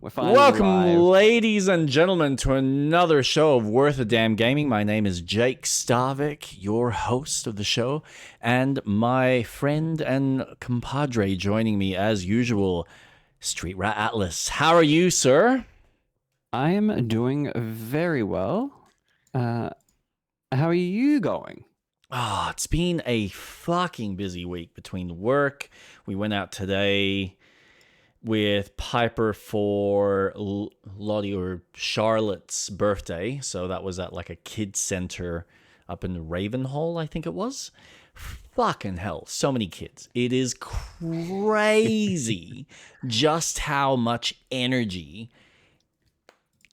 We're finally Welcome, live. ladies and gentlemen, to another show of Worth a Damn Gaming. My name is Jake Starvik, your host of the show, and my friend and compadre joining me as usual, StreetRat Atlas. How are you, sir? I am doing very well. How are you going? It's been a fucking busy week between work. We went out today with Piper for Lottie or Charlotte's birthday. So that was at like a kids center up in Ravenhall, I think it was. Fucking hell, so many kids. It is crazy just how much energy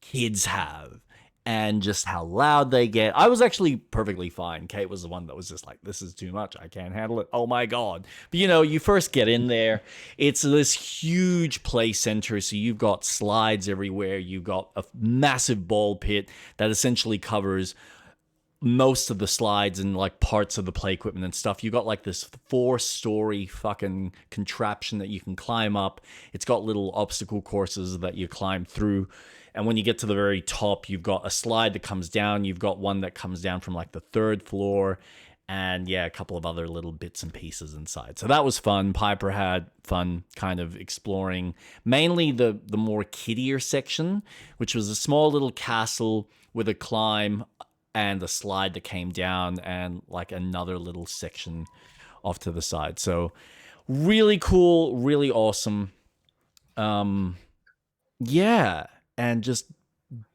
kids have and just how loud they get. I was actually perfectly fine. Kate was the one that was just like, this is too much. I can't handle it. Oh my God. But you first get in there. It's this huge play center. So you've got slides everywhere. You've got a massive ball pit that essentially covers most of the slides and like parts of the play equipment and stuff. You got like this 4-story fucking contraption that you can climb up. It's got little obstacle courses that you climb through. And when you get to the very top, you've got a slide that comes down. You've got one that comes down from like the 3rd floor. And yeah, a couple of other little bits and pieces inside. So that was fun. Piper had fun kind of exploring mainly the more kiddier section, which was a small little castle with a climb and a slide that came down and like another little section off to the side. So really cool, really awesome. Yeah, and just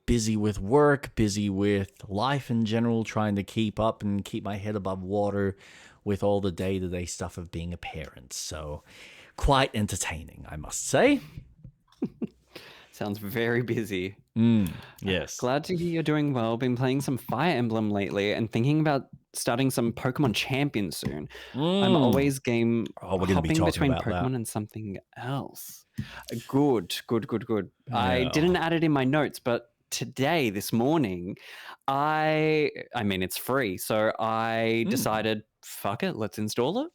busy with work, busy with life in general, trying to keep up and keep my head above water with all the day-to-day stuff of being a parent. So quite entertaining, I must say. Sounds very busy. Yes. Glad to hear you're doing well. Been playing some Fire Emblem lately and thinking about starting some Pokemon Champions soon. I'm always we're gonna be hopping talking between about Pokemon that. and something else. Good. I Yeah. didn't add it in my notes, but today, this morning, I mean, it's free, so I decided, fuck it, let's install it.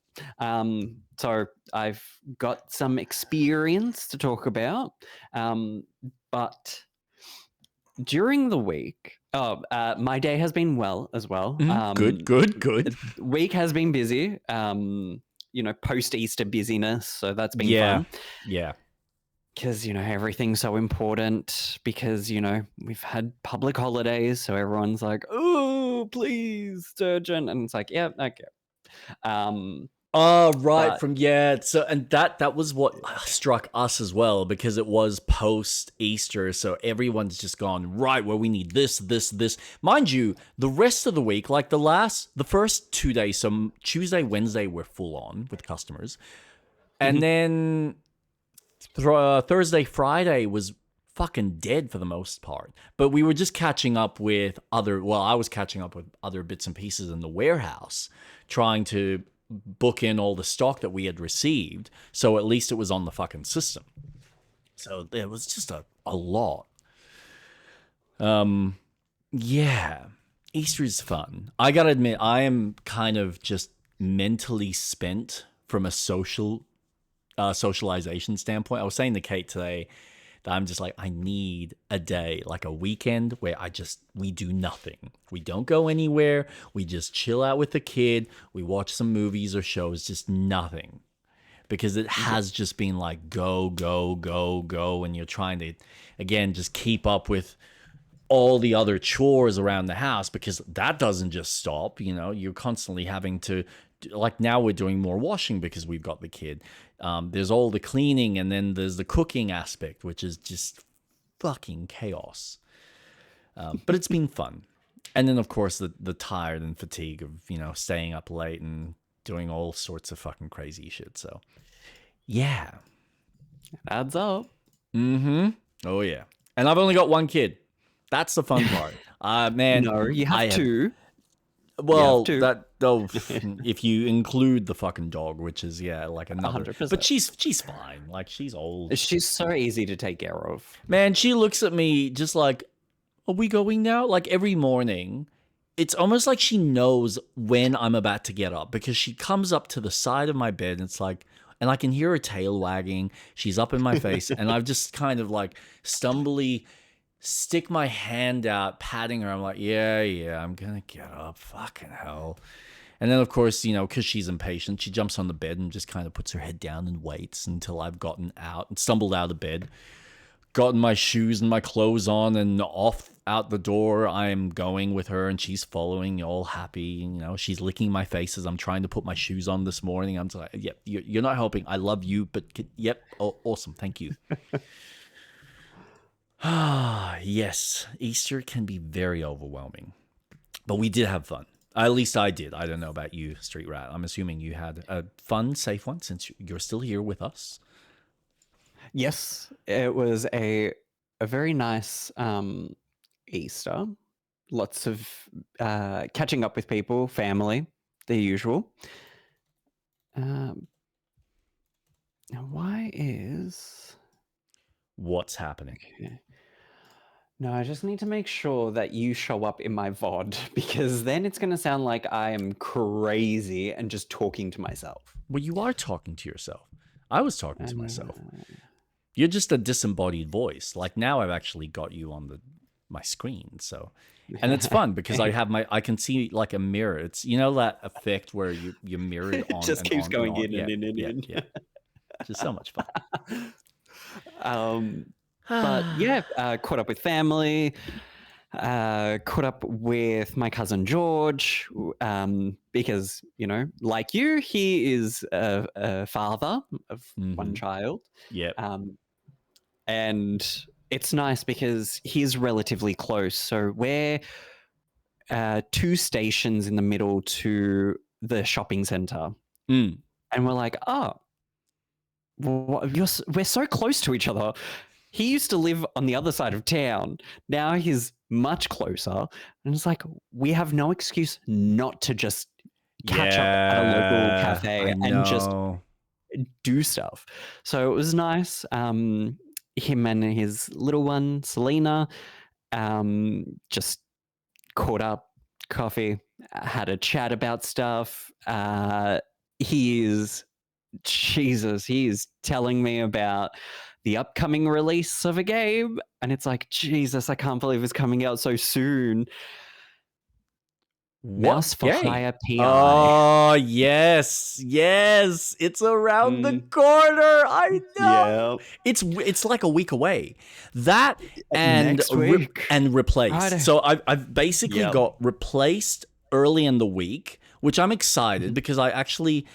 So I've got some experience to talk about, but during the week, my day has been well as well. Good. Week has been busy. Post Easter busyness, so that's been fun. Yeah. Because, everything's so important because, we've had public holidays. So everyone's like, oh, please, Sturgeon. And it's like, yeah, okay. Right. So, and that was what struck us as well, because it was post Easter. So everyone's just gone, right, well, we need this. Mind you, the rest of the week, like the first 2 days, so Tuesday, Wednesday, were full on with customers. And then Thursday, Friday was fucking dead for the most part. But we were just catching up with I was catching up with other bits and pieces in the warehouse, trying to book in all the stock that we had received. So at least it was on the fucking system. So it was just a lot. Yeah. Easter is fun. I gotta admit, I am kind of just mentally spent from a socialization standpoint. I was saying to Kate today that I'm just like, I need a day, like a weekend where we do nothing. We don't go anywhere. We just chill out with the kid. We watch some movies or shows, just nothing. Because it has just been like go. And you're trying to, again, just keep up with all the other chores around the house, because that doesn't just stop. You're constantly having to, like, now we're doing more washing because we've got the kid. There's all the cleaning, and then there's the cooking aspect, which is just fucking chaos. But it's been fun. And then, of course, the tired and fatigue of, staying up late and doing all sorts of fucking crazy shit. So, yeah. Adds up. Oh, yeah. And I've only got one kid. That's the fun part. Man. No, you have two. Well, if you include the fucking dog, which is like another. 100%. But she's fine. Like, she's old. She's so easy to take care of. Man, she looks at me just like, are we going now? Like, every morning, it's almost like she knows when I'm about to get up, because she comes up to the side of my bed and it's like, and I can hear her tail wagging. She's up in my face, and I've just kind of like stumbly stick my hand out, patting her. I'm like, yeah, I'm gonna get up. Fucking hell. And then, of course, because she's impatient, she jumps on the bed and just kind of puts her head down and waits until I've gotten out and stumbled out of bed, gotten my shoes and my clothes on, and off out the door I'm going with her, and she's following, all happy. She's licking my face as I'm trying to put my shoes on this morning. I'm like, yep, you're not helping. I love you, but yep, awesome, thank you. Yes, Easter can be very overwhelming, but we did have fun. At least I did. I don't know about you, Street Rat. I'm assuming you had a fun, safe one since you're still here with us. Yes, it was a very nice Easter. Lots of catching up with people, family, the usual. Now, why is... What's happening? Okay. No, I just need to make sure that you show up in my VOD, because then it's going to sound like I am crazy and just talking to myself. Well, you are talking to yourself. I was talking to myself. You're just a disembodied voice. Like, now I've actually got you on my screen, so... And it's fun because I can see like a mirror. It's that effect where you mirror it on. It just and keeps on going and in and in. Yeah. Just so much fun. But yeah, caught up with family, caught up with my cousin George, because, like you, he is a father of one child. Yep. And it's nice because he's relatively close. So we're 2 stations in the middle to the shopping center. Mm. And we're like, we're so close to each other. He used to live on the other side of town. Now he's much closer. And it's like, we have no excuse not to just catch up at a local cafe and just do stuff. So it was nice. Him and his little one, Selena, just caught up, coffee, had a chat about stuff. He is telling me about the upcoming release of a game, and it's like, Jesus, I can't believe it's coming out so soon. Mouse for Hire PI. Oh, yes. It's around the corner. I know. Yep. It's like a week away. That and next week. And Replaced. So I've basically got Replaced early in the week, which I'm excited because I actually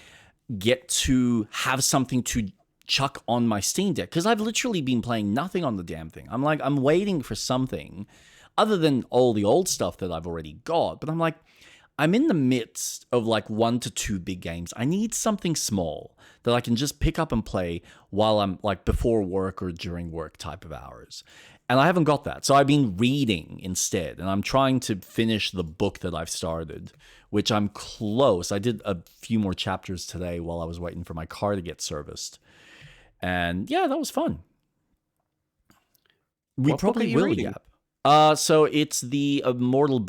get to have something to chuck on my Steam Deck, because I've literally been playing nothing on the damn thing. I'm like, I'm waiting for something other than all the old stuff that I've already got. But I'm like, I'm in the midst of like 1 to 2 big games. I need something small that I can just pick up and play while I'm like before work or during work type of hours. And I haven't got that. So I've been reading instead. And I'm trying to finish the book that I've started, which I'm close. I did a few more chapters today while I was waiting for my car to get serviced. And yeah, that was fun. We probably will, yeah. So it's the Immortal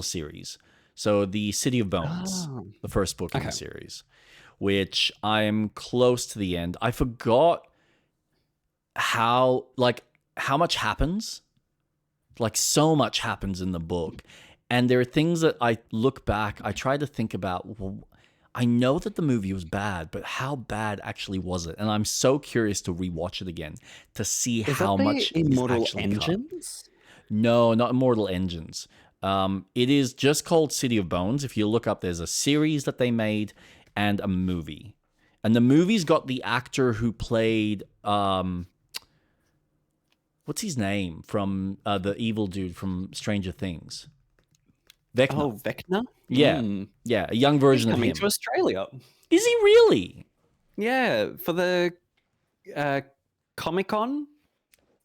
series. So the City of Bones, the first book in the series, which I'm close to the end. I forgot how much happens. Like, so much happens in the book. And there are things that I look back, I try to think about, well, I know that the movie was bad, but how bad actually was it? And I'm so curious to rewatch it again to see how much Immortal Engines? No, not Immortal Engines. It is just called City of Bones. If you look up, there's a series that they made and a movie. And the movie's got the actor who played what's his name from the evil dude from Stranger Things? Vecna. Oh, Vecna? Yeah. Yeah, a young version of him. He's coming to Australia. Is he really? Yeah, for the Comic-Con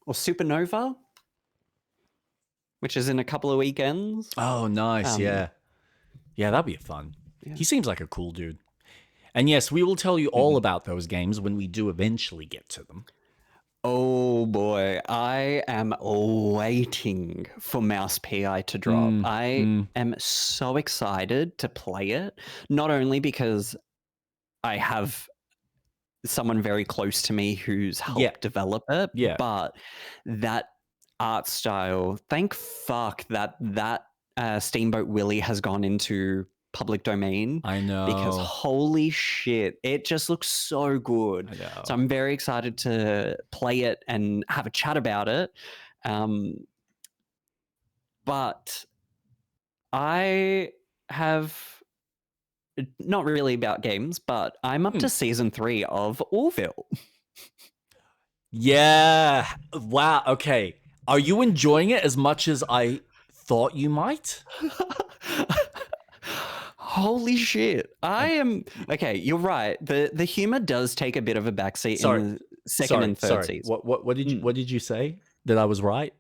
or Supernova, which is in a couple of weekends. Oh, nice. Yeah, that'd be fun. Yeah. He seems like a cool dude. And yes, we will tell you all about those games when we do eventually get to them. Oh boy, I am waiting for Mouse PI to drop. I am so excited to play it, not only because I have someone very close to me who's helped develop it. Yeah. But that art style, thank fuck that Steamboat Willie has gone into public domain, I because know. holy shit, it just looks so good. I know. So I'm very excited to play it and have a chat about it. But I have not really about games, but I'm up to season 3 of Orville. Yeah. Wow. Okay. Are you enjoying it as much as I thought you might? Holy shit. I am okay, you're right. The humor does take a bit of a backseat in the second and third season. What did you say? That I was right?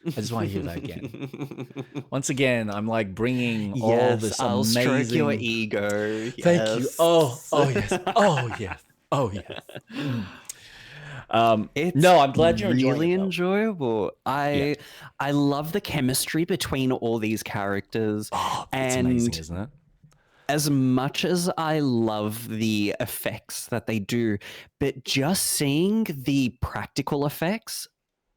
I just want to hear that again. Once again, I'm like bringing all Yes, this I'll stroke your amazing. ego. Thank you. Yes. Oh yes. Oh yes. Oh yes. It's No, I'm glad you're enjoying really it, though. enjoyable. I love the chemistry between all these characters. Oh, it's and amazing, isn't it? as much as I love the effects that they do, but just seeing the practical effects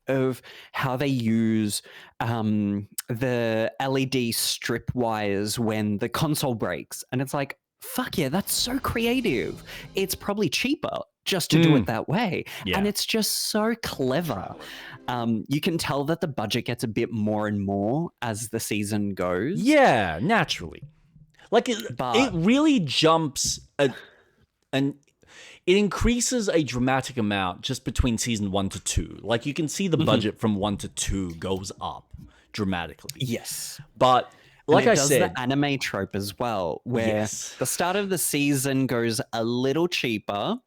of how they use the LED strip wires when the console breaks. And it's like, fuck yeah, that's so creative. It's probably cheaper just to do it that way. Yeah. And it's just so clever. You can tell that the budget gets a bit more and more as the season goes. Yeah, naturally. Like it really jumps and it increases a dramatic amount just between season 1 to 2. Like you can see the budget from 1 to 2 goes up dramatically. Yes. But like I said, the anime trope as well, where the start of the season goes a little cheaper,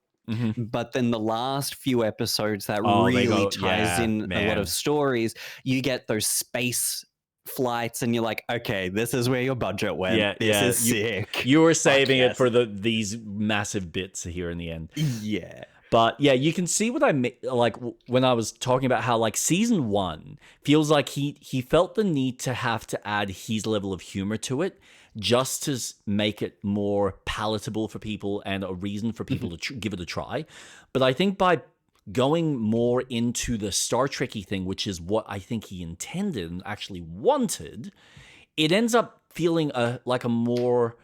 but then the last few episodes that really ties in a lot of stories, you get those space flights and you're like, okay, this is where your budget went. This is sick. You were saving it for these massive bits here in the end. Yeah. But yeah, you can see what I mean. Like when I was talking about how like season 1 feels like he felt the need to have to add his level of humor to it just to make it more palatable for people and a reason for people to give it a try. But I think by going more into the Star Trek-y thing, which is what I think he intended and actually wanted, it ends up feeling like a more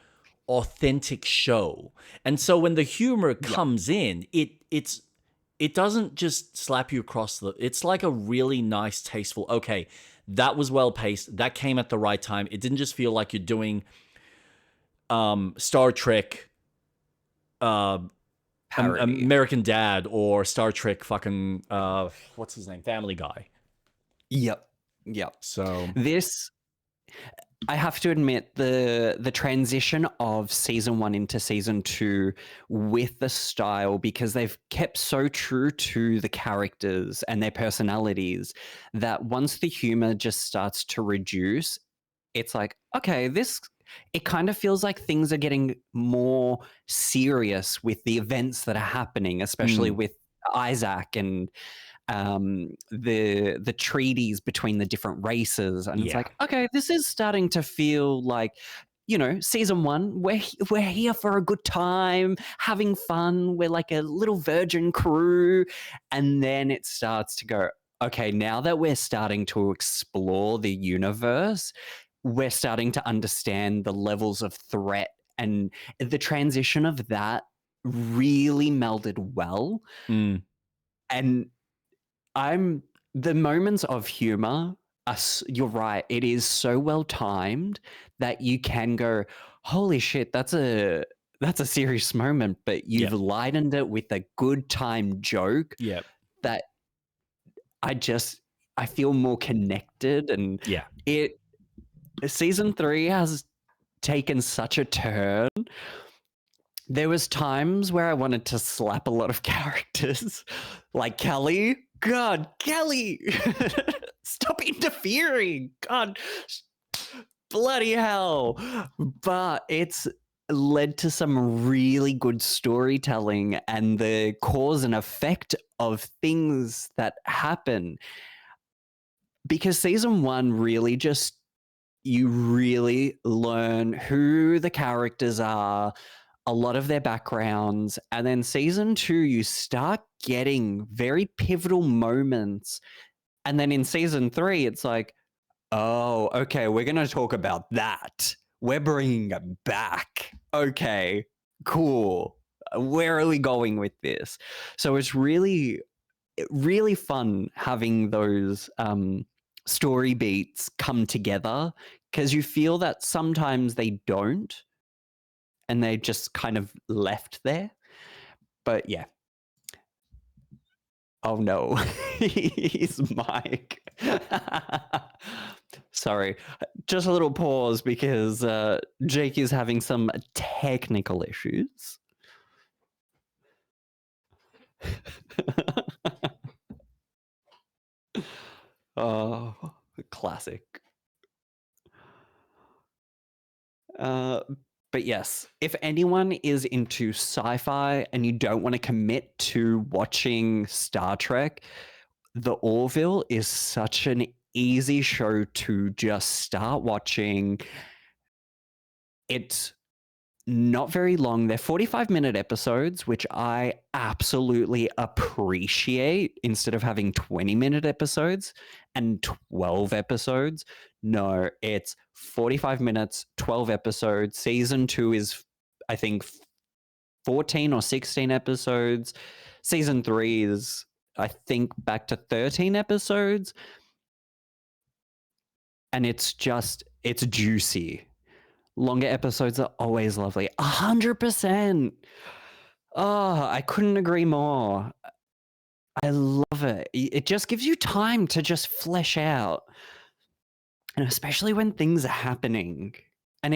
authentic show. And so when the humor comes in, it doesn't just slap you across it's like a really nice, tasteful, okay, that was well paced, that came at the right time. It didn't just feel like you're doing Star Trek American Dad or Star Trek fucking what's his name? Family Guy. Yep. So this, I have to admit, the transition of season 1 into season 2 with the style, because they've kept so true to the characters and their personalities that once the humor just starts to reduce, it's like, okay, it kind of feels like things are getting more serious with the events that are happening, especially with Isaac and the treaties between the different races. And it's like, okay, this is starting to feel like, season 1, we're here for a good time, having fun. We're like a little virgin crew. And then it starts to go, okay, now that we're starting to explore the universe, we're starting to understand the levels of threat, and the transition of that really melded well. And the moments of humor, you're right, it is so well timed that you can go, holy shit, that's a serious moment, but you've lightened it with a good time joke that I feel more connected. And season 3 has taken such a turn. There was times where I wanted to slap a lot of characters, like Kelly. God, Kelly, stop interfering. God, bloody hell. But it's led to some really good storytelling and the cause and effect of things that happen. Because season 1 really just, you really learn who the characters are, a lot of their backgrounds. And then season 2, you start getting very pivotal moments. And then in season 3, it's like, oh, okay, we're going to talk about that. We're bringing it back. Okay, cool. Where are we going with this? So it's really, really fun having those story beats come together, because you feel that sometimes they don't, and they just kind of left there. But yeah. Oh no, he's Mike. Sorry, just a little pause because Jake is having some technical issues. Oh, classic. But yes, if anyone is into sci-fi and you don't want to commit to watching Star Trek, The Orville is such an easy show to just start watching. It's not very long. They're 45-minute episodes, which I absolutely appreciate, instead of having 20-minute episodes and 12 episodes. No, it's 45 minutes, 12 episodes. Season 2 is, I think, 14 or 16 episodes. Season 3 is, I think, back to 13 episodes. And it's juicy. Longer episodes are always lovely. 100%. Oh, I couldn't agree more. I love it. It just gives you time to just flesh out. And especially when things are happening. And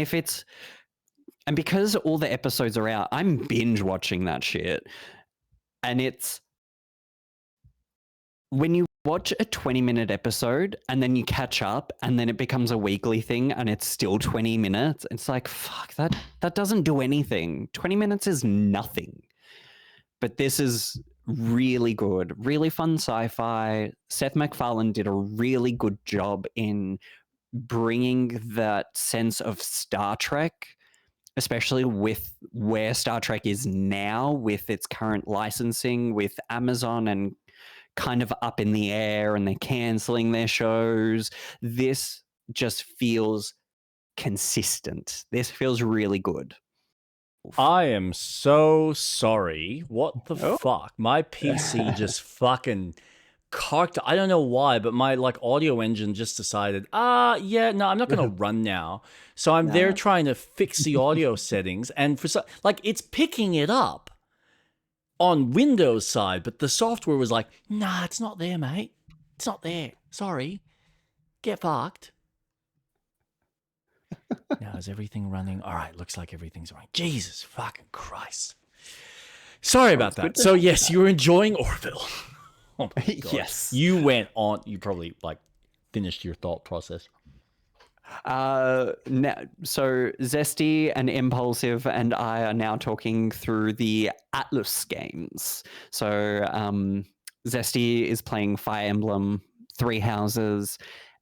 because all the episodes are out, I'm binge watching that shit. And it's, when you watch a 20-minute episode and then you catch up and then it becomes a weekly thing and it's still 20 minutes, it's like, fuck, that doesn't do anything. 20 minutes is nothing. But this is really good, really fun sci-fi. Seth MacFarlane did a really good job in bringing that sense of Star Trek, especially with where Star Trek is now with its current licensing with Amazon and kind of up in the air, and they're canceling their shows. This just feels consistent. This feels really good. I am so sorry. What the Oh. fuck? My PC just fucking cocked. I don't know why, but my like audio engine just decided, yeah, no, I'm not gonna run now. So I'm there trying to fix the audio settings, and like it's picking it up on Windows side, but the software was like, nah, it's not there, mate. It's not there. Sorry. Get fucked. Now, is everything running? All right, looks like everything's running. Jesus fucking Christ. Sorry about that. So, yes, you were enjoying Orville. Oh my God. Yes. You went on, you probably like finished your thought process. Now, so Zesty and Impulsive and I are now talking through the Atlas games. So Zesty is playing Fire Emblem Three Houses,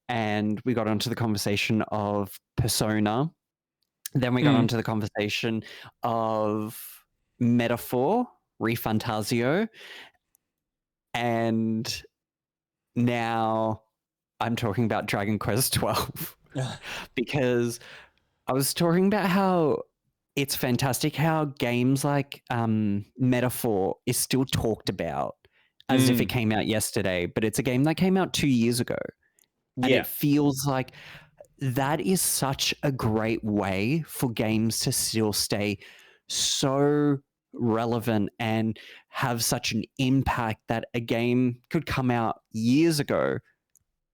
and we got onto the conversation of Persona. Then we got onto the conversation of Metaphor, Refantasio, and now I'm talking about Dragon Quest 12. Because I was talking about how it's fantastic how games like Metaphor is still talked about as if it came out yesterday, but it's a game that came out 2 years ago. And it feels like that is such a great way for games to still stay so relevant and have such an impact, that a game could come out years ago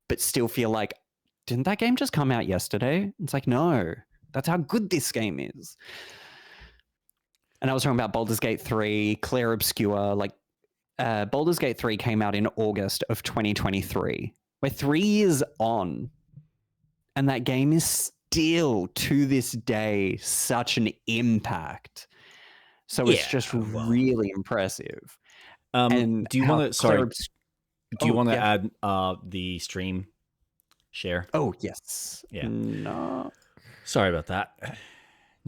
but still feel like, didn't that game just come out yesterday? It's like, no, that's how good this game is. And I was talking about Baldur's Gate 3, Clair Obscur. Like, Baldur's Gate 3 came out in August of 2023. We're 3 years on, and that game is still, to this day, such an impact. So it's just really impressive. Do you want to, do you want to add the stream share? Oh, yes. Yeah. No. Sorry about that.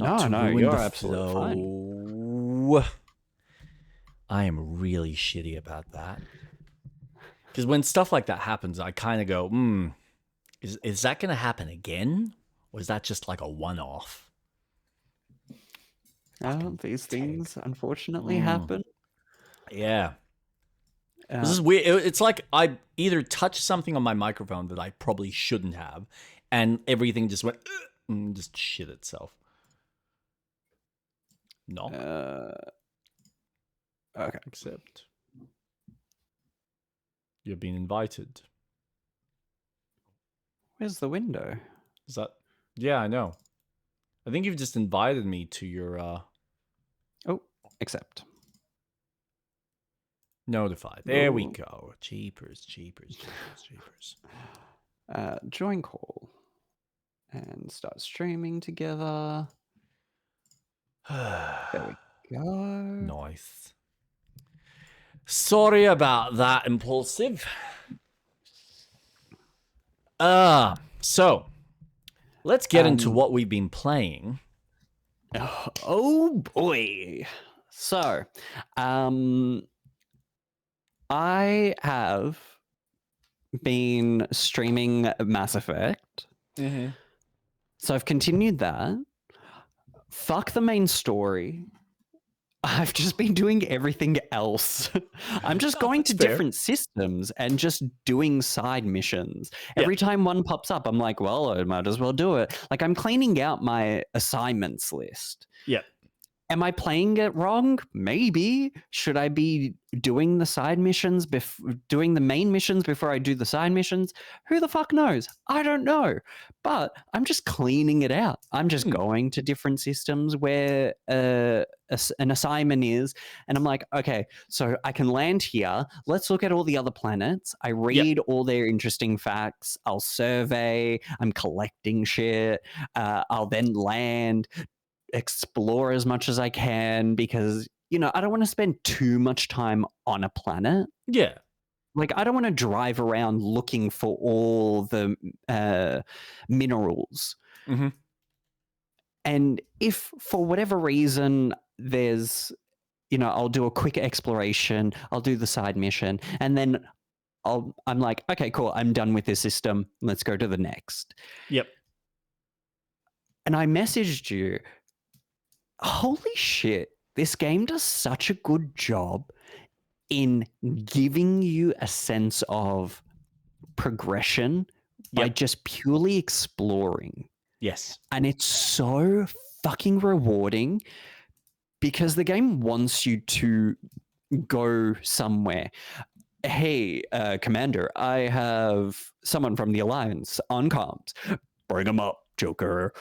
Not No, to no, ruin you're the absolutely fine. flow. I am really shitty about that. Because when stuff like that happens, I kind of go, is that going to happen again? Or is that just like a one-off? These Tag. things unfortunately happen. Yeah. This Uh, is weird. It's like I either touched something on my microphone that I probably shouldn't have, and everything just went and just shit itself. Knock. okay. Accept. You've been invited. Where's the window? Is that? Yeah, I know. I think you've just invited me to your Oh, accept. notify. There we Ooh. go. Cheapers. Join call and start streaming together. There we go. Nice. Sorry about that, Impulsive. So let's get into what we've been playing. Oh boy. So, I have been streaming Mass Effect. So I've continued that. Fuck the main story. I've just been doing everything else. I'm just going to different systems and just doing side missions. Every time one pops up, I'm like, well, I might as well do it. Like, I'm cleaning out my assignments list. Yep. Am I playing it wrong? Maybe. Should I be doing the side missions, doing the main missions before I do the side missions? Who the fuck knows? I don't know. But I'm just cleaning it out. I'm just going to different systems where an assignment is, and I'm like, okay, so I can land here. Let's look at all the other planets. I read all their interesting facts. I'll survey. I'm collecting shit. I'll then land, explore as much as I can, because, you know, I don't want to spend too much time on a planet. Yeah. Like, I don't want to drive around looking for all the minerals. And if for whatever reason there's, you know, I'll do a quick exploration, I'll do the side mission, and then I'm like, okay, cool, I'm done with this system. Let's go to the next. Yep. And I messaged you, holy shit, this game does such a good job in giving you a sense of progression by just purely exploring. Yes. And it's so fucking rewarding because the game wants you to go somewhere. Hey, Commander, I have someone from the Alliance on comms. Bring them up, Joker.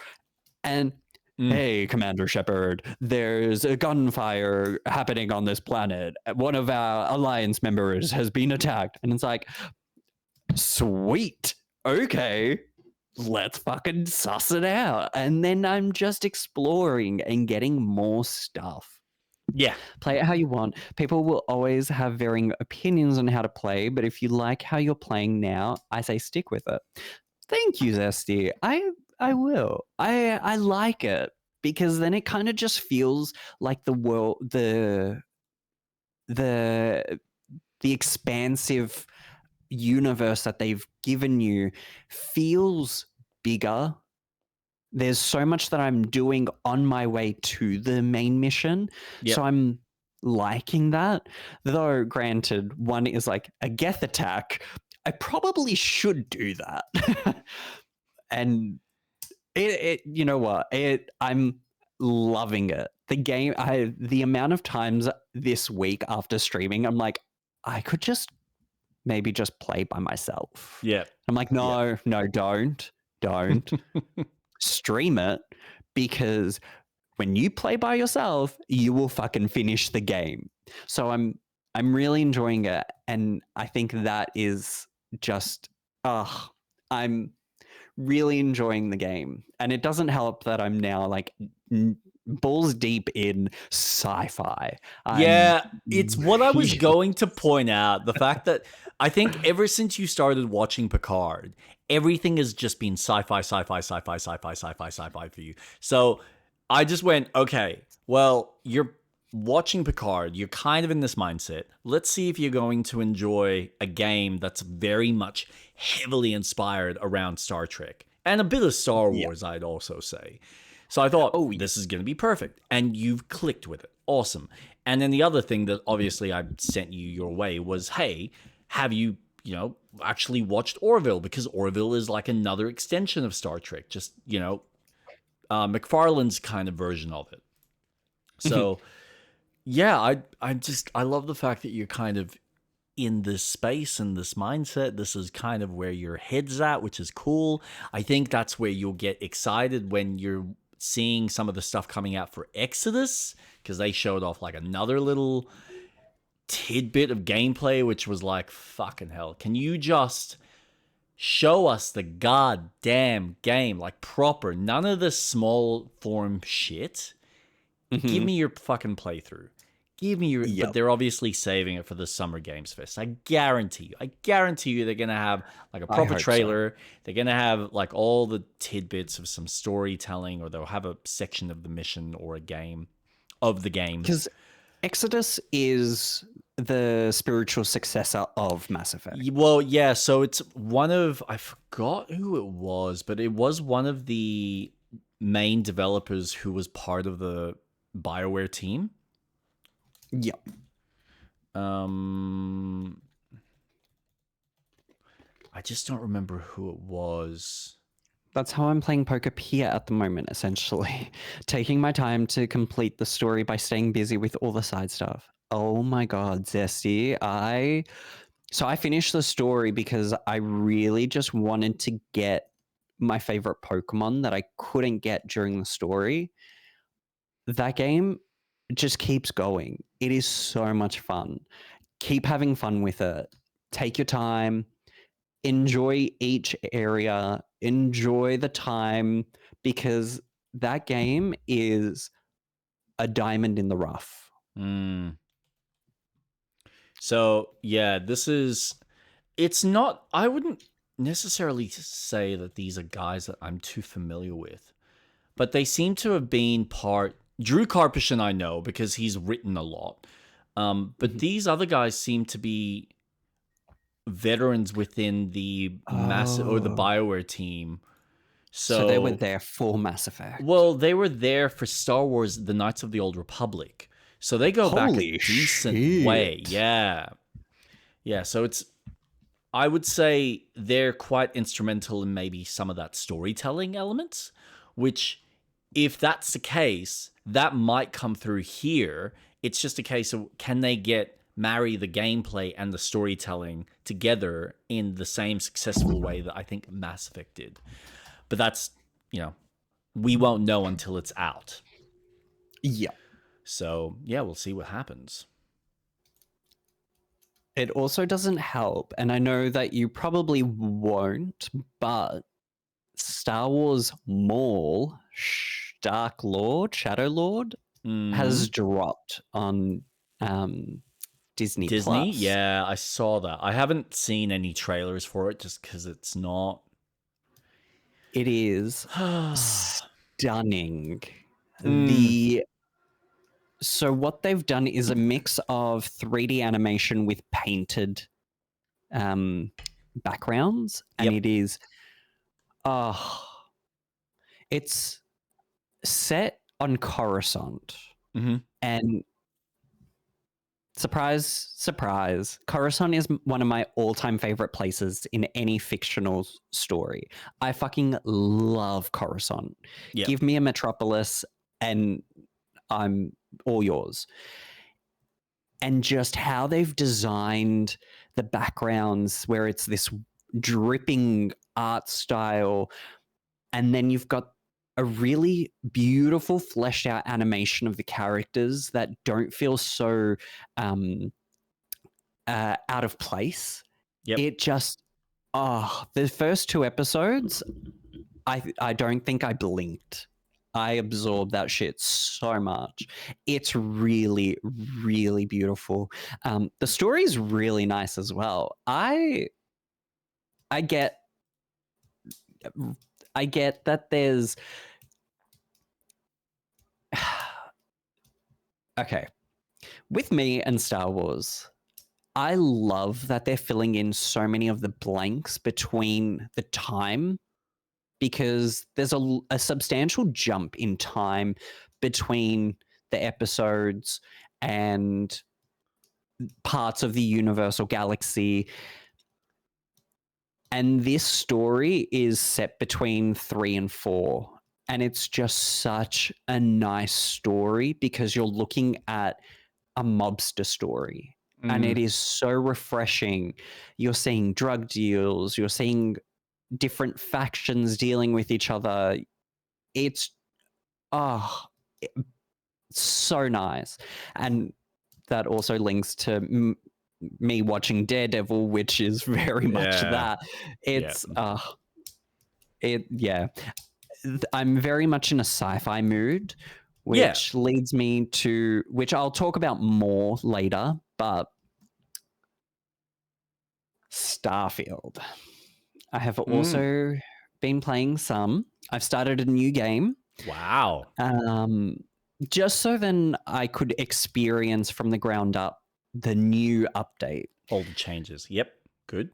And hey, Commander Shepard, there's a gunfire happening on this planet. One of our Alliance members has been attacked. And it's like, sweet. Okay, let's fucking suss it out. And then I'm just exploring and getting more stuff. Yeah. Play it how you want. People will always have varying opinions on how to play, but if you like how you're playing now, I say stick with it. Thank you, Zesty. I will. I like it because then it kind of just feels like the world, the expansive universe that they've given you feels bigger. There's so much that I'm doing on my way to the main mission. So I'm liking that. Though, granted, one is like a Geth attack. I probably should do that. And it you know what? I'm loving it. The game, the amount of times this week after streaming, I'm like, I could just maybe just play by myself. Yeah. I'm like, no, don't stream it, because when you play by yourself, you will fucking finish the game. So I'm really enjoying it, and I think that is just I'm really enjoying the game. And it doesn't help that I'm now like balls deep in sci-fi. Yeah, it's what I was going to point out. The fact that I think ever since you started watching Picard, everything has just been sci-fi for you. So I just went, okay, well, you're watching Picard. You're kind of in this mindset. Let's see if you're going to enjoy a game that's very much heavily inspired around Star Trek and a bit of Star Yeah. Wars, I'd also say. So I thought, Oh, this is going to be perfect. And you've clicked with it. Awesome. And then the other thing that obviously I sent you your way was, hey, have you, actually watched Orville? Because Orville is like another extension of Star Trek, just, McFarlane's kind of version of it. So yeah, I love the fact that you're kind of in this space and this mindset. This is kind of where your head's at, which is cool. I think that's where you'll get excited when you're seeing some of the stuff coming out for Exodus, because they showed off like another little tidbit of gameplay, which was like, fucking hell, can you just show us the goddamn game, like proper, none of this small form shit. Give me your fucking playthrough. Give me your. But Yep. they're obviously saving it for the Summer Games Fest. I guarantee you. I guarantee you they're gonna have like a proper hope so. trailer. They're gonna have like all the tidbits of some storytelling, or they'll have a section of the mission or a game of the game. Because Exodus is the spiritual successor of Mass Effect. Well, yeah. So it's one of, I forgot who it was, but it was one of the main developers who was part of the BioWare team. Yep. I just don't remember who it was. That's how I'm playing Poker Pier at the moment, essentially. Taking my time to complete the story by staying busy with all the side stuff. Oh my god, Zesty. So I finished the story because I really just wanted to get my favorite Pokemon that I couldn't get during the story. That game just keeps going. It is so much fun. Keep having fun with it. Take your time. Enjoy each area. Enjoy the time, because that game is a diamond in the rough. So, yeah, it's not, I wouldn't necessarily say that these are guys that I'm too familiar with, but they seem to have been Drew Karpyshyn I know because he's written a lot. But these other guys seem to be veterans within the or the BioWare team. So they were there for Mass Effect. Well, they were there for Star Wars: The Knights of the Old Republic. So they go back a decent way. Yeah. Yeah, so I would say they're quite instrumental in maybe some of that storytelling elements, which, if that's the case, that might come through here. It's just a case of, can they marry the gameplay and the storytelling together in the same successful way that I think Mass Effect did. But that's, we won't know until it's out. Yeah. So, yeah, we'll see what happens. It also doesn't help, and I know that you probably won't, but Star Wars Maul, Dark Lord, Shadow Lord, has dropped on Disney Plus. Yeah, I saw that. I haven't seen any trailers for it just because it's not. It is stunning. So what they've done is a mix of 3D animation with painted backgrounds, and it is it's set on Coruscant. And surprise, surprise, Coruscant is one of my all-time favorite places in any fictional story. I fucking love Coruscant. Give me a metropolis and I'm all yours. And just how they've designed the backgrounds, where it's this dripping art style, and then you've got a really beautiful fleshed out animation of the characters that don't feel so out of place. It just, the first 2 episodes, I don't think I blinked. I absorbed that shit so much. It's really, really beautiful. The story is really nice as well. I get that there's okay, with me and Star Wars, I love that they're filling in so many of the blanks between the time because there's a substantial jump in time between the episodes and parts of the universal galaxy. And this story is set between 3 and 4. And it's just such a nice story because you're looking at a mobster story. And it is so refreshing. You're seeing drug deals, you're seeing different factions dealing with each other. It's oh, so nice. And that also links to me watching Daredevil, which is very much that. It's I'm very much in a sci-fi mood, which leads me to which I'll talk about more later, but Starfield. I have also been playing some. I've started a new game. Wow. Just so then I could experience from the ground up the new update. All the changes. Yep. Good.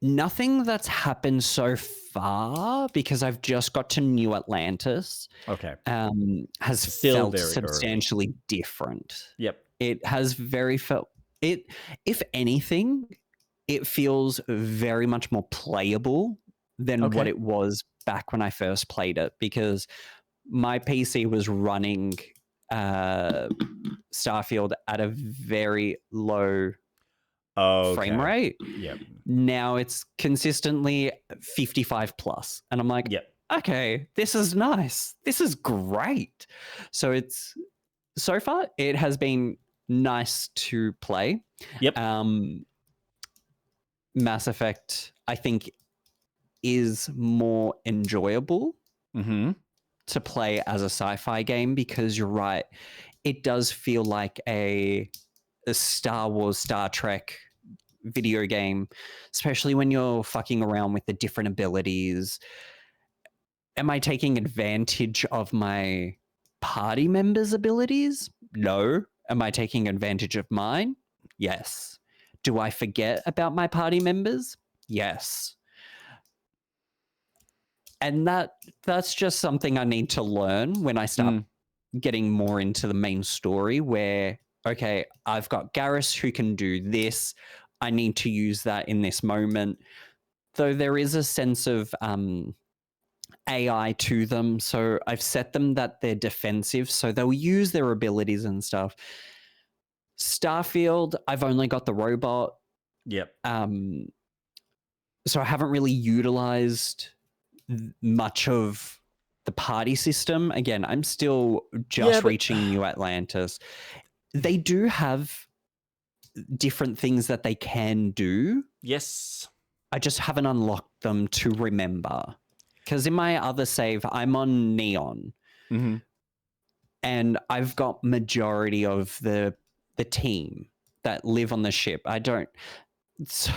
Nothing that's happened so far because I've just got to New Atlantis. Okay. Has Still felt very substantially different. Yep. It has it. If anything, it feels very much more playable than what it was back when I first played it because my PC was running Starfield at a very low frame rate. Yep. Now it's consistently 55 plus. And I'm like, okay, this is nice. This is great. So so far it has been nice to play. Yep. Mass Effect, I think, is more enjoyable to play as a sci-fi game because you're right. It does feel like a Star Wars, Star Trek video game, especially when you're fucking around with the different abilities. Am I taking advantage of my party members' abilities? No. Am I taking advantage of mine? Yes. Do I forget about my party members? Yes. And that's just something I need to learn when I start getting more into the main story where, okay, I've got Garrus who can do this. I need to use that in this moment. Though there is a sense of AI to them. So I've set them that they're defensive. So they'll use their abilities and stuff. Starfield, I've only got the robot. Yep. So I haven't really utilized much of the party system. Again, I'm still just reaching New Atlantis. They do have different things that they can do. Yes. I just haven't unlocked them to remember. Because in my other save, I'm on Neon. And I've got majority of the team that live on the ship. I don't... So,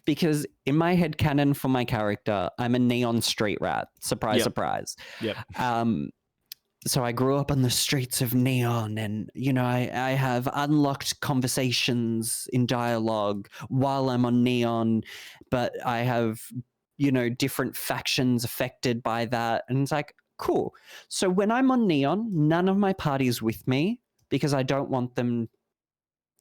because in my head canon for my character, I'm a neon street rat. Surprise, surprise. Yep. So I grew up on the streets of Neon and, you know, I have unlocked conversations in dialogue while I'm on Neon, but I have, you know, different factions affected by that. And it's like, cool. So when I'm on Neon, none of my party's with me because I don't want them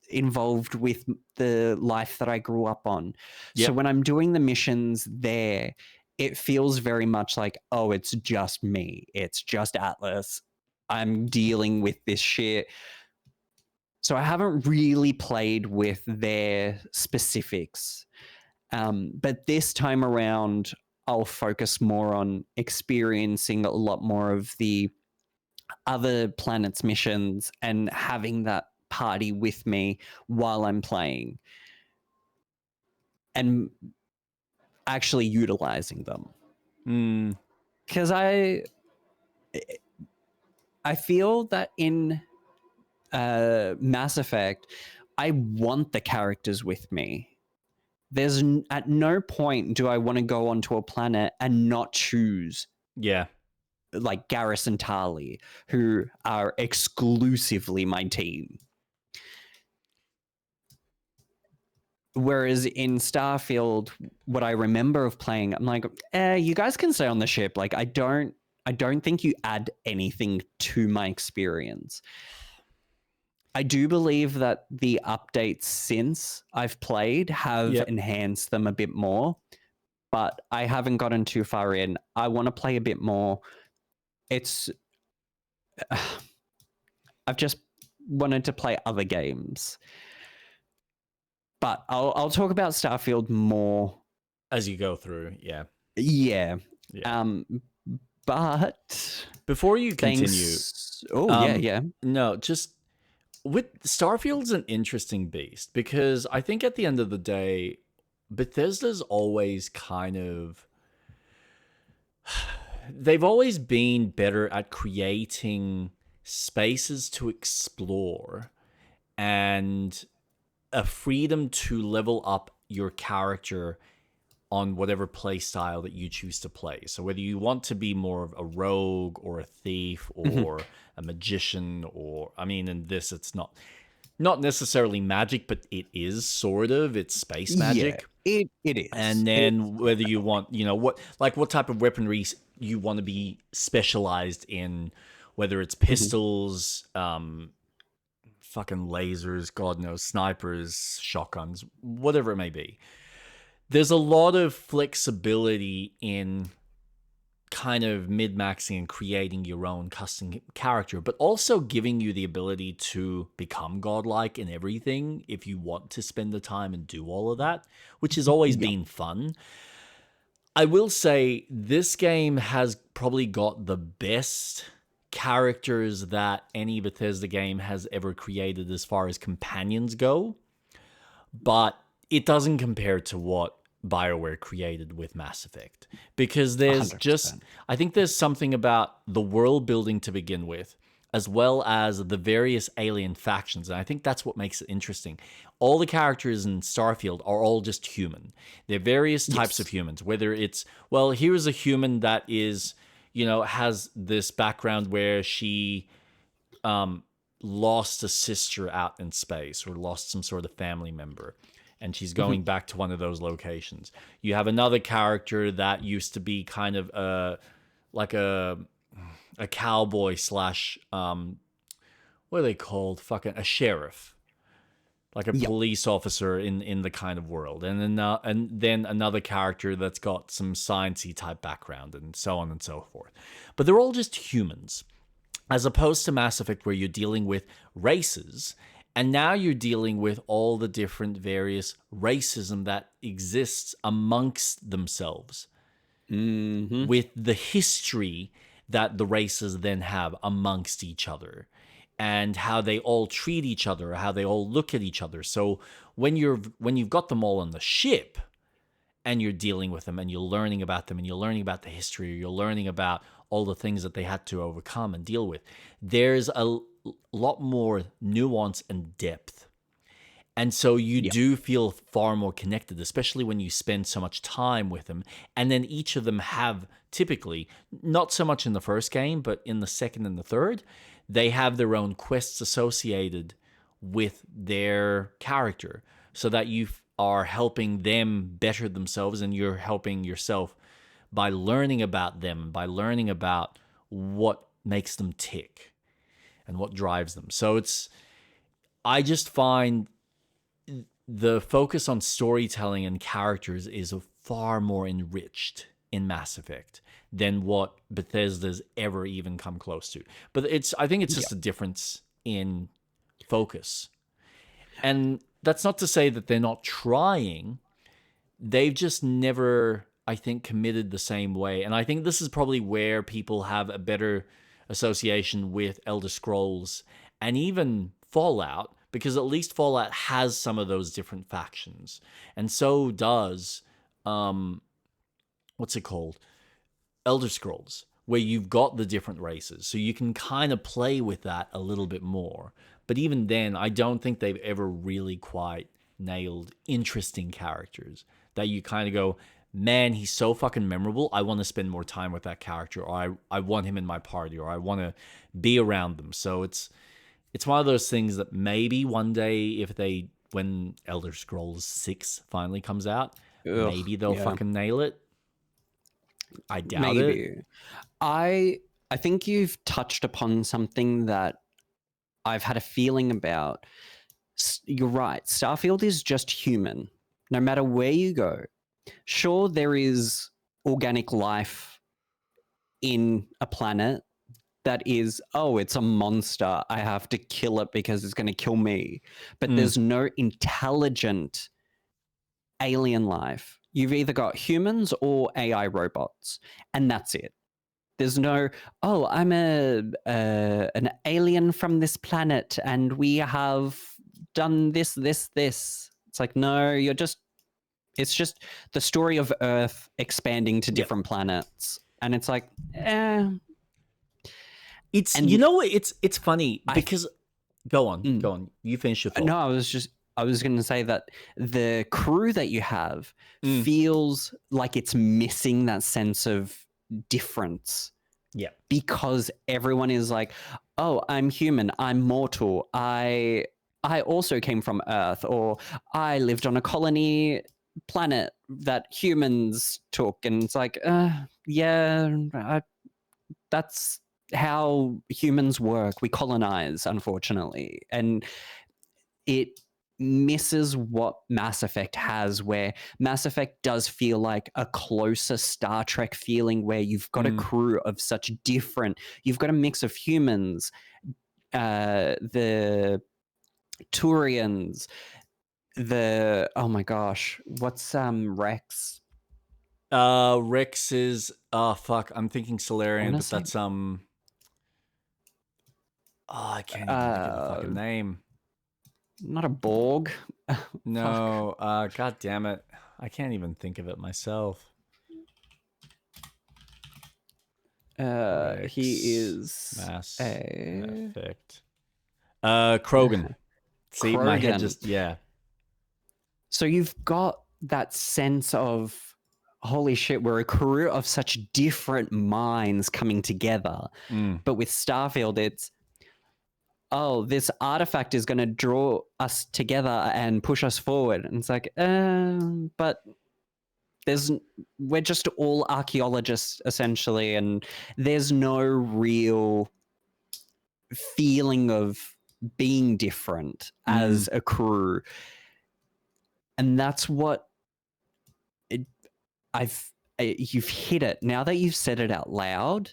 involved with the life that I grew up on. So when I'm doing the missions there, it feels very much like, oh, it's just me. It's just Atlas. I'm dealing with this shit. So I haven't really played with their specifics. But this time around, I'll focus more on experiencing a lot more of the other planets' missions and having that party with me while I'm playing and actually utilizing them. Because I feel that in Mass Effect, I want the characters with me. There's at no point do I want to go onto a planet and not choose like Garrus and Tali, who are exclusively my team. Whereas in Starfield, what I remember of playing, I'm like, you guys can stay on the ship. Like, I don't think you add anything to my experience. I do believe that the updates since I've played have enhanced them a bit more, but I haven't gotten too far in. I want to play a bit more. I've just wanted to play other games. But I'll talk about Starfield more as you go through. Yeah. But before you continue, no, just with Starfield's an interesting beast, because I think at the end of the day, Bethesda's always kind of, they've always been better at creating spaces to explore and a freedom to level up your character on whatever play style that you choose to play. So whether you want to be more of a rogue or a thief or a magician, or, I mean, in this, it's not necessarily magic, but it is sort of, it's space magic. Yeah, it is. And then whether you want, what type of weaponry you want to be specialized in, whether it's pistols, fucking lasers, God knows, snipers, shotguns, whatever it may be. There's a lot of flexibility in kind of min-maxing and creating your own custom character, but also giving you the ability to become godlike in everything if you want to spend the time and do all of that, which has always been fun. I will say this game has probably got the best characters that any Bethesda game has ever created as far as companions go, but it doesn't compare to what BioWare created with Mass Effect, because there's 100%. I think there's something about the world building to begin with, as well as the various alien factions, and I think that's what makes it interesting. All the characters in Starfield are all just human. They're various types of humans, whether it's, well, here's a human that is, has this background where she lost a sister out in space, or lost some sort of family member, and she's going back to one of those locations. You have another character that used to be kind of like a cowboy slash what are they called? Fucking a sheriff, like a police officer in the kind of world, and then another character that's got some sciencey type background, and so on and so forth. But they're all just humans, as opposed to Mass Effect, where you're dealing with races. And now you're dealing with all the different various racism that exists amongst themselves, with the history that the races then have amongst each other, and how they all treat each other, how they all look at each other. So when you've got them all on the ship, and you're dealing with them, and you're learning about them, and you're learning about the history, or you're learning about all the things that they had to overcome and deal with, there's a lot more nuance and depth. And so you do feel far more connected, especially when you spend so much time with them. And then each of them have, typically, not so much in the first game, but in the second and the third, they have their own quests associated with their character, so that you are helping them better themselves, and you're helping yourself by learning about them, by learning about what makes them tick and what drives them. So I just find the focus on storytelling and characters is far more enriched in Mass Effect than what Bethesda's ever even come close to. But I think it's just a difference in focus. And that's not to say that they're not trying. They've just never, I think, committed the same way. And I think this is probably where people have a better association with Elder Scrolls and even Fallout, because at least Fallout has some of those different factions, and so does what's it called, Elder Scrolls, where you've got the different races, so you can kind of play with that a little bit more. But even then, I don't think they've ever really quite nailed interesting characters that you kind of go, man, he's so fucking memorable. I want to spend more time with that character, or I want him in my party, or I want to be around them. So it's one of those things that maybe one day, when Elder Scrolls 6 finally comes out, Ugh, maybe they'll yeah, fucking nail it. I doubt it. maybe. I I think you've touched upon something that I've had a feeling about. You're right. Starfield is just human. No matter where you go, sure, there is organic life in a planet that is, oh, it's a monster. I have to kill it because it's going to kill me. But Mm. there's no intelligent alien life. You've either got humans or AI robots, and that's it. There's no, oh, I'm an alien from this planet, and we have done this, this, this. It's like, no, it's just the story of Earth expanding to Yep. different planets. And it's like, eh. It's, And it's funny because go on. You finish your thought. No, I was going to say that the crew that you have feels like it's missing that sense of difference. Yeah. Because everyone is like, "Oh, I'm human. I'm mortal. I also came from Earth, or I lived on a colony planet that humans took." And it's like, that's how humans work. We colonize, unfortunately. And it misses what Mass Effect has, where Mass Effect does feel like a closer Star Trek feeling, where you've got a crew of such different, you've got a mix of humans, the Turians, oh my gosh, what's Rex? Rex is fuck, I'm thinking Solarian, but say, that's I can't even think of the fucking name. Not a Borg. No, god damn it. I can't even think of it myself. Rex, He is Mass a Effect. Krogan. See, my head Krogan. just, yeah. So you've got that sense of, holy shit, we're a crew of such different minds coming together. But with Starfield, it's, oh, this artifact is going to draw us together and push us forward. And it's like, but we're just all archaeologists essentially, and there's no real feeling of being different as a crew. And that's what you've hit it. Now that you've said it out loud,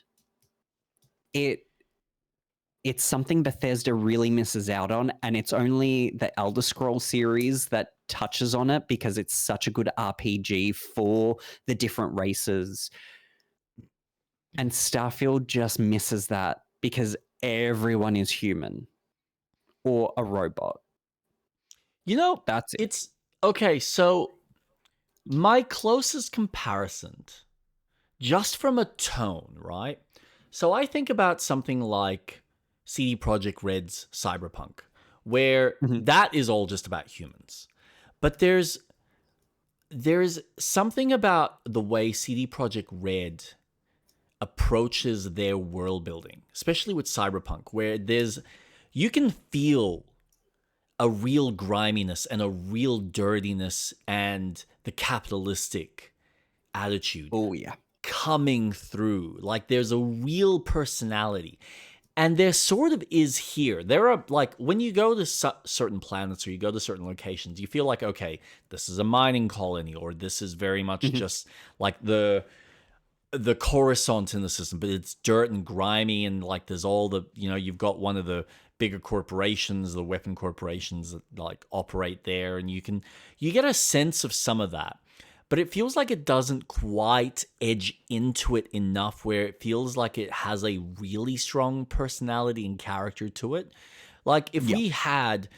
it's something Bethesda really misses out on, and it's only the Elder Scrolls series that touches on it because it's such a good RPG for the different races. And Starfield just misses that because everyone is human or a robot. That's it. It's okay. So my closest comparison, just from a tone, right? So I think about something like CD Projekt Red's Cyberpunk, where that is all just about humans. But there's something about the way CD Projekt Red approaches their world building, especially with Cyberpunk, where you can feel a real griminess and a real dirtiness and the capitalistic attitude. Oh yeah. Coming through. Like there's a real personality. And there sort of is here. There are, like, when you go to certain planets or you go to certain locations, you feel like, okay, this is a mining colony, or this is very much just like the Coruscant in the system, but it's dirt and grimy, and like there's all the, you've got one of the bigger corporations, the weapon corporations that like operate there, and you get a sense of some of that. But it feels like it doesn't quite edge into it enough where it feels like it has a really strong personality and character to it. Like if we had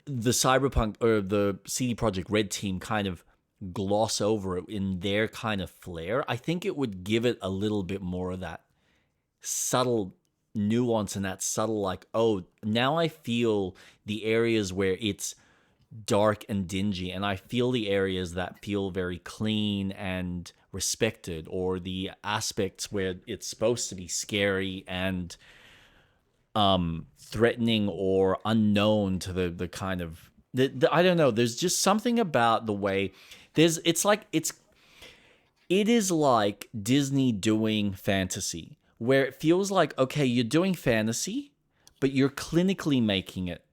the Cyberpunk or the CD Projekt Red team kind of gloss over it in their kind of flair, I think it would give it a little bit more of that subtle nuance and that subtle, like, oh, now I feel the areas where it's dark and dingy, and I feel the areas that feel very clean and respected, or the aspects where it's supposed to be scary and threatening or unknown to the kind of I don't know. There's just something about the way it is like Disney doing fantasy, where it feels like, okay, you're doing fantasy, but you're clinically making it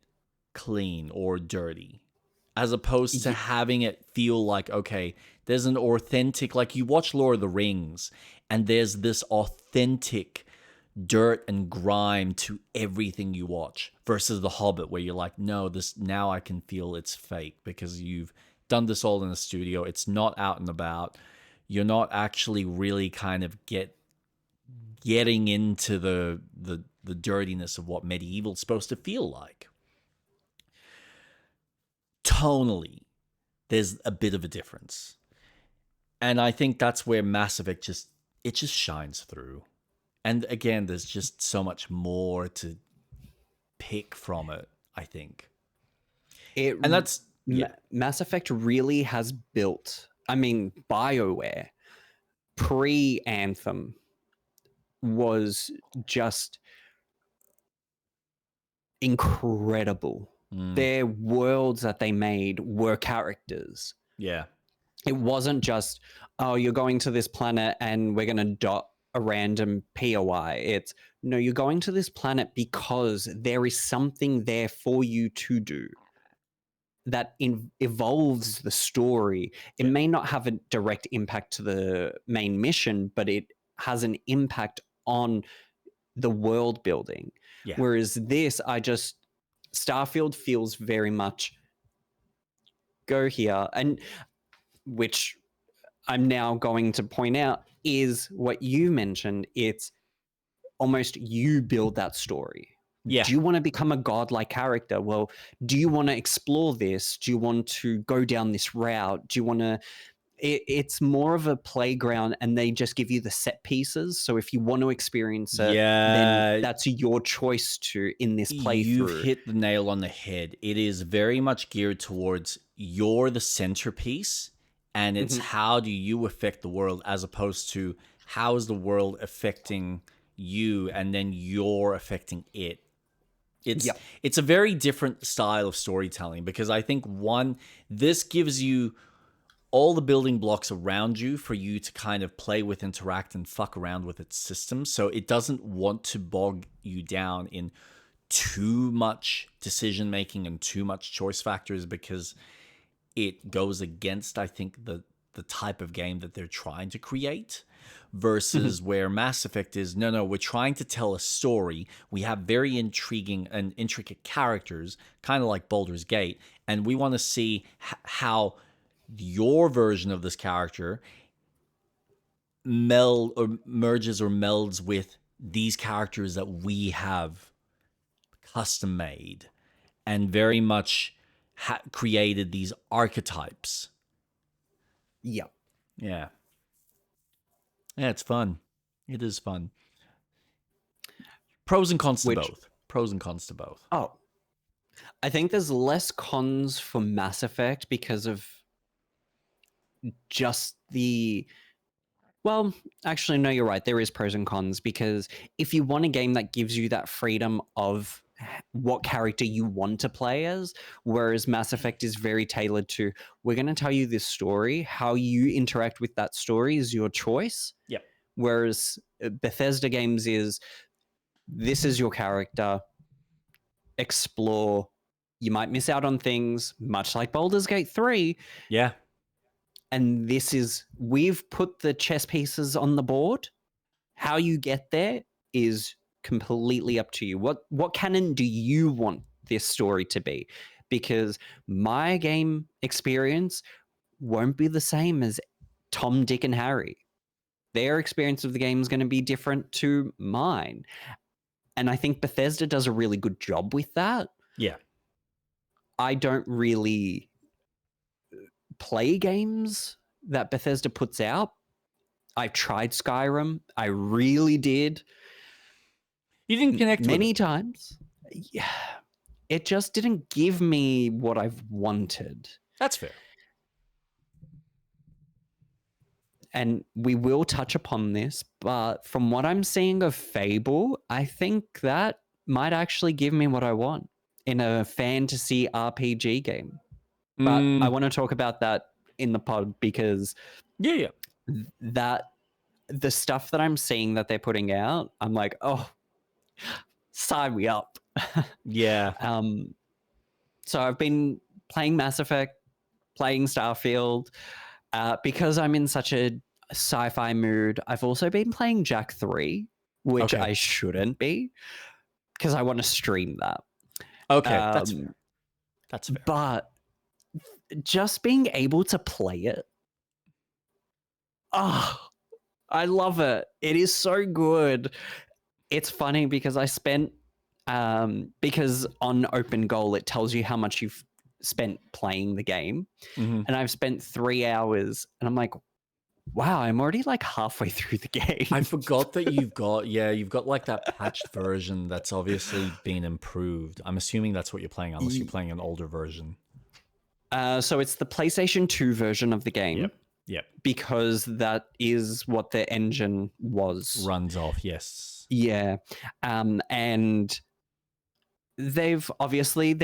clean or dirty, as opposed to Ye- having it feel like, okay, there's an authentic, like you watch Lord of the Rings, and there's this authentic dirt and grime to everything you watch, versus The Hobbit, where you're like, no, this now I can feel it's fake because you've done this all in a studio. It's not out and about. You're not actually really kind of getting into the dirtiness of what medieval's supposed to feel like. Tonally, there's a bit of a difference. And I think that's where Mass Effect just shines through. And again, there's just so much more to pick from it, I think. It And that's yeah. Mass Effect really has built. I mean, BioWare pre Anthem was just incredible. Their worlds that they made were characters. Yeah. It wasn't just, oh, you're going to this planet and we're going to dot a random POI. It's, no, you're going to this planet because there is something there for you to do that evolves the story. It may not have a direct impact to the main mission, but it has an impact on the world building. Yeah. Whereas this, Starfield feels very much go here, and which I'm now going to point out is what you mentioned. It's almost you build that story. Yeah. Do you want to become a godlike character? Well, do you want to explore this? Do you want to go down this route? Do you want to? It's more of a playground, and they just give you the set pieces. So if you want to experience it, then that's your choice to in this playthrough. You've hit the nail on the head. It is very much geared towards you're the centerpiece, and it's how do you affect the world, as opposed to how is the world affecting you, and then you're affecting it. It's a very different style of storytelling, because I think this gives you all the building blocks around you for you to kind of play with, interact, and fuck around with its system. So it doesn't want to bog you down in too much decision making and too much choice factors, because it goes against, I think, the type of game that they're trying to create. Versus where Mass Effect is, no, we're trying to tell a story. We have very intriguing and intricate characters, kind of like Baldur's Gate, and we want to see how your version of this character merges or melds with these characters that we have custom made and very much created these archetypes. Yeah. Yeah, it's fun. It is fun. Pros and cons to both. Pros and cons to both. Oh, I think there's less cons for Mass Effect because of just well, actually, no, you're right. There is pros and cons, because if you want a game that gives you that freedom of what character you want to play as, whereas Mass Effect is very tailored to, we're going to tell you this story. How you interact with that story is your choice. Yep. Whereas Bethesda games is, this is your character. Explore. You might miss out on things, much like Baldur's Gate 3. Yeah. And we've put the chess pieces on the board. How you get there is completely up to you. What canon do you want this story to be? Because my game experience won't be the same as Tom, Dick, and Harry. Their experience of the game is going to be different to mine. And I think Bethesda does a really good job with that. Yeah. I don't really play games that Bethesda puts out. I've tried Skyrim. I really did. You didn't connect many with it. times. Yeah. it just didn't give me what I've wanted. That's fair. And we will touch upon this, but from what I'm seeing of Fable, I think that might actually give me what I want in a fantasy RPG game. But I want to talk about that in the pod because Yeah. that the stuff that I'm seeing that they're putting out, I'm like, oh, sign me up. Yeah. So I've been playing Mass Effect, playing Starfield, because I'm in such a sci-fi mood. I've also been playing Jack 3, which Okay. I shouldn't be because I want to stream that. Okay, that's fair. That's fair. But just being able to play it, I love it. It is so good. It's funny because I spent because on Open Goal it tells you how much you've spent playing the game, and I've spent 3 hours, and I'm like, wow, I'm already like halfway through the game. I forgot that you've got like that patched version that's obviously been improved. I'm assuming that's what you're playing, unless you're playing an older version. So it's the PlayStation 2 version of the game. Yep. Because that is what the engine was. Runs off, yes. Yeah. And they're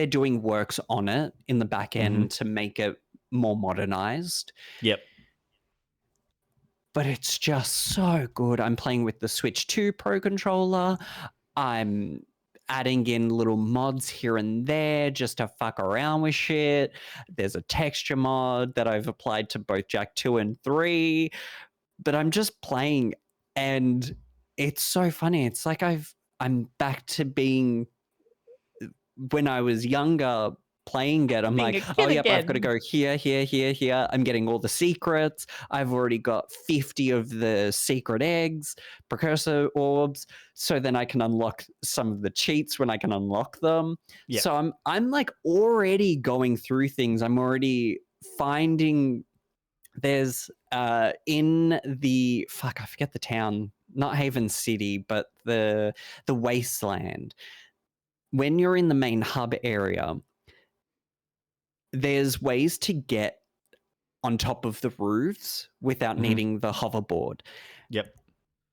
doing works on it in the back end to make it more modernized. Yep. But it's just so good. I'm playing with the Switch 2 Pro controller. I'm adding in little mods here and there just to fuck around with shit. There's a texture mod that I've applied to both Jack 2 and 3. But I'm just playing, and it's so funny. It's like I'm back to being when I was younger playing it. I'm like, oh, yep, I've got to go here, here, here, here. I'm getting all the secrets. I've already got 50 of the secret eggs, precursor orbs, so then I can unlock some of the cheats when I can unlock them. Yeah. So I'm like already going through things. I'm already finding there's in the I forget the town, not Haven City, but the wasteland. When you're in the main hub area, there's ways to get on top of the roofs without needing the hoverboard. Yep.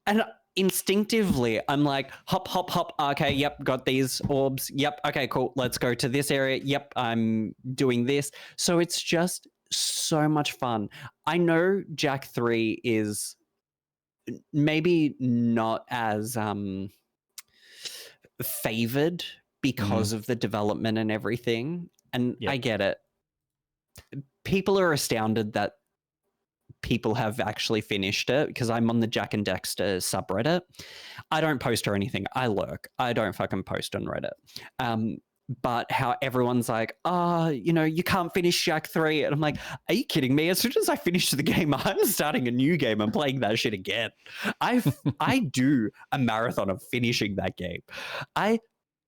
And instinctively, I'm like, hop, hop, hop. Okay, yep, got these orbs. Yep, okay, cool. Let's go to this area. Yep, I'm doing this. So it's just so much fun. I know Jack 3 is maybe not as favored because of the development and everything. And I get it. People are astounded that people have actually finished it because I'm on the Jack and Dexter subreddit. I don't post or anything. I lurk. I don't fucking post on Reddit. But how everyone's like, you can't finish Jack 3. And I'm like, are you kidding me? As soon as I finish the game, I'm starting a new game and playing that shit again. I do a marathon of finishing that game. I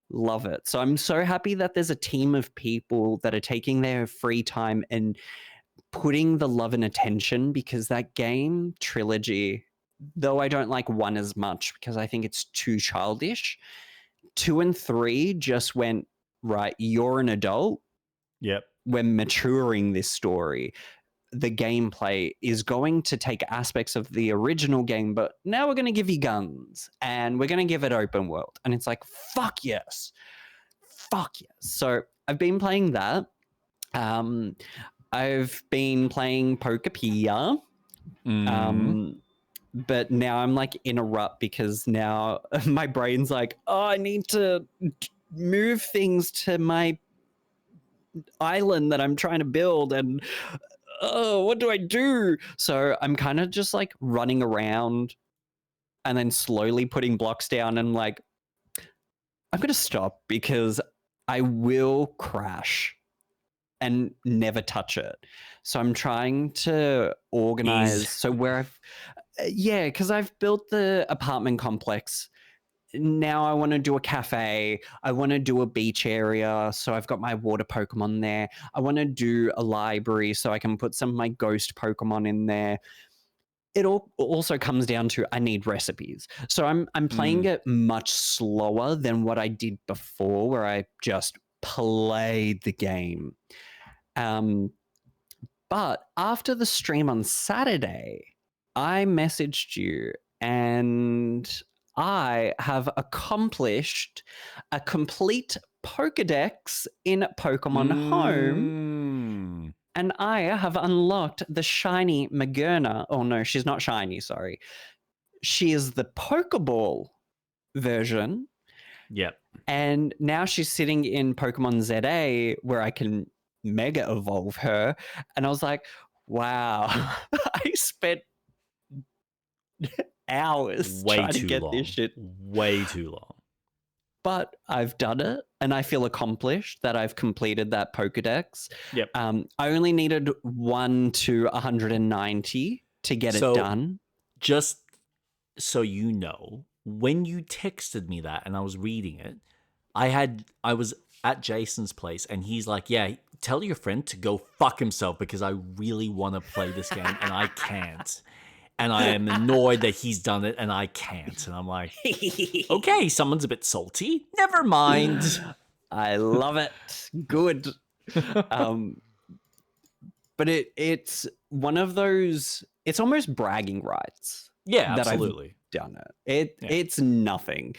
love it. So I'm so happy that there's a team of people that are taking their free time and putting the love and attention, because that game trilogy, though I don't like 1 as much because I think it's too childish, 2 and 3 just went, right, you're an adult. Yep. We're maturing this story. The gameplay is going to take aspects of the original game, but now we're going to give you guns and we're going to give it open world. And it's like, fuck yes. Fuck yes. So I've been playing that. I've been playing Pokepedia. But now I'm like in a rut because now my brain's like, oh, I need to move things to my island that I'm trying to build, and what do I do? So I'm kind of just like running around and then slowly putting blocks down, and like, I'm going to stop because I will crash and never touch it. So I'm trying to organize. So where because I've built the apartment complex. Now I want to do a cafe. I want to do a beach area. So I've got my water Pokemon there. I want to do a library so I can put some of my ghost Pokemon in there. It all also comes down to I need recipes. So I'm playing it much slower than what I did before, where I just played the game. But after the stream on Saturday, I messaged you and I have accomplished a complete Pokedex in Pokemon Home. And I have unlocked the shiny Magerna. Oh, no, she's not shiny, sorry. She is the Pokeball version. Yep. And now she's sitting in Pokemon ZA where I can Mega Evolve her. And I was like, wow, I spent hours trying to get this shit. Way too long. But I've done it, and I feel accomplished that I've completed that Pokedex. Yep. I only needed 1 to 190 to get it done. Just so you know, when you texted me that and I was reading it, I was at Jason's place and he's like, yeah, tell your friend to go fuck himself because I really want to play this game and I can't. And I am annoyed that he's done it and I can't. And I'm like, okay, someone's a bit salty. Never mind. I love it. Good. But it's one of those, it's almost bragging rights. Yeah, absolutely. That I've done it. It's nothing.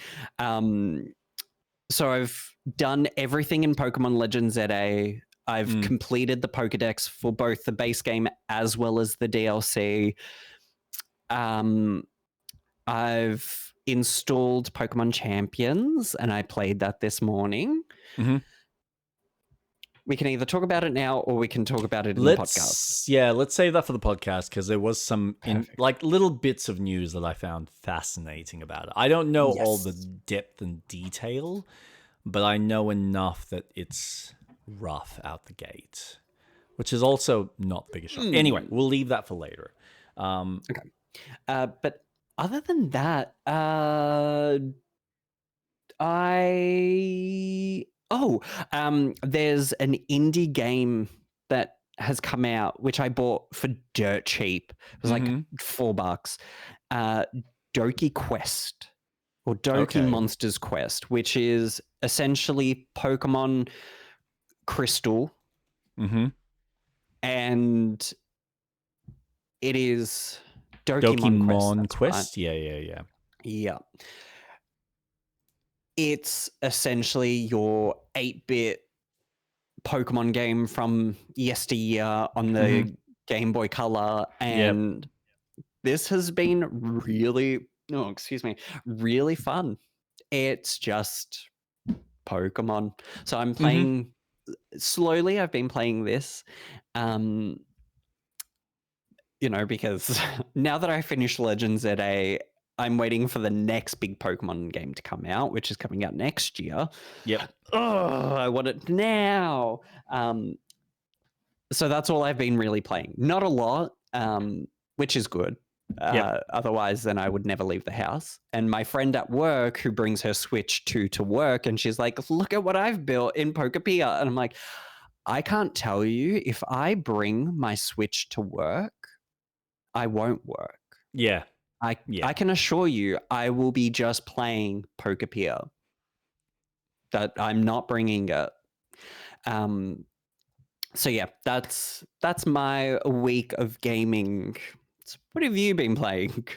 So I've done everything in Pokemon Legends ZA. I've completed the Pokedex for both the base game as well as the DLC. I've installed Pokemon Champions and I played that this morning. We can either talk about it now or we can talk about it in the podcast. Yeah, let's save that for the podcast because there was some like little bits of news that I found fascinating about it. I don't know all the depth and detail, but I know enough that it's rough out the gate, which is also not the biggest shock. Anyway, we'll leave that for later. Okay. But other than that, there's an indie game that has come out, which I bought for dirt cheap. It was like $4. Doki Quest or Doki Monsters Quest, which is essentially Pokemon Crystal. And it is Dokimon Quest. Right. Yeah. It's essentially your 8-bit Pokemon game from yesteryear on the Game Boy Color. And this has been really fun. It's just Pokemon. So I'm playing slowly. I've been playing this, because now that I finished Legends ZA, I'm waiting for the next big Pokemon game to come out, which is coming out next year. Yep. Oh, I want it now. So that's all I've been really playing. Not a lot, which is good. Otherwise, then I would never leave the house. And my friend at work who brings her Switch 2 to work, and she's like, look at what I've built in Pokepia. And I'm like, I can't tell you, if I bring my Switch to work, I won't work. Yeah. I can assure you I will be just playing Pokepia. That I'm not bringing it. So yeah, that's my week of gaming. So what have you been playing?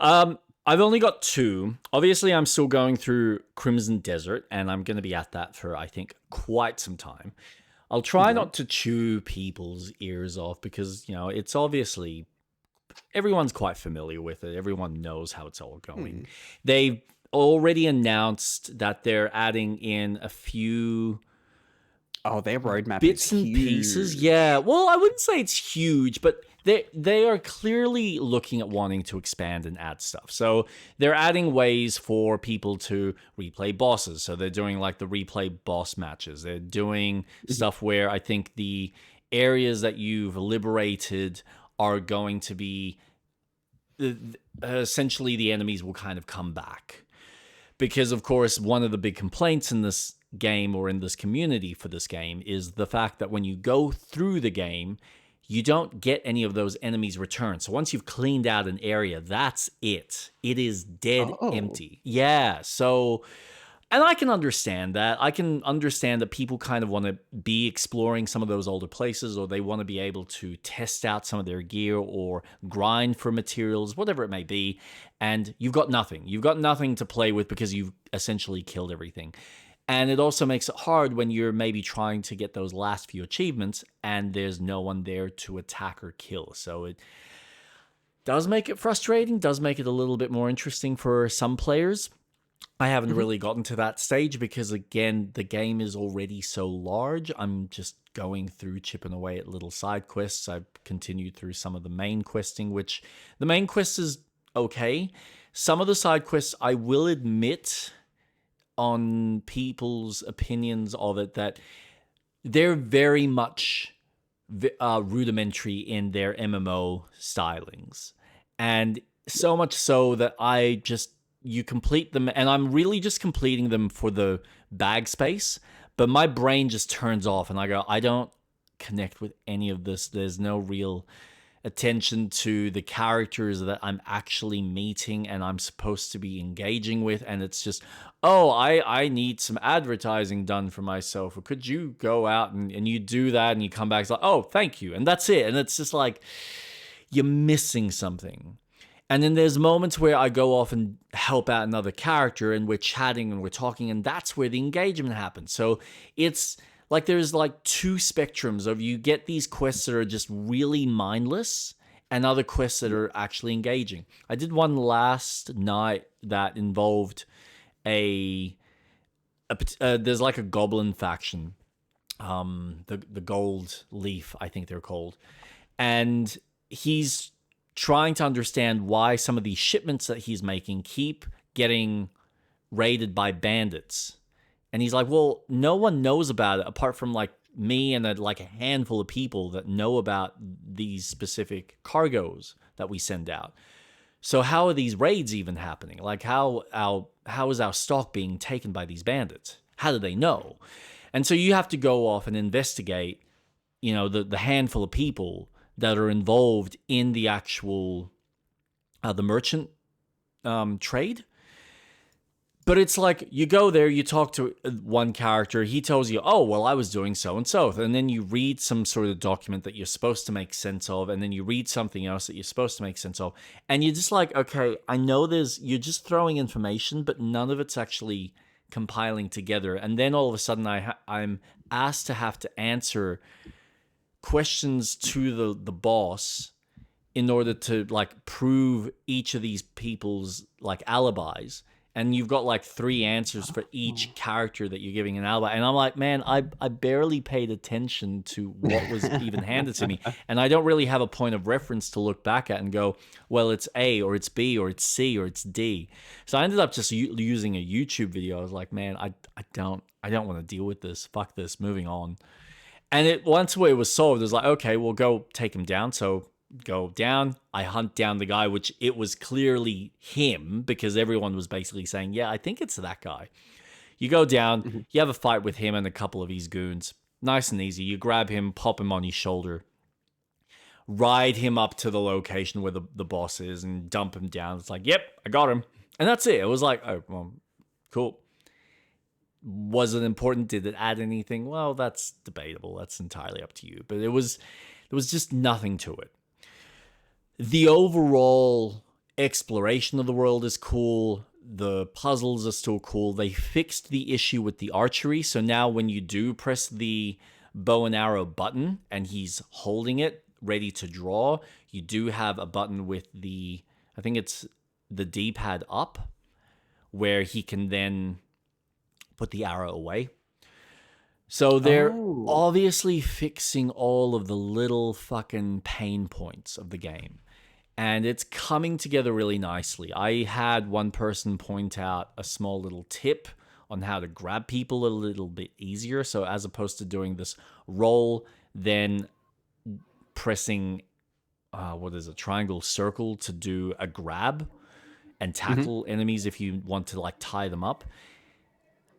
I've only got 2. Obviously, I'm still going through Crimson Desert, and I'm going to be at that for, I think, quite some time. I'll try not to chew people's ears off because, it's obviously... everyone's quite familiar with it. Everyone knows how it's all going. They've already announced that they're adding in a few... their roadmap bits and pieces. Yeah. Well, I wouldn't say it's huge, but they are clearly looking at wanting to expand and add stuff. So they're adding ways for people to replay bosses. So they're doing like the replay boss matches. They're doing stuff where I think the areas that you've liberated are going to be essentially the enemies will kind of come back. Because, of course, one of the big complaints in this game or in this community for this game is the fact that when you go through the game, you don't get any of those enemies returned. So once you've cleaned out an area, that's it. It is dead empty. Yeah. So And I can understand that. I can understand that people kind of want to be exploring some of those older places, or they want to be able to test out some of their gear or grind for materials, whatever it may be. And you've got nothing. You've got nothing to play with because you've essentially killed everything. And it also makes it hard when you're maybe trying to get those last few achievements and there's no one there to attack or kill. So it does make it frustrating, does make it a little bit more interesting for some players. I haven't really gotten to that stage because, again, the game is already so large. I'm just going through, chipping away at little side quests. I've continued through some of the main questing, which the main quest is okay. Some of the side quests, I will admit, on people's opinions of it, that they're very much rudimentary in their MMO stylings. And so much so that you complete them, and I'm really just completing them for the bag space, but my brain just turns off and I go, I don't connect with any of this. There's no real attention to the characters that I'm actually meeting and I'm supposed to be engaging with. And it's just, oh, I need some advertising done for myself. Or could you go out and you do that and you come back, it's like, oh, thank you. And that's it. And it's just like, you're missing something. And then there's moments where I go off and help out another character and we're chatting and we're talking, and that's where the engagement happens. So it's like there's like two spectrums of, you get these quests that are just really mindless and other quests that are actually engaging. I did one last night that involved there's like a goblin faction, the Gold Leaf, I think they're called, and he's trying to understand why some of these shipments that he's making keep getting raided by bandits. And he's like, well, no one knows about it apart from like me and like a handful of people that know about these specific cargoes that we send out. So how are these raids even happening? Like how is our stock being taken by these bandits? How do they know? And so you have to go off and investigate, the handful of people that are involved in the actual the merchant trade. But it's like, you go there, you talk to one character, he tells you, oh, well, I was doing so and so. And then you read some sort of document that you're supposed to make sense of, and then you read something else that you're supposed to make sense of. And you're just like, okay, I know you're just throwing information, but none of it's actually compiling together. And then all of a sudden I'm asked to have to answer questions to the boss in order to like prove each of these people's like alibis. And you've got like 3 answers for each character that you're giving an alibi. And I'm like, man, I barely paid attention to what was even handed to me. And I don't really have a point of reference to look back at and go, well, it's A, or it's B, or it's C, or it's D. So I ended up just using a YouTube video. I was like, man, I don't want to deal with this. Fuck this, moving on. And once it was solved, it was like, okay, we'll go take him down. So go down, I hunt down the guy, which it was clearly him because everyone was basically saying, yeah, I think it's that guy. You go down, you have a fight with him and a couple of his goons. Nice and easy. You grab him, pop him on his shoulder, ride him up to the location where the boss is and dump him down. It's like, yep, I got him. And that's it. It was like, oh, well, cool. Was it important? Did it add anything? Well, that's debatable. That's entirely up to you. But there was just nothing to it. The overall exploration of the world is cool. The puzzles are still cool. They fixed the issue with the archery. So now when you do press the bow and arrow button and he's holding it ready to draw, you do have a button with I think it's the D-pad up, where he can then put the arrow away. So they're obviously fixing all of the little fucking pain points of the game. And it's coming together really nicely. I had one person point out a small little tip on how to grab people a little bit easier. So as opposed to doing this roll, then pressing, triangle circle to do a grab and tackle enemies if you want to like tie them up.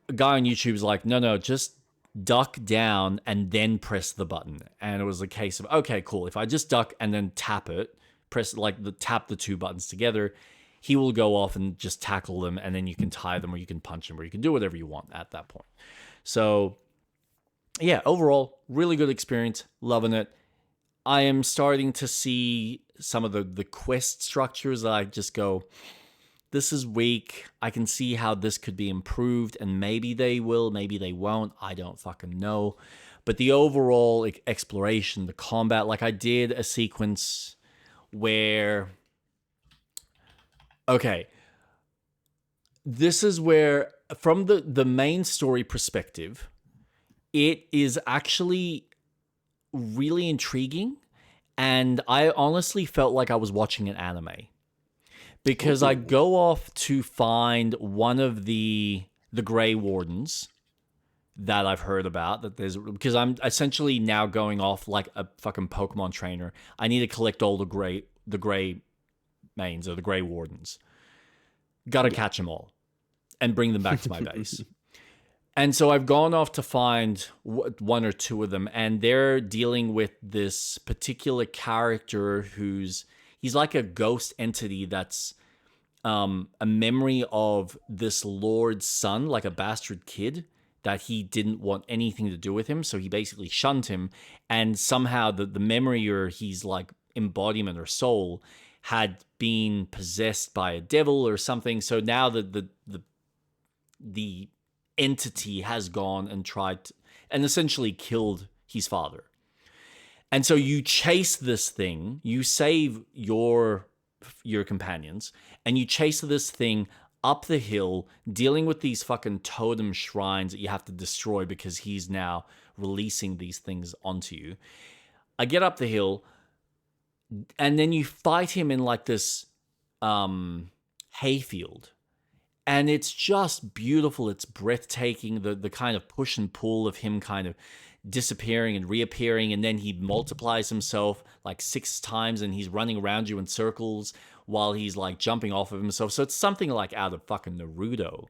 A guy on YouTube is like, no, just duck down and then press the button. And it was a case of, okay, cool. If I just duck and then tap it, tap the 2 buttons together, he will go off and just tackle them, and then you can tie them, or you can punch them, or you can do whatever you want at that point. So yeah, overall, really good experience. Loving it. I am starting to see some of the quest structures that I just go, this is weak. I can see how this could be improved, and maybe they will, maybe they won't. I don't fucking know. But the overall exploration, the combat, like I did a sequence where, okay, this is where, from the main story perspective, it is actually really intriguing, and I honestly felt like I was watching an anime. Because I go off to find one of the Grey Wardens that I've heard about. Because I'm essentially now going off like a fucking Pokemon trainer. I need to collect all the Grey Mains, or the Grey Wardens. Gotta catch them all and bring them back to my base. And so I've gone off to find one or two of them, and they're dealing with this particular character he's like a ghost entity that's a memory of this lord's son, like a bastard kid, that he didn't want anything to do with him. So he basically shunned him. And somehow the memory, or he's like embodiment or soul, had been possessed by a devil or something. So now the entity has gone and and essentially killed his father. And so you chase this thing, you save your companions, and you chase this thing up the hill, dealing with these fucking totem shrines that you have to destroy because he's now releasing these things onto you. I get up the hill, and then you fight him in like this hayfield. And it's just beautiful. It's breathtaking. The kind of push and pull of him kind of disappearing and reappearing, and then he multiplies himself like 6 times, and he's running around you in circles while he's like jumping off of himself. So it's something like out of fucking Naruto.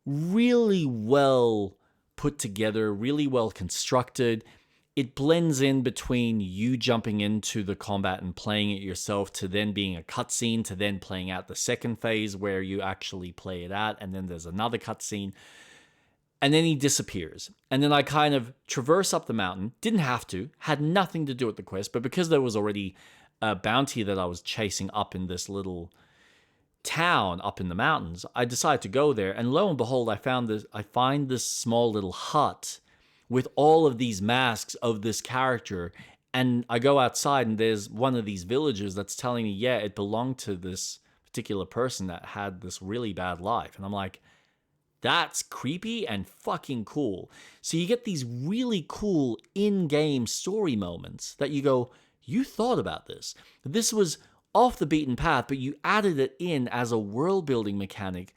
Really well put together, really well constructed. It blends in between you jumping into the combat and playing it yourself, to then being a cutscene, to then playing out the second phase where you actually play it out, and then there's another cutscene. And then he disappears. And then I kind of traverse up the mountain. Didn't have to. Had nothing to do with the quest. But because there was already a bounty that I was chasing up in this little town up in the mountains, I decided to go there. And lo and behold, I find this small little hut with all of these masks of this character. And I go outside, and there's one of these villagers that's telling me, yeah, it belonged to this particular person that had this really bad life. And I'm like, that's creepy and fucking cool. So you get these really cool in-game story moments that you go, you thought about this. This was off the beaten path, but you added it in as a world-building mechanic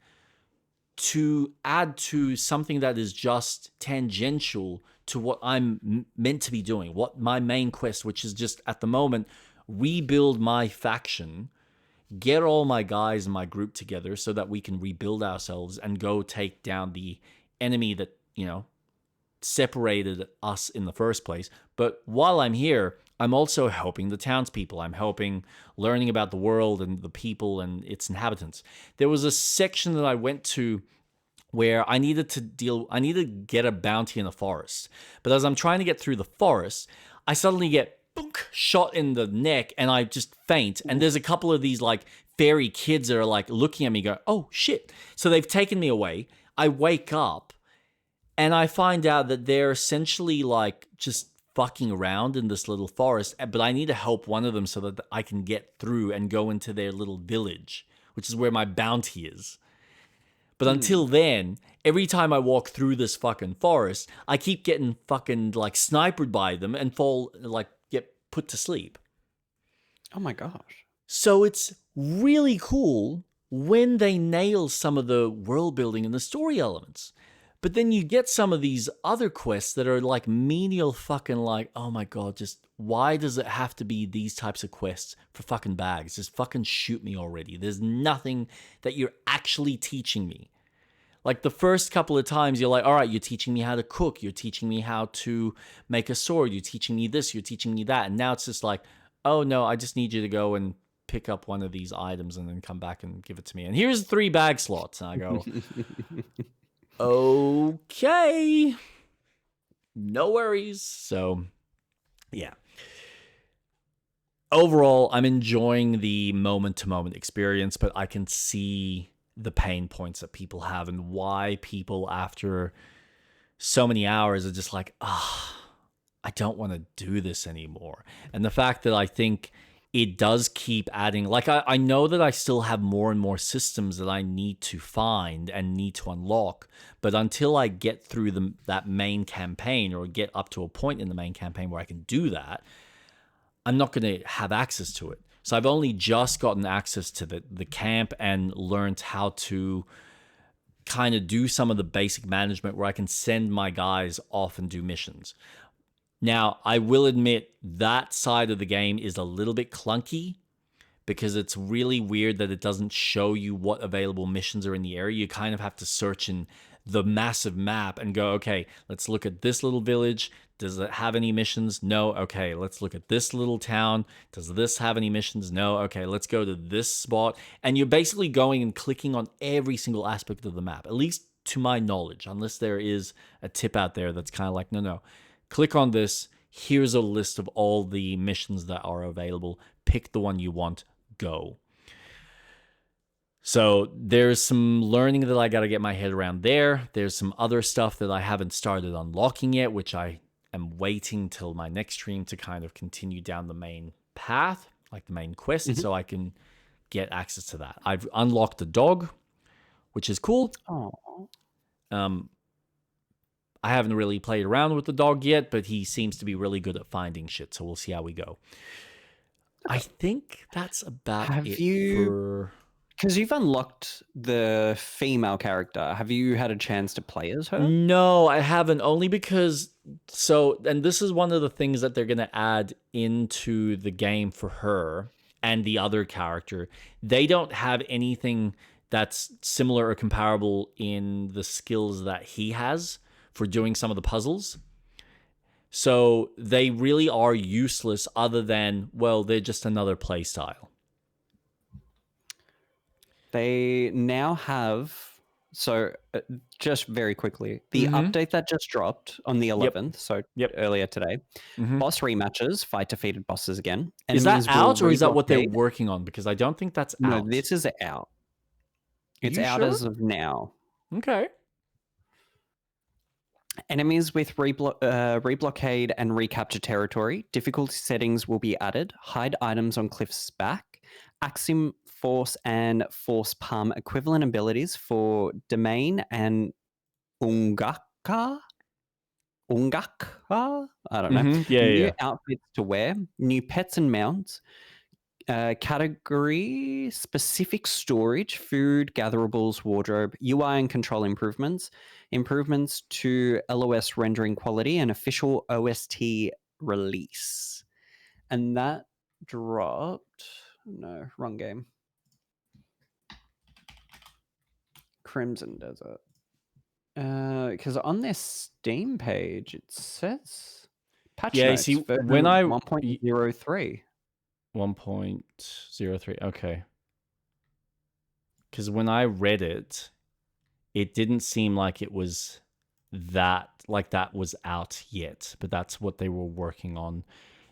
to add to something that is just tangential to what I'm meant to be doing, what my main quest, which is just at the moment, rebuild my faction, get all my guys and my group together so that we can rebuild ourselves and go take down the enemy that, separated us in the first place. But while I'm here, I'm also helping the townspeople. I'm learning about the world and the people and its inhabitants. There was a section that I went to where I needed to get a bounty in the forest. But as I'm trying to get through the forest, I suddenly get shot in the neck, and I just faint. And there's a couple of these like fairy kids that are like looking at me, go, "Oh shit!" So they've taken me away. I wake up, and I find out that they're essentially like just fucking around in this little forest. But I need to help one of them so that I can get through and go into their little village, which is where my bounty is. But until then, every time I walk through this fucking forest, I keep getting fucking like sniped by them and get put to sleep. Oh my gosh. So it's really cool when they nail some of the world building and the story elements. But then you get some of these other quests that are like menial fucking like, oh my god, just why does it have to be these types of quests for fucking bags? Just fucking shoot me already. There's nothing that you're actually teaching me. Like the first couple of times you're like, all right, you're teaching me how to cook. You're teaching me how to make a sword. You're teaching me this. You're teaching me that. And now it's just like, oh no, I just need you to go and pick up one of these items and then come back and give it to me. And here's 3 bag slots. And I go, okay, no worries. So, yeah. Overall, I'm enjoying the moment-to-moment experience, but I can see the pain points that people have and why people, after so many hours, are just like, I don't want to do this anymore. And the fact that I think it does keep adding, like, I know that I still have more and more systems that I need to find and need to unlock, but until I get through that main campaign or get up to a point in the main campaign where I can do that, I'm not going to have access to it. So I've only just gotten access to the camp and learned how to kind of do some of the basic management where I can send my guys off and do missions. Now, I will admit that side of the game is a little bit clunky because it's really weird that it doesn't show you what available missions are in the area. You kind of have to search in the massive map and go, okay, let's look at this little village. Does it have any missions? No. Okay, let's look at this little town. Does this have any missions? No. Okay, let's go to this spot. And you're basically going and clicking on every single aspect of the map, at least to my knowledge, unless there is a tip out there that's kind of like, no. Click on this. Here's a list of all the missions that are available. Pick the one you want. Go. So there's some learning that I got to get my head around there. There's some other stuff that I haven't started unlocking yet, which I am waiting till my next stream to kind of continue down the main path, like the main quest, so I can get access to that. I've unlocked the dog, which is cool. Oh. I haven't really played around with the dog yet, but he seems to be really good at finding shit, so we'll see how we go. I think that's about for... Because you've unlocked the female character. Have you had a chance to play as her? No, I haven't. Only because... and this is one of the things that they're going to add into the game for her and the other character. They don't have anything that's similar or comparable in the skills that he has for doing some of the puzzles. So they really are useless other than, well, they're just another play style. They now have, just very quickly, the update that just dropped on the 11th, earlier today, boss rematches, fight defeated bosses again. Is that out, or is that what they're working on? Because I don't think that's out. No, this is out. It's out as of now. Okay. Enemies with reblockade and recapture territory. Difficulty settings will be added. Hide items on Cliff's back. Axiom Force and Force Palm equivalent abilities for Domain and Ungaka? I don't know. New outfits to wear. New pets and mounts. Category specific storage, food, gatherables, wardrobe, UI and control improvements, improvements to LOS rendering quality, and official OST release. And that dropped. No, wrong game. Crimson Desert. Because on their Steam page it says patch notes, see, when 1.03. 1.03. Okay. Because when I read it, it didn't seem like it was that was out yet, but that's what they were working on,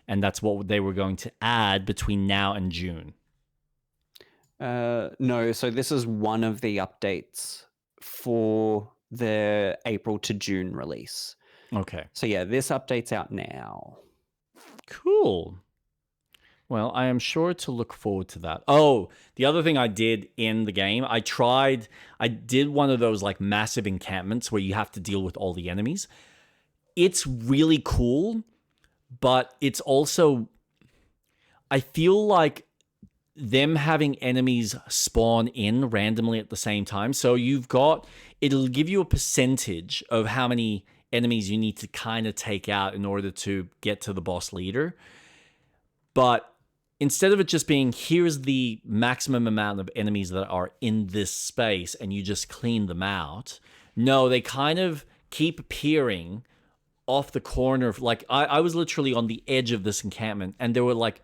and that's what they were going to add between now and June. No, so this is one of the updates for the April to June release. Okay. So yeah, this update's out now. Cool. Well, I am sure to look forward to that. Oh, the other thing I did in the game, I did one of those like massive encampments where you have to deal with all the enemies. It's really cool, but it's also, I feel like them having enemies spawn in randomly at the same time. So it'll give you a percentage of how many enemies you need to kind of take out in order to get to the boss leader. But instead of it just being, here's the maximum amount of enemies that are in this space and you just clean them out. No, they kind of keep appearing off the corner. Like I was literally on the edge of this encampment and there were like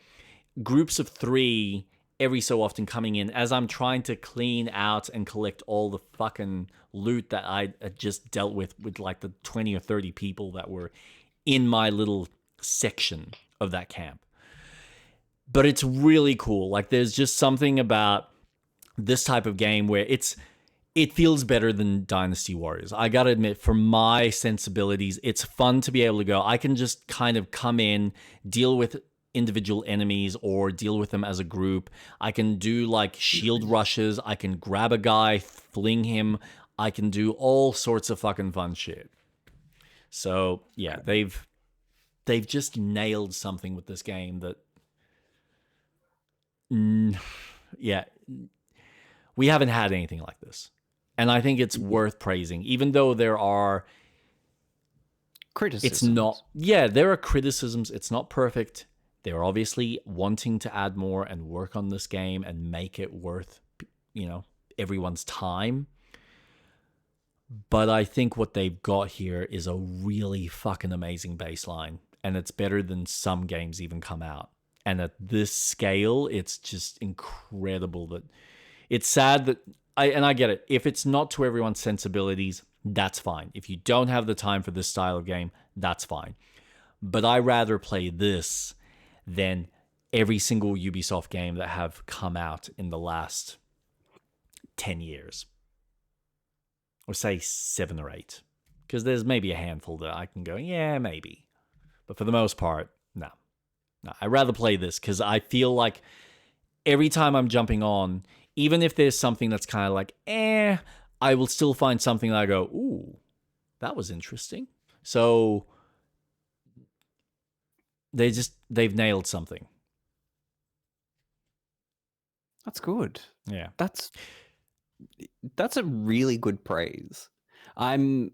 groups of 3 every so often coming in as I'm trying to clean out and collect all the fucking loot that I had just dealt with like the 20 or 30 people that were in my little section of that camp. But it's really cool. Like there's just something about this type of game where it feels better than Dynasty Warriors. I gotta admit, for my sensibilities, it's fun to be able to go. I can just kind of come in, deal with individual enemies or deal with them as a group. I can do like shield rushes. I can grab a guy, fling him. I can do all sorts of fucking fun shit. So yeah, they've just nailed something with this game that, yeah, we haven't had anything like this. And I think it's worth praising, even though there are criticisms. There are criticisms. It's not perfect. They're obviously wanting to add more and work on this game and make it worth, everyone's time. But I think what they've got here is a really fucking amazing baseline. And it's better than some games even come out. And at this scale, it's just incredible that it's sad that I get it. If it's not to everyone's sensibilities, that's fine. If you don't have the time for this style of game, that's fine. But I rather play this than every single Ubisoft game that have come out in the last 10 years. Or say 7 or 8. Because there's maybe a handful that I can go, yeah, maybe. But for the most part, no. I'd rather play this because I feel like every time I'm jumping on, even if there's something that's kind of like, I will still find something that I go, ooh, that was interesting. So they've nailed something. That's good. Yeah. That's a really good praise. I'm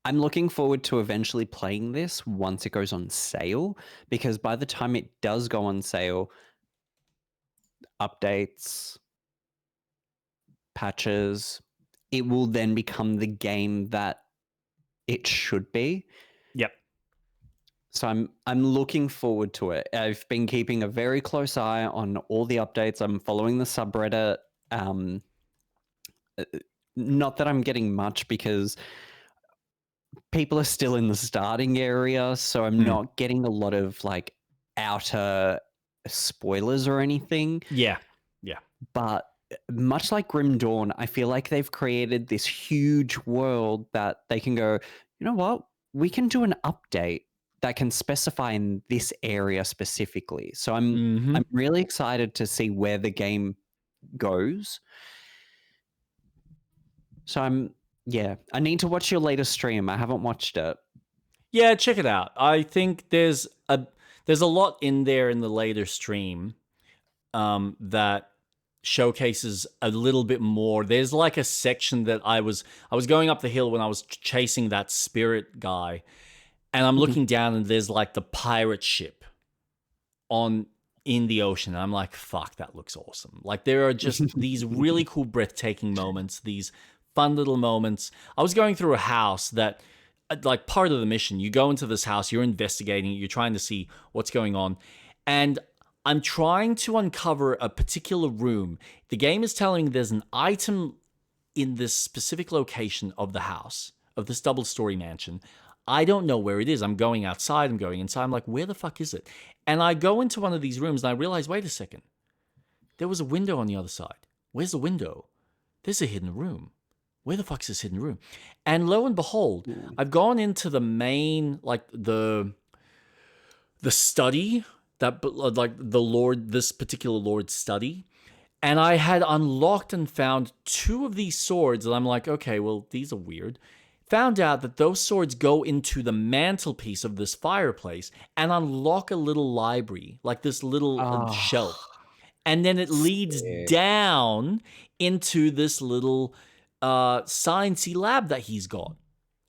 looking forward to eventually playing this once it goes on sale, because by the time it does go on sale, updates, patches, it will then become the game that it should be. Yep. So I'm looking forward to it. I've been keeping a very close eye on all the updates. I'm following the subreddit. Not that I'm getting much because people are still in the starting area, so I'm not getting a lot of like outer spoilers or anything. Yeah. But much like Grim Dawn, I feel like they've created this huge world that they can go, you know what? We can do an update that can specify in this area specifically. So I'm really excited to see where the game goes. So I need to watch your latest stream. I haven't watched it. Yeah, check it out. I think there's a lot in there in the later stream that showcases a little bit more. There's like a section that I was going up the hill when I was chasing that spirit guy, and I'm looking down and there's like the pirate ship in the ocean. And I'm like, fuck, that looks awesome. Like there are just these really cool, breathtaking moments, these fun little moments. I was going through a house that, like, part of the mission, you go into this house, you're investigating, you're trying to see what's going on, and I'm trying to uncover a particular room. The game is telling me there's an item in this specific location of the house, of this double-story mansion. I don't know where it is. I'm going outside, I'm going inside. I'm like, where the fuck is it? And I go into one of these rooms and I realize, wait a second. There was a window on the other side. Where's the window? There's a hidden room. Where the fuck's this hidden room? And lo and behold, I've gone into the main, like the study, that like this particular lord's study. And I had unlocked and found 2 of these swords. And I'm like, okay, well, these are weird. Found out that those swords go into the mantelpiece of this fireplace and unlock a little library, like this little shelf. And then it leads down into this little sciencey lab that he's got,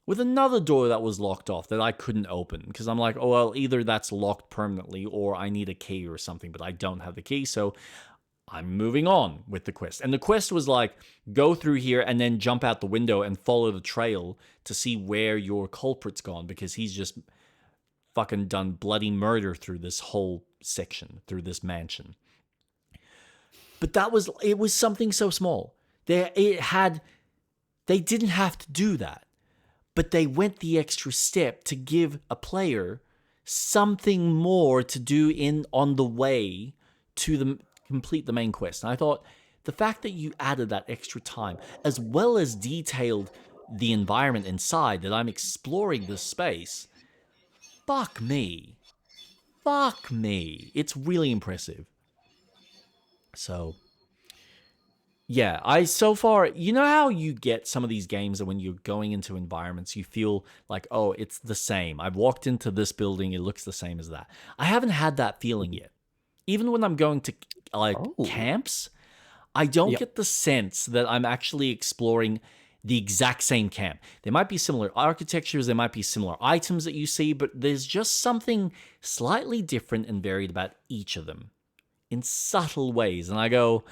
with another door that was locked off that I couldn't open, because I'm like, oh, well, either that's locked permanently or I need a key or something, but I don't have the key, so I'm moving on with the quest. And the quest was like, go through here and then jump out the window and follow the trail to see where your culprit's gone, because he's just fucking done bloody murder through this whole section, through this mansion. But it was something so small. They didn't have to do that, but they went the extra step to give a player something more to do on the way to complete the main quest. And I thought the fact that you added that extra time, as well as detailed the environment inside, that I'm exploring this space, fuck me. Fuck me. It's really impressive. So, yeah, so far, you know how you get some of these games that when you're going into environments, you feel like, oh, it's the same. I've walked into this building, it looks the same as that. I haven't had that feeling yet. Even when I'm going to camps, I don't get the sense that I'm actually exploring the exact same camp. There might be similar architectures, there might be similar items that you see, but there's just something slightly different and varied about each of them in subtle ways. And I go,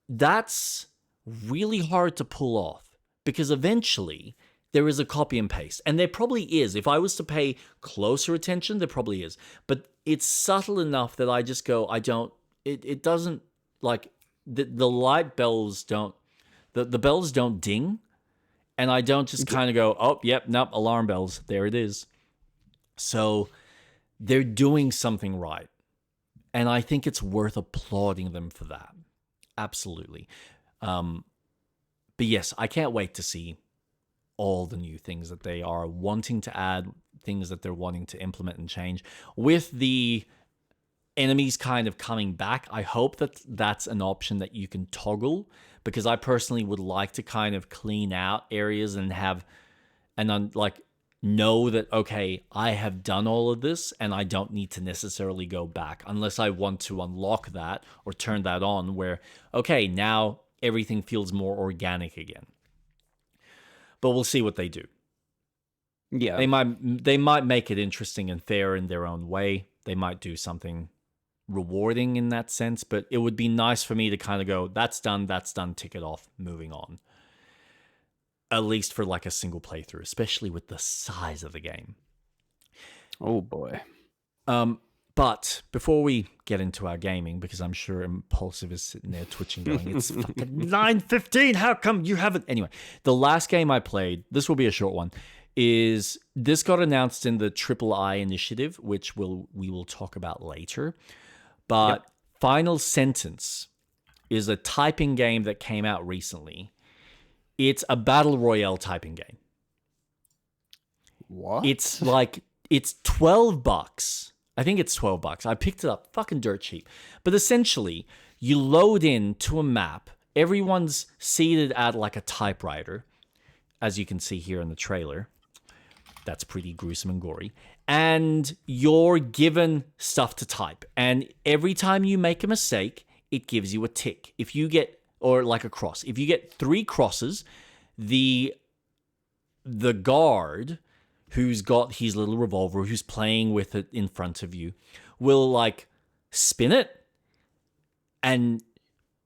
that's really hard to pull off, because eventually there is a copy and paste. And there probably is. If I was to pay closer attention, there probably is. But it's subtle enough that I just go, it doesn't, like, the light bells don't, the bells don't ding. And I don't just kind of go, oh, yep, nope, alarm bells. There it is. So they're doing something right. And I think it's worth applauding them for that. Absolutely. But yes, I can't wait to see all the new things that they are wanting to add, things that they're wanting to implement and change. With the enemies kind of coming back, I hope that that's an option that you can toggle, because I personally would like to kind of clean out areas and know that, okay, I have done all of this and I don't need to necessarily go back unless I want to unlock that or turn that on where, okay, now everything feels more organic again. But we'll see what they do. Yeah. They might make it interesting and fair in their own way. They might do something rewarding in that sense, but it would be nice for me to kind of go, that's done, tick it off, moving on. At least for like a single playthrough, especially with the size of the game. Oh boy. But before we get into our gaming, because I'm sure Impulsive is sitting there twitching going, it's fucking 9:15, how come you haven't? Anyway, the last game I played, this will be a short one, this got announced in the III initiative, which we will talk about later. But Final Sentence is a typing game that came out recently. It's a battle royale typing game. What? It's $12. I think it's $12. I picked it up fucking dirt cheap. But essentially, you load into a map. Everyone's seated at like a typewriter, as you can see here in the trailer. That's pretty gruesome and gory. And you're given stuff to type. And every time you make a mistake, it gives you a tick. If you get, or like a cross. If you get 3 crosses, the guard who's got his little revolver, who's playing with it in front of you, will like spin it and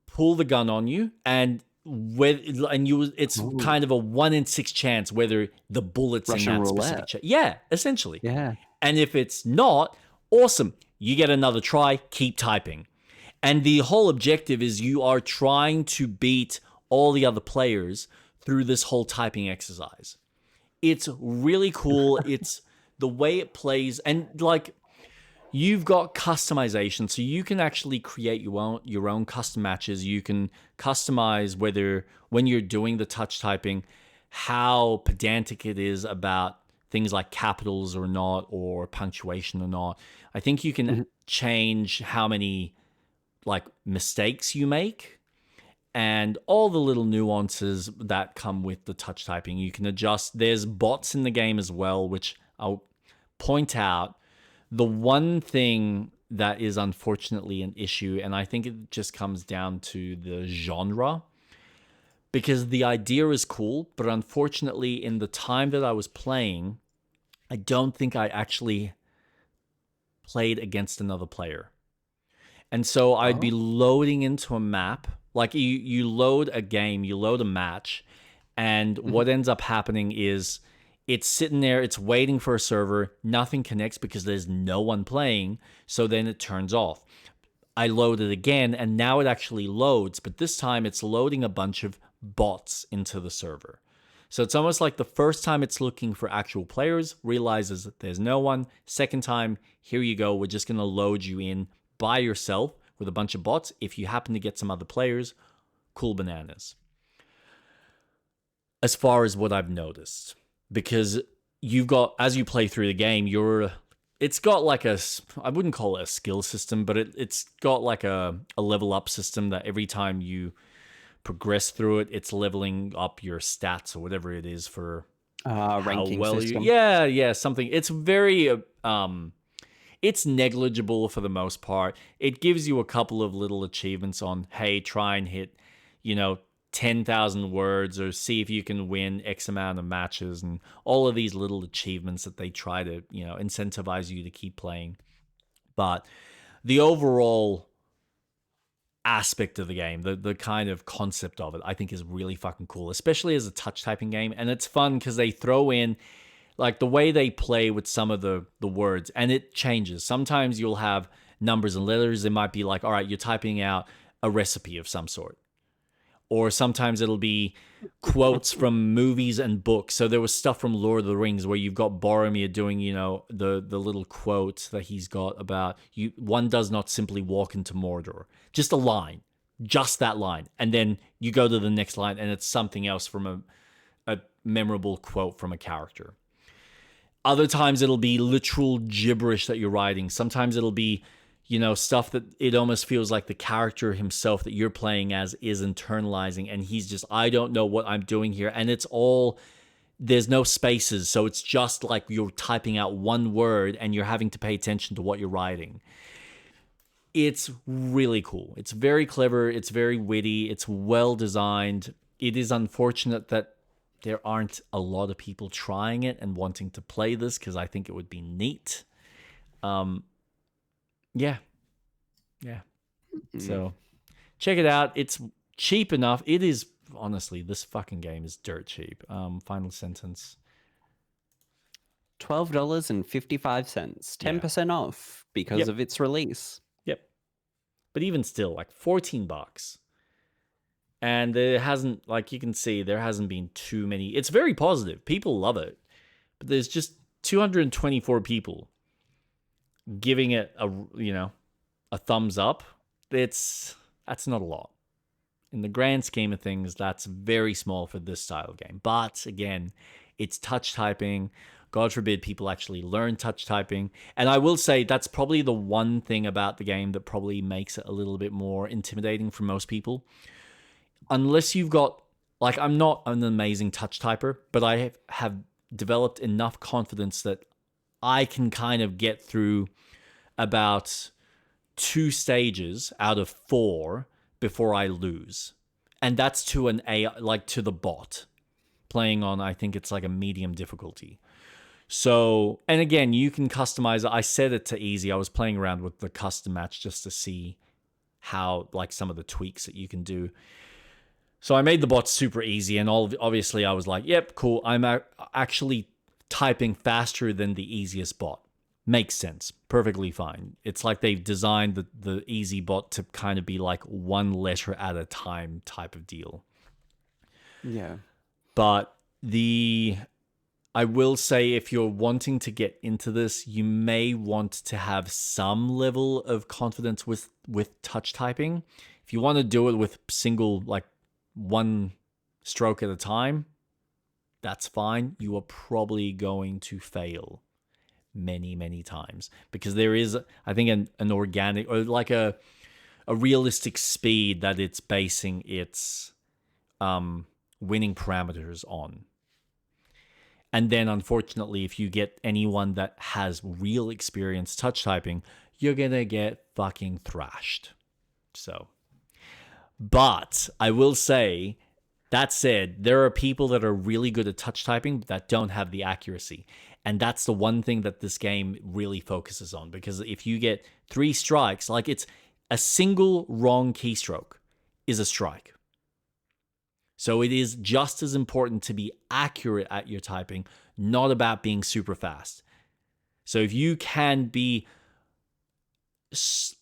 pull the gun on you, and it's kind of a 1 in 6 chance whether the bullets Russian in that roulette. specific yeah, essentially. Yeah. And if it's not, awesome. You get another try, keep typing. And the whole objective is you are trying to beat all the other players through this whole typing exercise. It's really cool. It's the way it plays, and like you've got customization, so you can actually create your own custom matches. You can customize whether when you're doing the touch typing, how pedantic it is about things like capitals or not, or punctuation or not. I think you can change how many like mistakes you make and all the little nuances that come with the touch typing. You can adjust. There's bots in the game as well, which I'll point out. The one thing that is unfortunately an issue, and I think it just comes down to the genre, because the idea is cool, but unfortunately in the time that I was playing, I don't think I actually played against another player. And so I'd be loading into a map. Like you load a game, you load a match, and what ends up happening is it's sitting there, it's waiting for a server, nothing connects because there's no one playing, so then it turns off. I load it again, and now it actually loads, but this time it's loading a bunch of bots into the server. So it's almost like the first time it's looking for actual players, realizes that there's no one. Second time, here you go, we're just going to load you in by yourself with a bunch of bots. If you happen to get some other players, cool bananas. As far as what I've noticed, because you've got, as you play through the game, it's got like I wouldn't call it a skill system, but it's got like a level up system that every time you progress through it, it's leveling up your stats or whatever it is for how ranking well system. yeah, something. It's very it's negligible for the most part. It gives you a couple of little achievements on, hey, try and hit, 10,000 words, or see if you can win X amount of matches, and all of these little achievements that they try to, incentivize you to keep playing. But the overall aspect of the game, the kind of concept of it, I think is really fucking cool, especially as a touch typing game. And it's fun because they throw in like the way they play with some of the words, and it changes. Sometimes you'll have numbers and letters. It might be like, all right, you're typing out a recipe of some sort. Or sometimes it'll be quotes from movies and books. So there was stuff from Lord of the Rings where you've got Boromir doing, the little quote that he's got about one does not simply walk into Mordor. Just a line, just that line. And then you go to the next line and it's something else from a memorable quote from a character. Other times it'll be literal gibberish that you're writing. Sometimes it'll be stuff that it almost feels like the character himself that you're playing as is internalizing, and he's just, I don't know what I'm doing here. And it's all, there's no spaces. So it's just like you're typing out one word and you're having to pay attention to what you're writing. It's really cool. It's very clever. It's very witty. It's well designed. It is unfortunate that there aren't a lot of people trying it and wanting to play this, because I think it would be neat. Yeah. So check it out. It's cheap enough. It is, honestly, this fucking game is dirt cheap. Final sentence. $12.55, 10% off because of its release. Yep. But even still, like $14. And there hasn't, like you can see, there hasn't been too many. It's very positive. People love it. But there's just 224 people giving it a thumbs up. That's not a lot. In the grand scheme of things, that's very small for this style of game. But again, it's touch typing. God forbid people actually learn touch typing. And I will say that's probably the one thing about the game that probably makes it a little bit more intimidating for most people. Unless you've got, like, I'm not an amazing touch typer, but I have developed enough confidence that I can kind of get through about 2 stages out of 4 before I lose. And that's to an AI, like to the bot, playing on, I think it's like a medium difficulty. So, and again, you can customize it. I set it to easy. I was playing around with the custom match just to see how, like, some of the tweaks that you can do. So I made the bot super easy, and obviously I was like, yep, cool. I'm actually typing faster than the easiest bot. Makes sense. Perfectly fine. It's like they've designed the easy bot to kind of be like one letter at a time type of deal. Yeah. But I will say, if you're wanting to get into this, you may want to have some level of confidence with touch typing. If you want to do it with single, like one stroke at a time, that's fine. You are probably going to fail many, many times, because there is, I think, an organic, or like a realistic speed that it's basing its winning parameters on. And then, unfortunately, if you get anyone that has real experience touch typing, you're gonna get fucking thrashed. So, but I will say, that said, there are people that are really good at touch typing that don't have the accuracy. And that's the one thing that this game really focuses on. Because if you get 3 strikes, like, it's a single wrong keystroke is a strike. So it is just as important to be accurate at your typing, not about being super fast. So if you can be,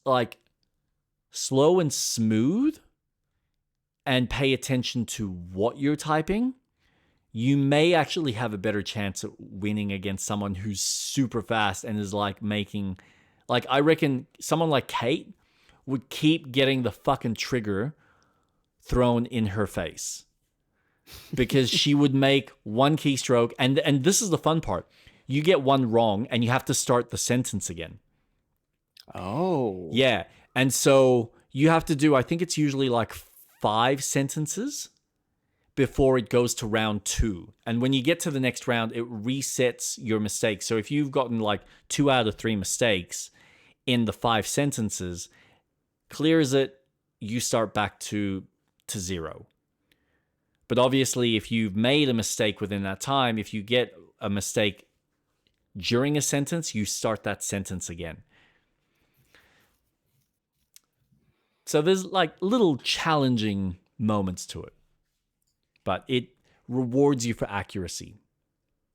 like, slow and smooth and pay attention to what you're typing, you may actually have a better chance at winning against someone who's super fast and is like making, like, I reckon someone like Kate would keep getting the fucking trigger thrown in her face because she would make one keystroke. And this is the fun part. You get one wrong and you have to start the sentence again. Oh. Yeah. And so you have to do, I think it's usually like 5 sentences before it goes to round 2. And when you get to the next round, it resets your mistakes. So if you've gotten like 2 out of 3 mistakes in the 5 sentences, clears it, you start back to 0. But obviously, if you've made a mistake within that time, if you get a mistake during a sentence, you start that sentence again. So there's like little challenging moments to it. But it rewards you for accuracy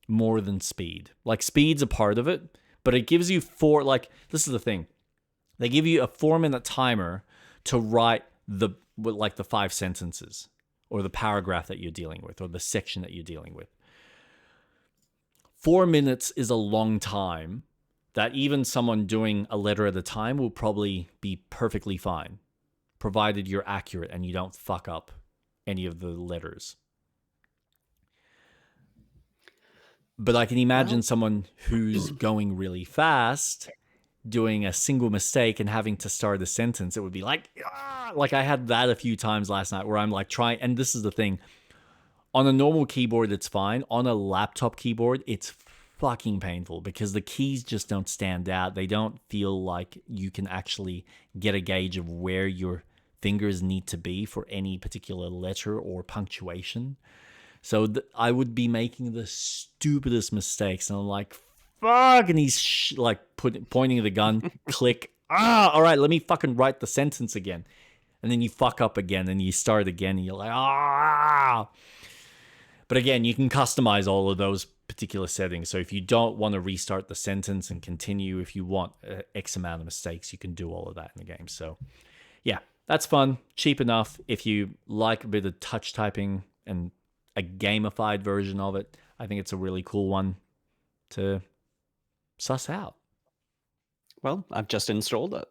more than speed. Like, speed's a part of it, but it gives you this is the thing. They give you a 4-minute timer to write the 5 sentences or the paragraph that you're dealing with or the section that you're dealing with. 4 minutes is a long time that even someone doing a letter at a time will probably be perfectly fine, provided you're accurate and you don't fuck up any of the letters. But I can imagine someone who's going really fast doing a single mistake and having to start a sentence. It would be like I had that a few times last night where I'm like trying, and this is the thing. On a normal keyboard, it's fine. On a laptop keyboard, it's fucking painful because the keys just don't stand out. They don't feel like you can actually get a gauge of where your fingers need to be for any particular letter or punctuation. So I would be making the stupidest mistakes, and I'm like, fuck, and he's pointing the gun, click, all right, let me fucking write the sentence again. And then you fuck up again, and you start again, and you're like, But again, you can customize all of those particular settings. So if you don't want to restart the sentence and continue, if you want X amount of mistakes, you can do all of that in the game. So yeah, that's fun, cheap enough. If you like a bit of touch typing and a gamified version of it, I think it's a really cool one to suss out. Well, I've just installed it.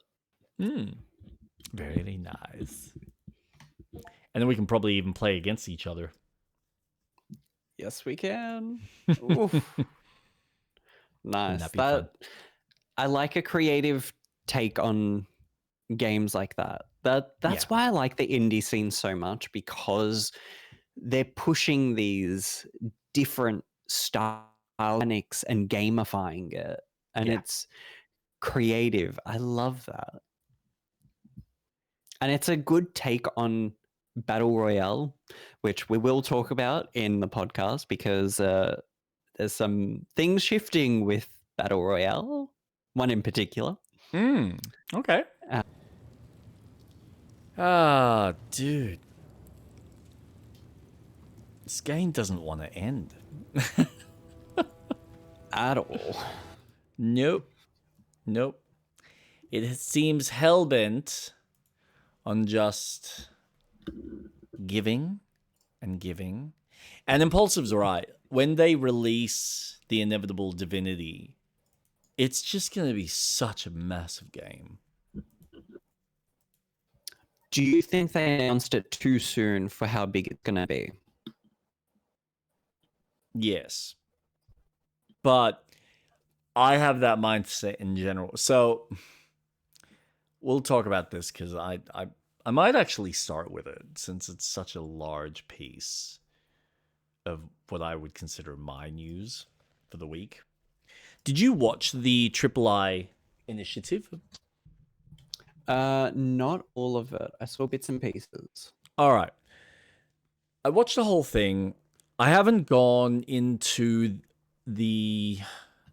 Very nice. And then we can probably even play against each other. Yes, we can. Oof. Nice. I like a creative take on games like that. That's why I like the indie scene so much, because they're pushing these different style mechanics and gamifying it, and it's creative. I love that. And it's a good take on Battle Royale, which we will talk about in the podcast, because there's some things shifting with Battle Royale, one in particular. Okay. Dude. This game doesn't want to end. At all. Nope. It seems hellbent on just giving and giving. And Impulsive's right. When they release the inevitable Divinity, it's just going to be such a massive game. Do you think they announced it too soon for how big it's going to be? Yes. But I have that mindset in general. So we'll talk about this because I might actually start with it, since it's such a large piece of what I would consider my news for the week. Did you watch the III initiative? Not all of it. I saw bits and pieces. All right. I watched the whole thing. I haven't gone into the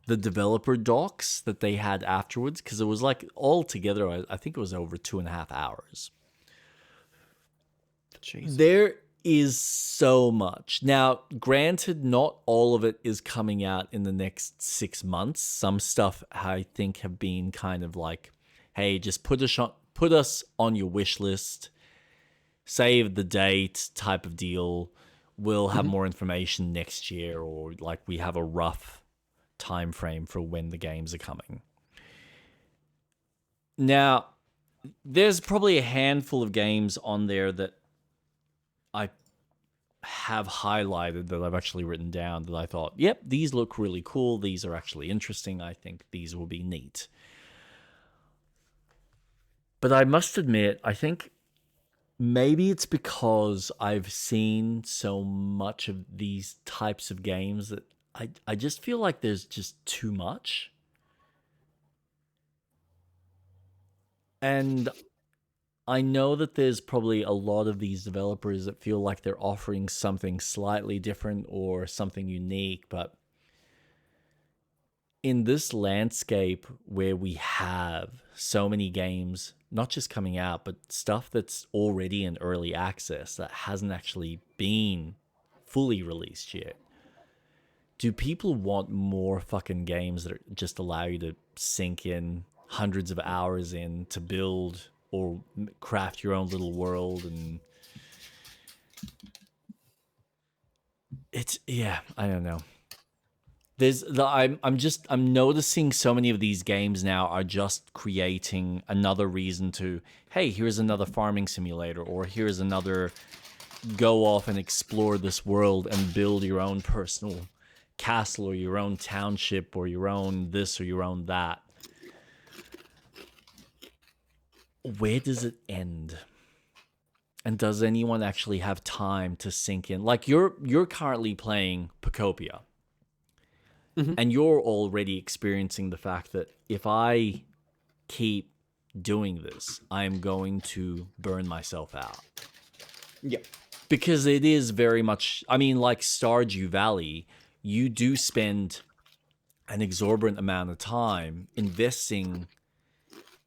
developer docs that they had afterwards, because it was like all together, I think it was over 2.5 hours. Jeez. There is so much. Now, granted, not all of it is coming out in the next 6 months. Some stuff I think have been kind of like, hey, just put put us on your wish list, save the date type of deal. We'll have more information next year, or like we have a rough time frame for when the games are coming. Now, there's probably a handful of games on there that I have highlighted, that I've actually written down, that I thought, yep, these look really cool. These are actually interesting. I think these will be neat. But I must admit, I think maybe it's because I've seen so much of these types of games that I just feel like there's just too much. And I know that there's probably a lot of these developers that feel like they're offering something slightly different or something unique, but in this landscape where we have so many games, not just coming out, but stuff that's already in early access that hasn't actually been fully released yet, do people want more fucking games that just allow you to sink in hundreds of hours in to build or craft your own little world? And it's, yeah, I don't know. I'm noticing so many of these games now are just creating another reason to, hey, here's another farming simulator, or here's another go off and explore this world and build your own personal castle or your own township or your own this or your own that. Where does it end? And does anyone actually have time to sink in? Like you're currently playing Pacopia. And you're already experiencing the fact that if I keep doing this, I'm going to burn myself out. Yep. Because it is very much, I mean, like Stardew Valley, you do spend an exorbitant amount of time investing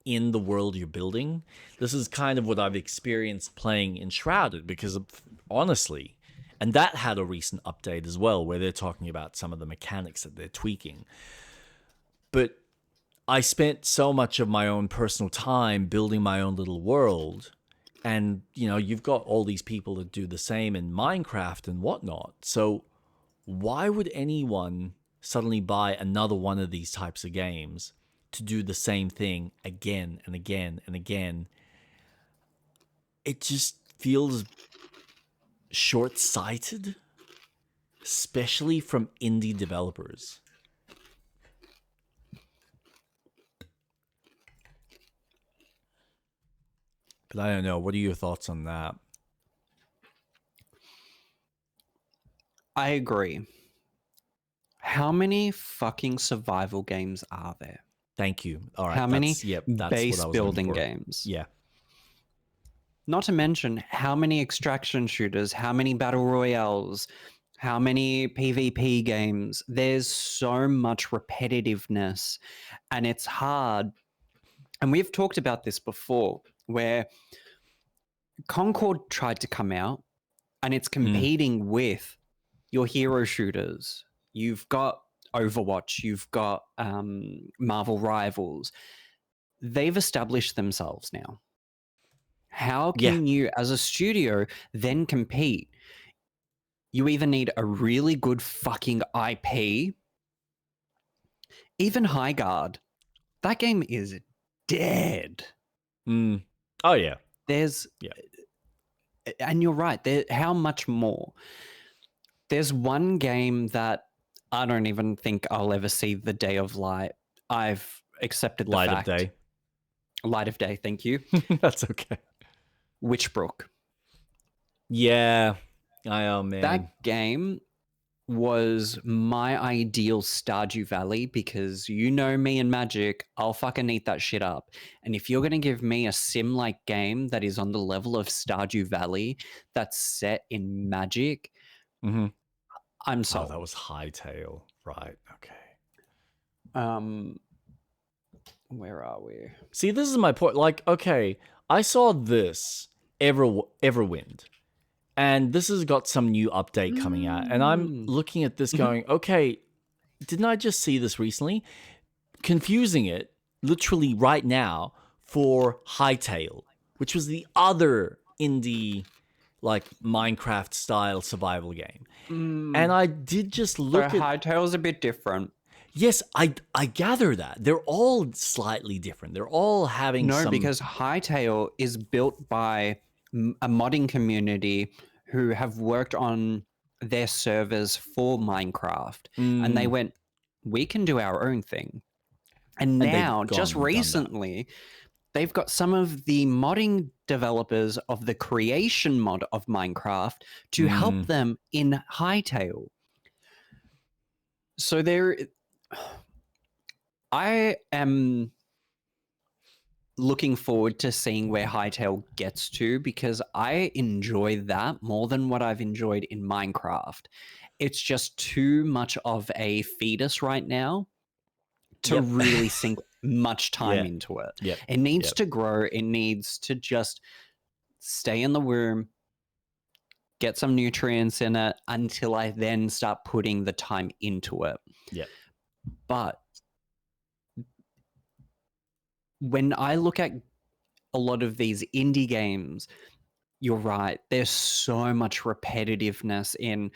in the world you're building. This is kind of what I've experienced playing Enshrouded, because honestly, and that had a recent update as well, where they're talking about some of the mechanics that they're tweaking. But I spent so much of my own personal time building my own little world. And, you know, you've got all these people that do the same in Minecraft and whatnot. So why would anyone suddenly buy another one of these types of games to do the same thing again and again and again? It just feels short-sighted, especially from indie developers. But I don't know. What are your thoughts on that? I agree. How many fucking survival games are there? Thank you. All right. How many that's base what I was building looking for. games? Yeah. Not to mention how many extraction shooters, how many battle royales, how many PvP games. There's so much repetitiveness, and it's hard. And we've talked about this before, where Concord tried to come out and it's competing with your hero shooters. You've got Overwatch, you've got Marvel Rivals. They've established themselves now. How can you, as a studio, then compete? You either need a really good fucking IP, even High Guard. That game is dead. Oh, yeah. And you're right. How much more? There's one game that I don't even think I'll ever see the day of light. I've accepted the fact. Light of Day. Light of Day, thank you. That's okay. Witchbrook. Yeah. Oh, man. That game was my ideal Stardew Valley, because you know me and Magic, I'll fucking eat that shit up. And if you're going to give me a sim-like game that is on the level of Stardew Valley that's set in Magic, I'm sold. Oh, that was Hightail. Right. Okay. Where are we? See, this is my point. Like, okay, I saw this Everwind, and this has got some new update coming out, and I'm looking at this going, okay, didn't I just see this recently? Confusing it literally right now for Hytale, which was the other indie like Minecraft style survival game. And I did just So look at Hytale's a bit different. yes, I gather that. They're all slightly different. They're all having No, some because Hytale is built by a modding community who have worked on their servers for Minecraft. And they went, we can do our own thing. And and they've now, gone just and done that. recently, they've got some of the modding developers of the creation mod of Minecraft to help them in Hytale. So I am looking forward to seeing where Hytale gets to, because I enjoy that more than what I've enjoyed in Minecraft. It's just too much of a fetus right now to Yep. really sink much time Yeah. into it. Yep. It needs Yep. to grow. It needs to just stay in the womb, get some nutrients in it until I then start putting the time into it. Yep. But when I look at a lot of these indie games, you're right, there's so much repetitiveness in,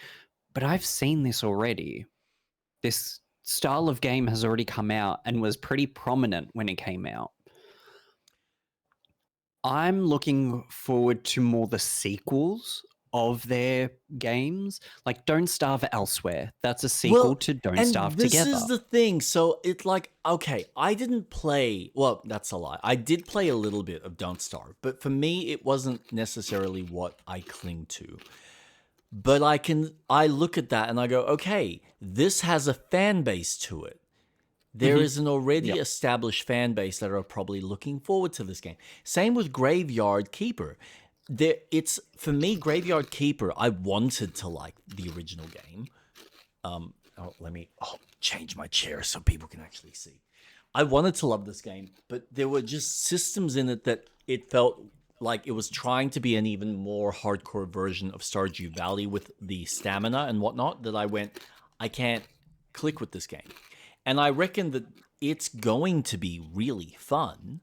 but I've seen this already. This style of game has already come out and was pretty prominent when it came out. I'm looking forward to more the sequels of their games, like Don't Starve Elsewhere. That's a sequel to Don't Starve this Together. is the thing. So it's like, okay, I didn't play. Well, that's a lie. I did play a little bit of Don't Starve, but for me, it wasn't necessarily what I cling to. But I look at that and I go, okay, this has a fan base to it. There is an already established fan base that are probably looking forward to this game. Same with Graveyard Keeper. It's for me, Graveyard Keeper. I wanted to like the original game. Let me change my chair so people can actually see. I wanted to love this game, but there were just systems in it that it felt like it was trying to be an even more hardcore version of Stardew Valley with the stamina and whatnot, that I went, I can't click with this game. And I reckon that it's going to be really fun.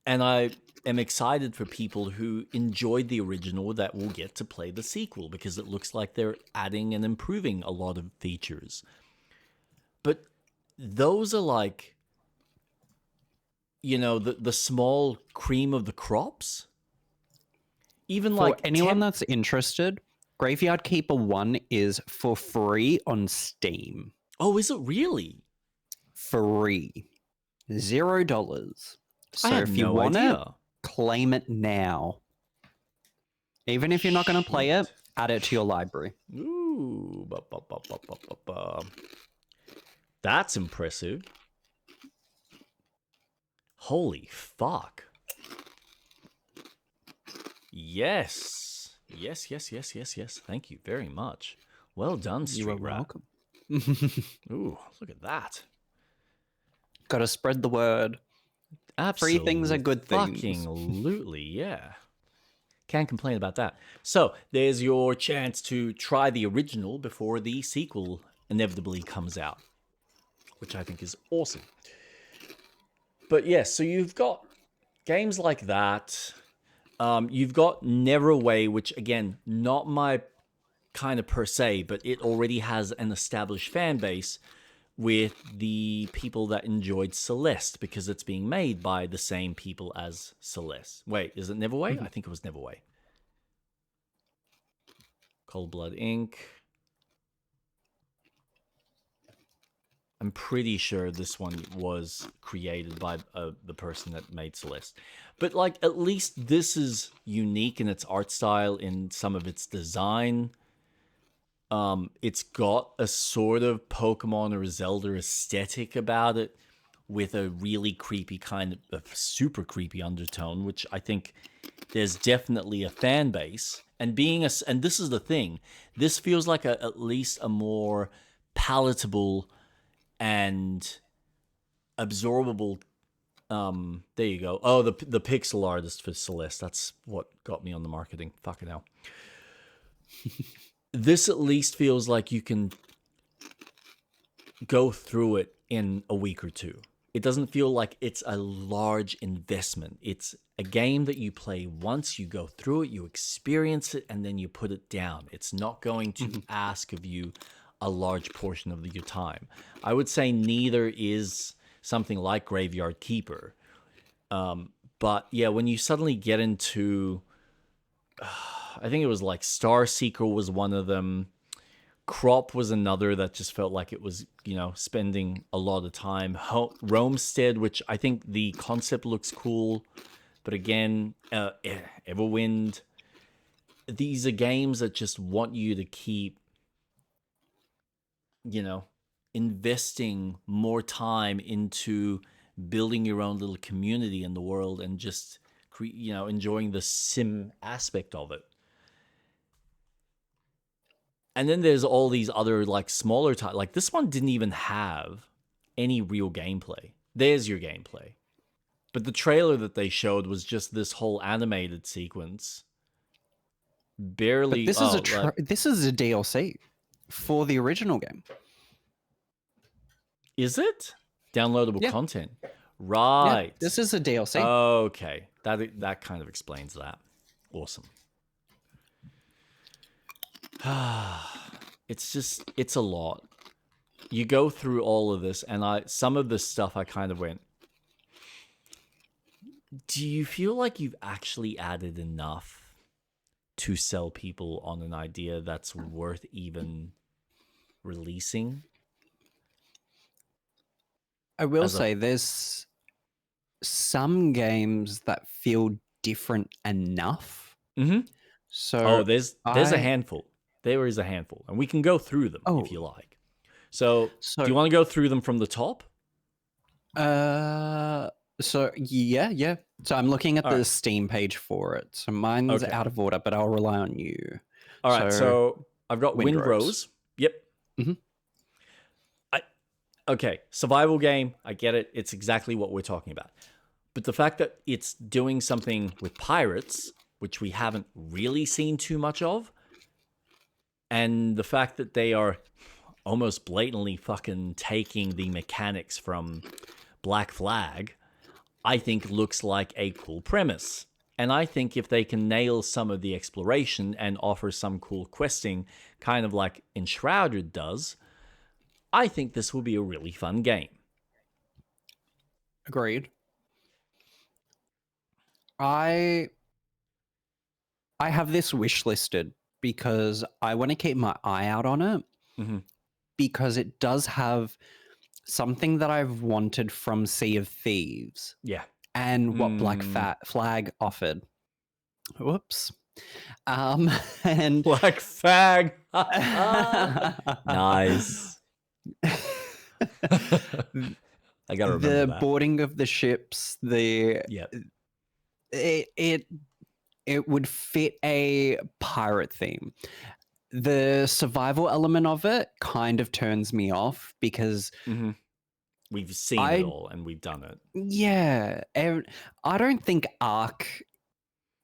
And I am excited for people who enjoyed the original that will get to play the sequel, because it looks like they're adding and improving a lot of features. But those are like, you know, the small cream of the crops. Even For like anyone that's interested, Graveyard Keeper 1 is for free on Steam. Oh, is it really? Free. $0. So I had if you no want idea. it, claim it now. Even if you're not going to play it, add it to your library. Ooh. That's impressive. Holy fuck. Yes. Yes. Thank you very much. Well done, You are StreetRat. welcome. Ooh, look at that. Got to spread the word. Absolutely. Free things are good things. Fucking lootly, yeah. Can't complain about that. So, there's your chance to try the original before the sequel inevitably comes out, which I think is awesome. But yes, so you've got games like that. You've got Neverway, which again, not my kind of per se, but it already has an established fan base with the people that enjoyed Celeste, because it's being made by the same people as Celeste. Wait, is it Neverway? I think it was Neverway. Cold Blood Inc. I'm pretty sure this one was created by the person that made Celeste. But like, at least this is unique in its art style, in some of its design. It's got a sort of Pokemon or Zelda aesthetic about it, with a really creepy kind of super creepy undertone, which I think there's definitely a fan base. And and this is the thing, this feels like at least a more palatable and absorbable. There you go. Oh, the pixel artist for Celeste. That's what got me on the marketing. Fucking hell. This at least feels like you can go through it in a week or two. it doesn't feel like it's a large investment. It's a game that you play once, you go through it, you experience it, and then you put it down. It's not going to Mhm. ask of you a large portion of your time. I would say neither is something like Graveyard Keeper. But yeah, when you suddenly get into, I think it was like Star Seeker was one of them. Crop was another that just felt like it was, spending a lot of time. Roamstead, which I think the concept looks cool, but again, Everwind. These are games that just want you to keep, you know, investing more time into building your own little community in the world and just, enjoying the sim aspect of it. And then there's all these other like smaller titles. Like this one didn't even have any real gameplay. There's your gameplay. But the trailer that they showed was just this whole animated sequence. But Barely. this is a DLC for the original game. Is it downloadable Yeah. content? Yeah, Right. this is a DLC. Okay. That kind of explains that. Awesome. It's a lot. You go through all of this, and some of this stuff I kind of went, do you feel like you've actually added enough to sell people on an idea that's worth even releasing? I will As a say there's some games that feel different enough. Mhm. So there's a handful. There is a handful, and we can go through them if you like. So, do you want to go through them from the top? Yeah. So I'm looking at All the right. Steam page for it. So mine's Okay. out of order, but I'll rely on you. All right. So I've got Windrose. Windrose. Yep. Mhm. Okay. Survival game. I get it. It's exactly what we're talking about. But the fact that it's doing something with pirates, which we haven't really seen too much of, and the fact that they are almost blatantly fucking taking the mechanics from Black Flag, I think looks like a cool premise. And I think if they can nail some of the exploration and offer some cool questing, kind of like Enshrouded does, I think this will be a really fun game. Agreed. I have this wish listed because I want to keep my eye out on it Mm-hmm. because it does have something that I've wanted from Sea of Thieves Yeah. and what Black Flag offered. Whoops. And Black Flag. Nice. I gotta remember the that. boarding of the ships, Yeah. it would fit a pirate theme. The survival element of it kind of turns me off because we've seen it all and we've done it. Yeah, I don't think Ark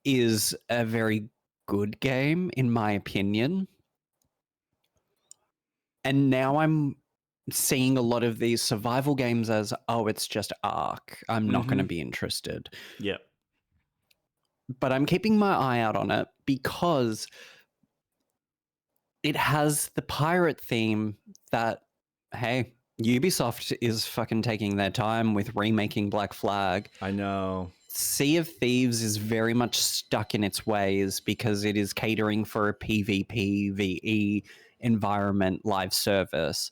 is a very good game in my opinion. And now I'm seeing a lot of these survival games as, oh, it's just Ark. I'm not going to be interested. Yeah. But I'm keeping my eye out on it because it has the pirate theme that, hey, Ubisoft is fucking taking their time with remaking Black Flag. I know. Sea of Thieves is very much stuck in its ways because it is catering for a PvP, VE environment live service.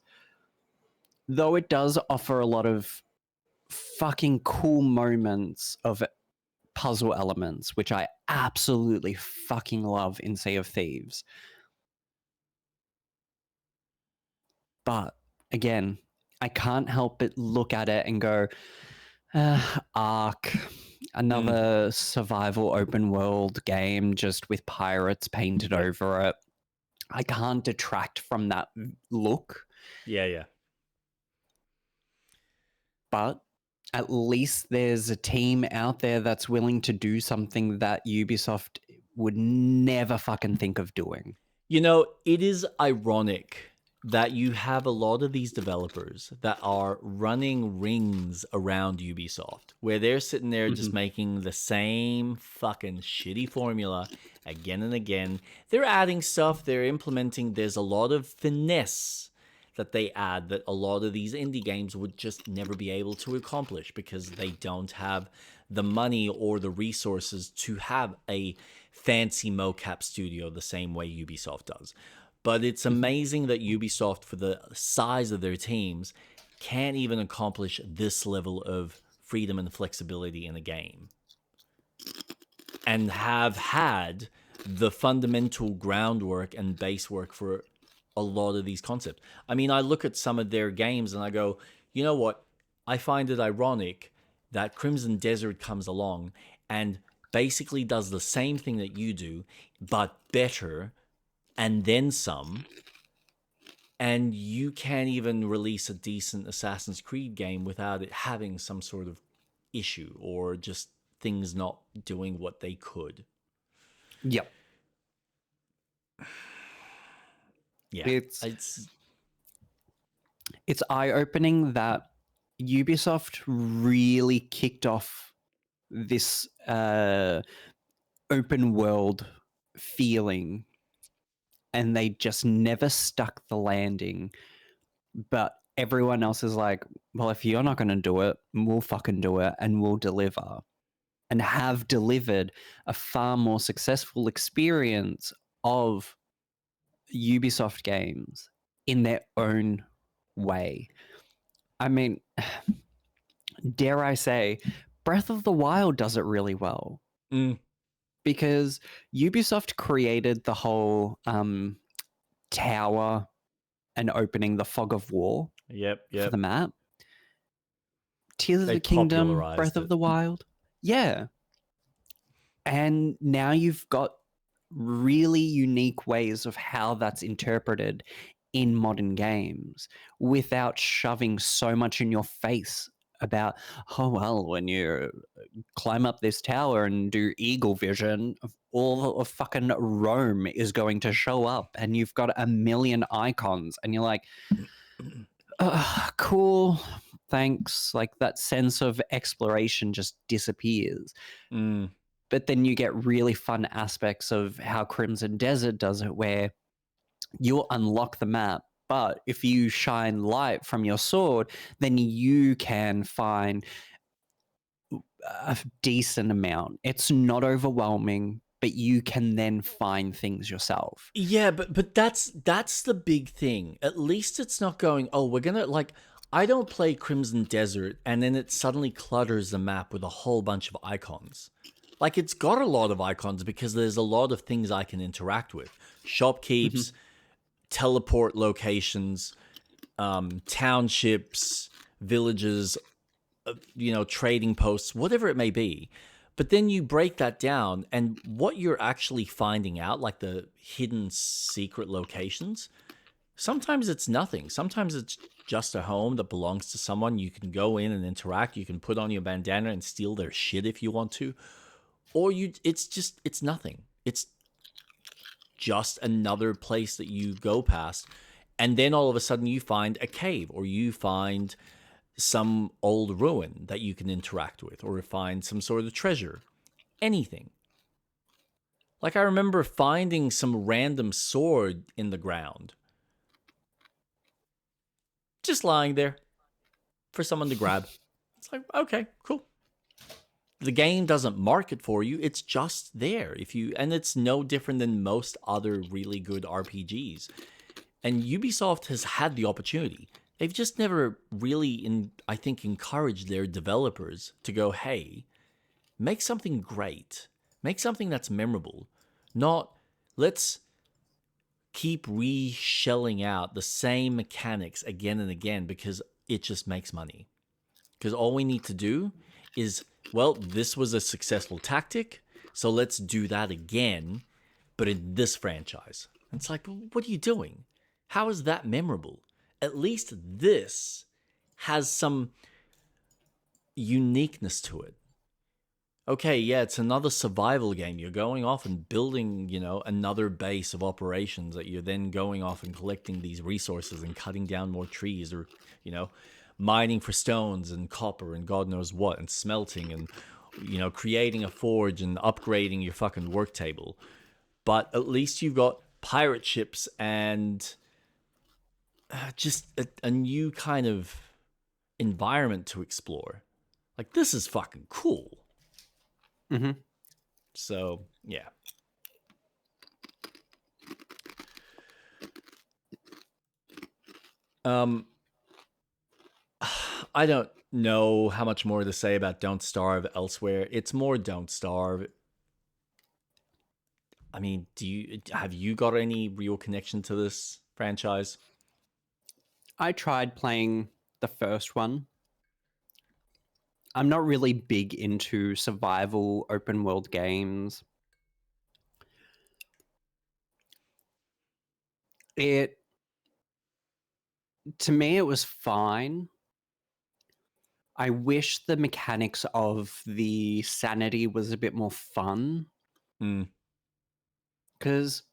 Though it does offer a lot of fucking cool moments of puzzle elements, which I absolutely fucking love in Sea of Thieves. But again, I can't help but look at it and go, Ark, another survival open world game just with pirates painted over it. I can't detract from that look. Yeah. But at least there's a team out there that's willing to do something that Ubisoft would never fucking think of doing. You know, it is ironic that you have a lot of these developers that are running rings around Ubisoft, where they're sitting there just making the same fucking shitty formula again and again. They're adding stuff, they're implementing, there's a lot of finesse that they add that a lot of these indie games would just never be able to accomplish because they don't have the money or the resources to have a fancy mocap studio the same way Ubisoft does. But it's amazing that Ubisoft, for the size of their teams, can't even accomplish this level of freedom and flexibility in a game. And have had the fundamental groundwork and base work for a lot of these concepts. I mean, I look at some of their games and I go, you know what? I find it ironic that Crimson Desert comes along and basically does the same thing that you do, but better and then some. And you can't even release a decent Assassin's Creed game without it having some sort of issue or just things not doing what they could. Yep. Yeah. It's eye-opening that Ubisoft really kicked off this open world feeling, and they just never stuck the landing. But everyone else is like, well, if you're not going to do it, we'll fucking do it and we'll deliver. And have delivered a far more successful experience of Ubisoft games in their own way. I mean, dare I say, Breath of the Wild does it really well. Because Ubisoft created the whole tower and opening the fog of war for the map. Tears of the Kingdom, Breath of the Wild. Yeah. And now you've got really unique ways of how that's interpreted in modern games without shoving so much in your face about, oh, well, when you climb up this tower and do eagle vision, all of fucking Rome is going to show up and you've got a million icons and you're like, cool, thanks. Like that sense of exploration just disappears. But then you get really fun aspects of how Crimson Desert does it, where you'll unlock the map, but if you shine light from your sword, then you can find a decent amount. It's not overwhelming, but you can then find things yourself. Yeah, but that's the big thing. At least it's not going, oh, we're gonna like, I don't play Crimson Desert and then it suddenly clutters the map with a whole bunch of icons. Like, it's got a lot of icons because there's a lot of things I can interact with. Shopkeeps, teleport locations, townships, villages, trading posts, whatever it may be. But then you break that down, and what you're actually finding out, like the hidden secret locations, sometimes it's nothing. Sometimes it's just a home that belongs to someone. You can go in and interact. You can put on your bandana and steal their shit if you want to. Or it's nothing. It's just another place that you go past. And then all of a sudden you find a cave, or you find some old ruin that you can interact with, or find some sort of treasure. Anything. Like, I remember finding some random sword in the ground. Just lying there for someone to grab. It's like, okay, cool. The game doesn't mark it for you. It's just there. And it's no different than most other really good RPGs. And Ubisoft has had the opportunity. They've just never really, I think, encouraged their developers to go, hey, make something great. Make something that's memorable. Not, let's keep re-shelling out the same mechanics again and again because it just makes money. Because all we need to do is, well, this was a successful tactic, so let's do that again, but in this franchise. And it's like, well, what are you doing? How is that memorable? At least this has some uniqueness to it. okay, yeah, it's another survival game. You're going off and building, another base of operations that you're then going off and collecting these resources and cutting down more trees or, you know, mining for stones and copper and God knows what and smelting and, creating a forge and upgrading your fucking work table. But at least you've got pirate ships and just a new kind of environment to explore. Like, this is fucking cool. Mm-hmm. So, yeah. Um, I don't know how much more to say about Don't Starve elsewhere. It's more Don't Starve. I mean, have you got any real connection to this franchise? I tried playing the first one. I'm not really big into survival open world games. It To me it was fine. I wish the mechanics of the sanity was a bit more fun. Because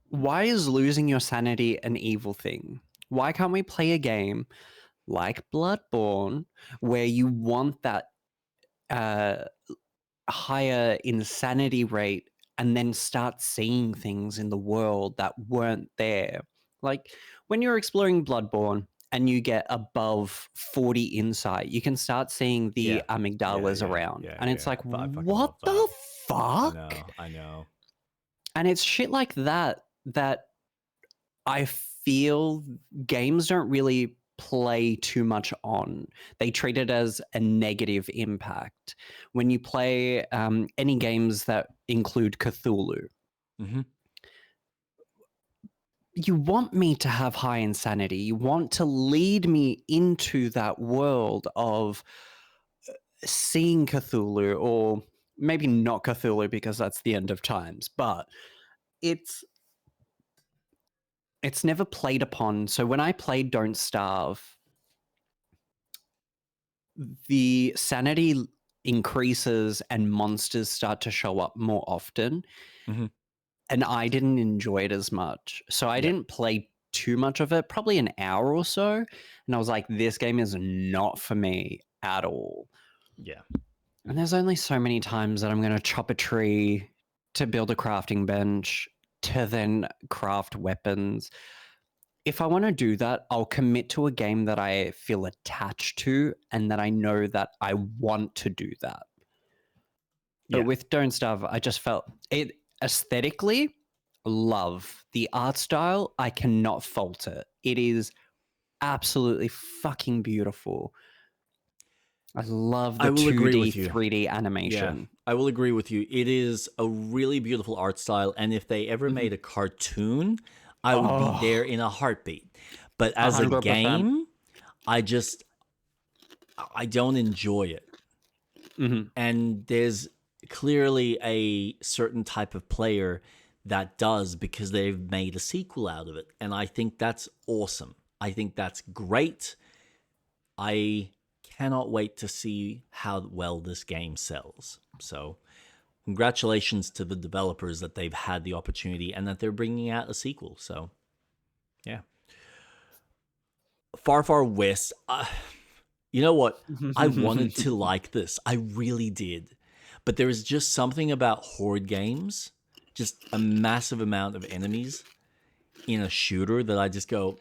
why is losing your sanity an evil thing? Why can't we play a game like Bloodborne where you want that higher insanity rate and then start seeing things in the world that weren't there? Like when you're exploring Bloodborne and you get above 40 insight, you can start seeing the amygdalas around. And it's like, I fucking what love that. the fuck? I know. And it's shit like that that I feel games don't really play too much on. They treat it as a negative impact. When you play any games that include Cthulhu, Mm-hmm. you want me to have high insanity. You want to lead me into that world of seeing Cthulhu, or maybe not Cthulhu because that's the end of times, but it's never played upon. So when I played Don't Starve, the sanity increases and monsters start to show up more often. Mm-hmm. And I didn't enjoy it as much. So I didn't play too much of it, probably an hour or so. And I was like, this game is not for me at all. Yeah. And there's only so many times that I'm going to chop a tree to build a crafting bench to then craft weapons. If I want to do that, I'll commit to a game that I feel attached to and that I know that I want to do that. But with Don't Starve, I just felt it aesthetically, love the art style. I cannot fault it. It is absolutely fucking beautiful. I love the I will agree 2D, with you. 3D Yeah, animation. I will agree with you. It is a really beautiful art style, and if they ever made a cartoon, I would be there in a heartbeat. But as a 100%. game, I don't enjoy it. Mm-hmm. And there's clearly a certain type of player that does because they've made a sequel out of it. And I think that's awesome. I think that's great. I cannot wait to see how well this game sells. So, congratulations to the developers that they've had the opportunity and that they're bringing out a sequel. So, yeah. Far, Far West. You know what? I wanted to like this. I really did. But there is just something about horde games, just a massive amount of enemies in a shooter that I just go,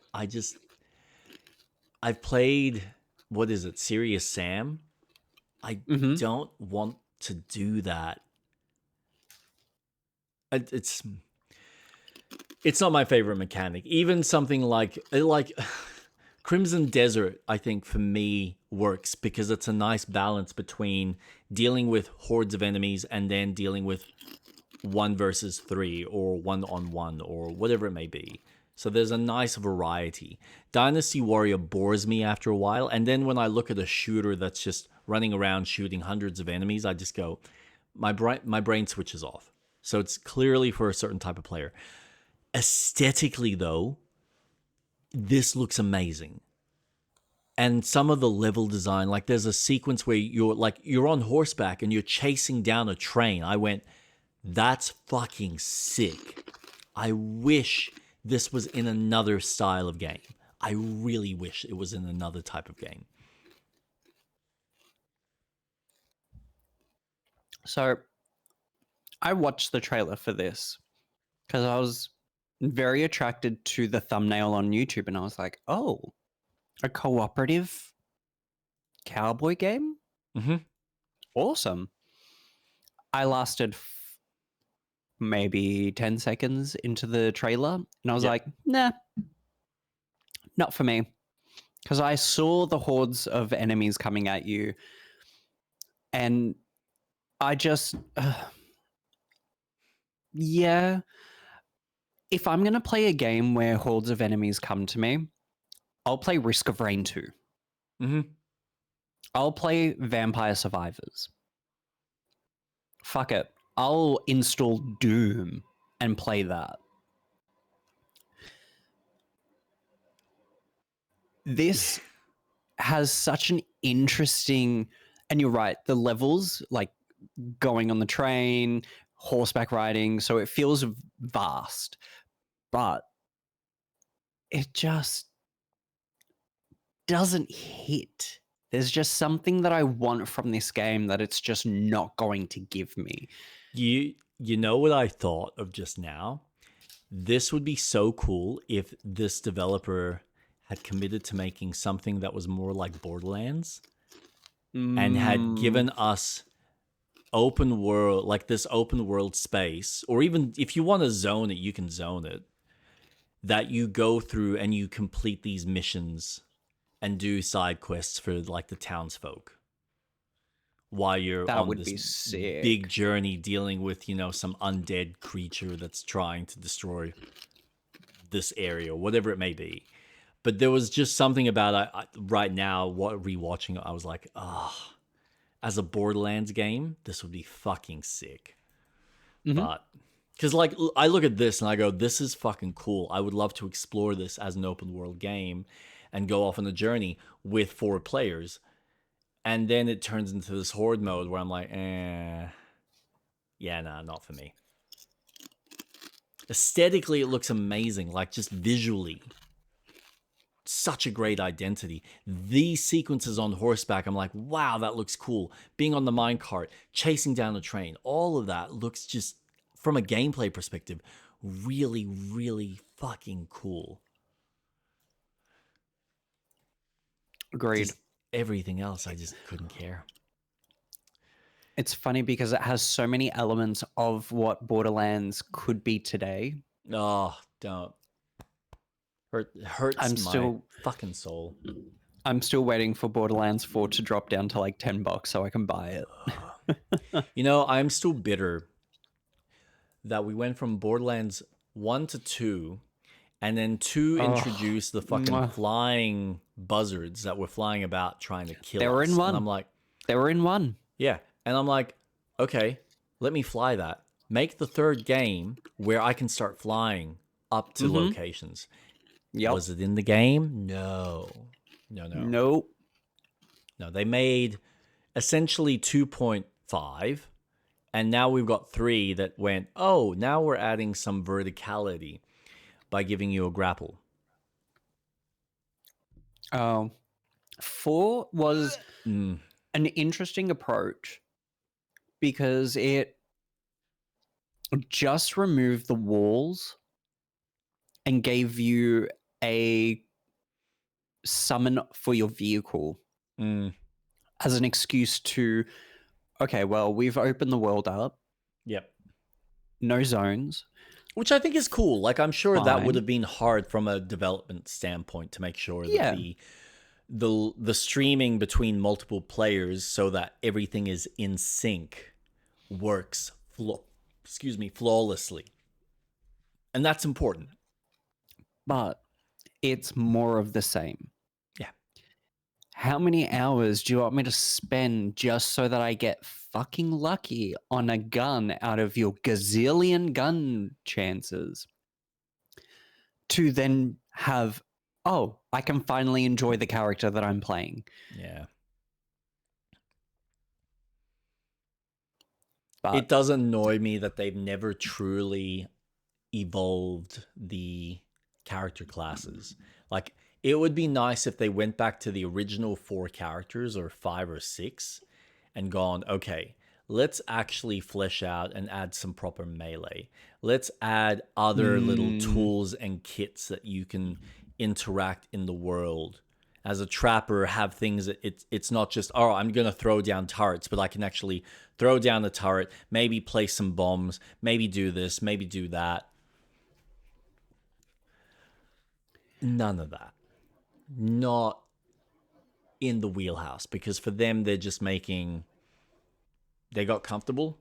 I've played, what is it, Serious Sam? I don't want to do that. It's not my favorite mechanic. Even something like Crimson Desert, I think for me works because it's a nice balance between dealing with hordes of enemies and then dealing with 1 versus 3 or 1-on-1 or whatever it may be. So there's a nice variety. Dynasty Warrior bores me after a while, and then when I look at a shooter that's just running around shooting hundreds of enemies, I just go, my brain switches off. So it's clearly for a certain type of player. Aesthetically, though, this looks amazing. And some of the level design, like there's a sequence where you're on horseback and you're chasing down a train. I went, that's fucking sick. I wish this was in another style of game. I really wish it was in another type of game. So I watched the trailer for this because I was very attracted to the thumbnail on YouTube, and I was like, oh, a cooperative cowboy game? Mm-hmm. Awesome. I lasted maybe 10 seconds into the trailer, and I was like, nah, not for me. Because I saw the hordes of enemies coming at you, and I just, yeah. If I'm going to play a game where hordes of enemies come to me, I'll play Risk of Rain 2. Mm-hmm. I'll play Vampire Survivors. Fuck it. I'll install Doom and play that. This has such an interesting, and you're right, the levels, like going on the train, horseback riding, so it feels vast, but it just doesn't hit. There's just something that I want from this game that it's just not going to give me. You know what I thought of just now? This would be so cool if this developer had committed to making something that was more like Borderlands and had given us open world, like this open world space, or even if you want to zone it, you can zone it, that you go through and you complete these missions and do side quests for like the townsfolk while you're That on would be this sick. big journey dealing with, some undead creature that's trying to destroy this area, whatever it may be. But there was just something about right now, rewatching it, I was like, as a Borderlands game, this would be fucking sick. Mhm. But because like I look at this and I go, this is fucking cool. I would love to explore this as an open world game and go off on a journey with 4 players. And then it turns into this horde mode where I'm like, yeah, nah, not for me. Aesthetically, it looks amazing, like just visually. Such a great identity. These sequences on horseback, I'm like, wow, that looks cool. Being on the minecart, chasing down a train, all of that looks just, from a gameplay perspective, really, really fucking cool. Agreed. Just everything else, I just couldn't care. It's funny because it has so many elements of what Borderlands could be today. Oh, don't. Hurts my fucking soul. I'm still waiting for Borderlands 4 to drop down to like $10 so I can buy it. I'm still bitter that we went from Borderlands 1 to 2, and then 2 introduced the fucking flying buzzards that were flying about trying to kill us. They were in 1. And I'm like, they were in 1. Yeah. And I'm like, okay, let me fly that. Make the 3rd game where I can start flying up to locations. Yep. Was it in the game? No. Nope. No, they made essentially 2.5, and now we've got 3 that went, now we're adding some verticality by giving you a grapple. 4 was an interesting approach because it just removed the walls and gave you a summon for your vehicle as an excuse to, okay, well, we've opened the world up. Yep. No zones. Which I think is cool. Like, I'm sure that would have been hard from a development standpoint to make sure that the streaming between multiple players so that everything is in sync works flawlessly. And that's important. But it's more of the same. Yeah. How many hours do you want me to spend just so that I get fucking lucky on a gun out of your gazillion gun chances to then have oh, I can finally enjoy the character that I'm playing. Yeah. But It does annoy me that they've never truly evolved the character classes. Like, it would be nice if they went back to the original 4 characters or 5 or 6 and gone, okay, let's actually flesh out and add some proper melee. Let's add other little tools and kits that you can interact in the world. As a trapper, have things that it's not just, oh, I'm going to throw down turrets, but I can actually throw down the turret, maybe place some bombs, maybe do this, maybe do that. None of that. Not in the wheelhouse, because for them, they're just making, they got comfortable.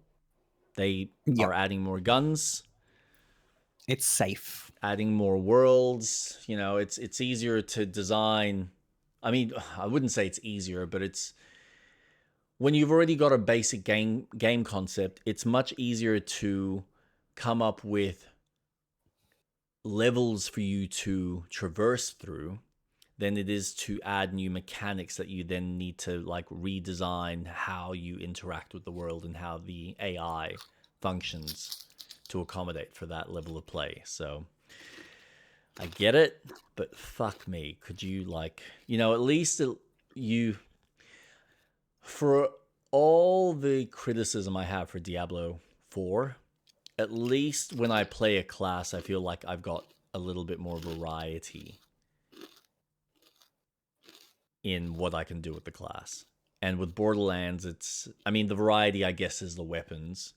They are yep, adding more guns, it's safe. adding more worlds. You know, it's easier to design. I mean, I wouldn't say it's easier, but it's, when you've already got a basic game concept, it's much easier to come up with levels for you to traverse through than it is to add new mechanics that you then need to like redesign how you interact with the world and how the AI functions to accommodate for that level of play. So I get it, but fuck me. Could you, like, you know, at least you, for all the criticism I have for Diablo 4, at least when I play a class, I feel like I've got a little bit more variety in what I can do with the class. And with Borderlands, it's, I mean, the variety, I guess, is the weapons.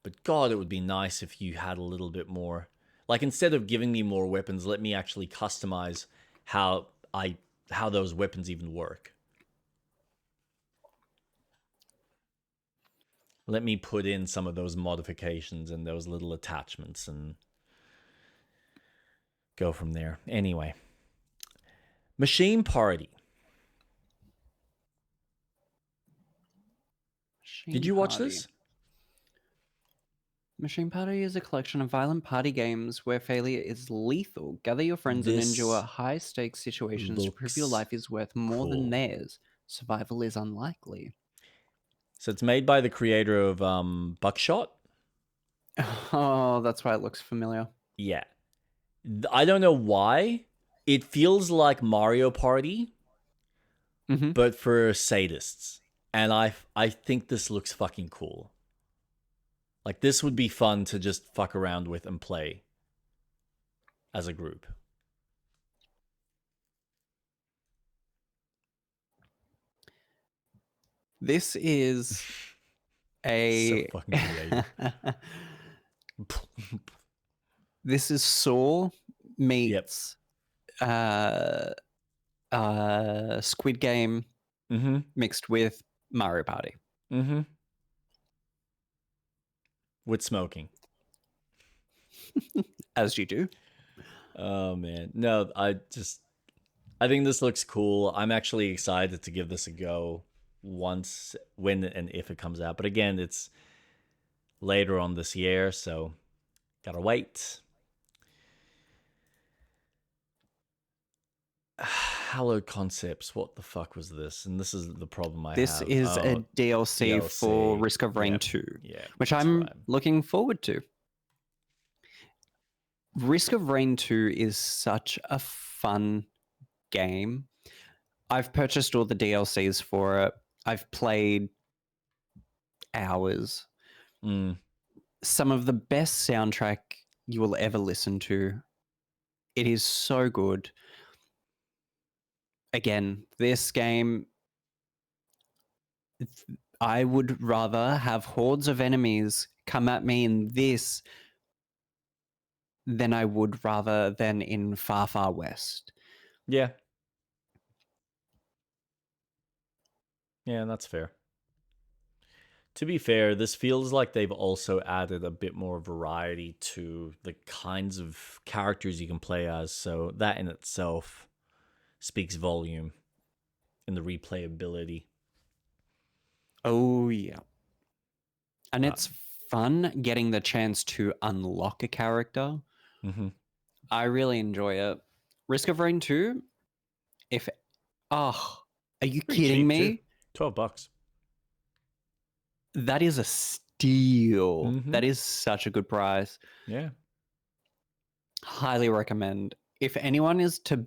But God, it would be nice if you had a little bit more. Like, instead of giving me more weapons, let me actually customize how how those weapons even work. Let me put in some of those modifications and those little attachments and go from there. Anyway, Machine Party. Did Machine you watch Party. this? Machine Party is a collection of violent party games where failure is lethal. Gather your friends and endure This high stakes situations to prove your looks life is worth more than cool. theirs. Survival is unlikely. So it's made by the creator of Buckshot. Oh, that's why it looks familiar. Yeah. I don't know why. It feels like Mario Party, Mm-hmm. but for sadists. And I think this looks fucking cool. Like, this would be fun to just fuck around with and play as a group. This is So a fucking creative. this is Saw Yep. meets Squid Game Mm-hmm. mixed with Mario Party. Mm-hmm. With smoking. As you do. Oh man. No, I think this looks cool. I'm actually excited to give this a go once, when and if it comes out. But again, it's later on this year, so gotta wait. Hallowed Concepts. What the fuck was this? And this is the problem I This have. is a Oh, DLC for DLC. Risk of Rain Yep. 2, Yeah, which that's I'm right. looking forward to. Risk of Rain 2 is such a fun game. I've purchased all the DLCs for it. I've played hours. Mm. Some of the best soundtrack you will ever listen to. It is so good. Again, this game, I would rather have hordes of enemies come at me in this than I would rather than in Far Far West. Yeah. Yeah, that's fair. To be fair, this feels like they've also added a bit more variety to the kinds of characters you can play as, so that in itself speaks volume in the replayability. Oh, yeah. And But it's fun getting the chance to unlock a character. mm-hmm. I really enjoy it. Risk of Rain 2, if oh, are you Pretty kidding cheap too. me? $12. That is a steal. Mhm. That is such a good price. Yeah. Highly recommend. If anyone is to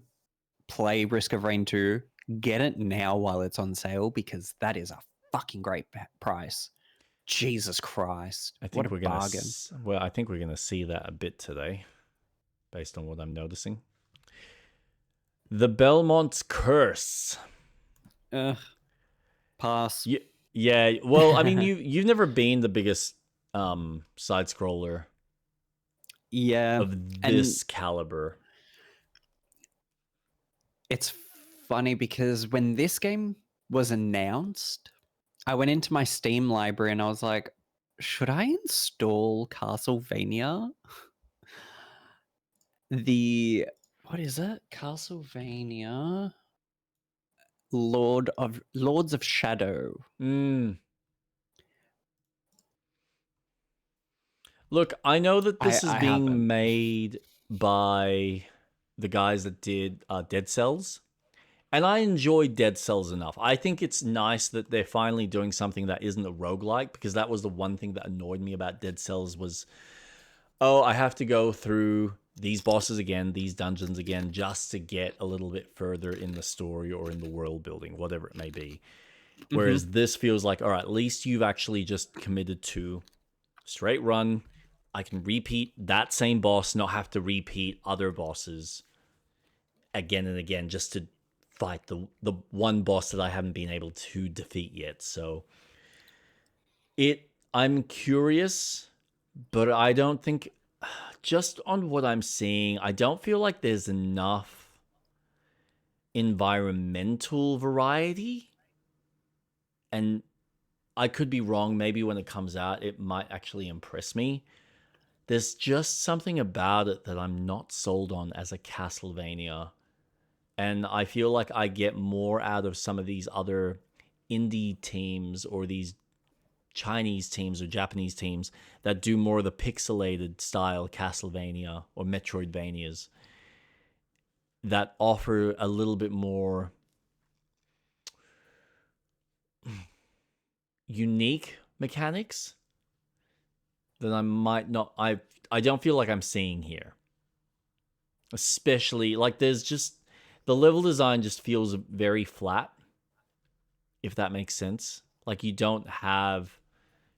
play Risk of Rain 2, get it now while it's on sale because that is a fucking great price. Jesus Christ. I What think a we're bargain. I think we're gonna see that a bit today, based on what I'm noticing. The Belmont's Curse. Pass. Yeah. Well, I mean, you've never been the biggest side scroller Yeah. of And this caliber. it's funny because when this game was announced, I went into my Steam library and I was like, should I install Castlevania? What is it? Castlevania Lords of Shadow. Look, I know that this is I being haven't. made by the guys that did Dead Cells. And I enjoy Dead Cells enough. I think it's nice that they're finally doing something that isn't a roguelike, because that was the one thing that annoyed me about Dead Cells was, oh, I have to go through these bosses again, these dungeons again, just to get a little bit further in the story or in the world building, whatever it may be. Whereas this feels like, all right, at least you've actually just committed to straight run. I can repeat that same boss, not have to repeat other bosses again and again just to fight the one boss that I haven't been able to defeat yet. So I'm curious, but I don't think, just on what I'm seeing, I don't feel like there's enough environmental variety. And I could be wrong. Maybe when it comes out, it might actually impress me. There's just something about it that I'm not sold on as a Castlevania. And I feel like I get more out of some of these other indie teams or these Chinese teams or Japanese teams that do more of the pixelated style Castlevania or Metroidvanias that offer a little bit more unique mechanics that I might not I don't feel like I'm seeing here. Especially like there's just the level design just feels very flat, if that makes sense. Like you don't have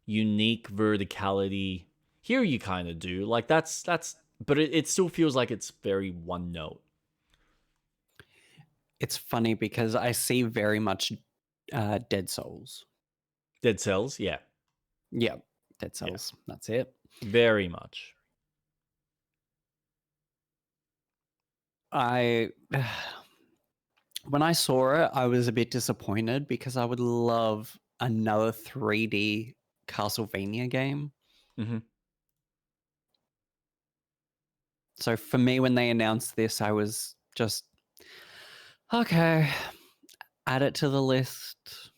unique verticality. Here you kind of do. Like that's but it still feels like it's very one note. It's funny because I see very much Dead Souls. Dead Cells, yeah. Yeah, Dead Cells. Yeah. That's it. Very much. When I saw it, I was a bit disappointed because I would love another 3D Castlevania game. Mm-hmm. So for me, when they announced this, I was just, okay, add it to the list.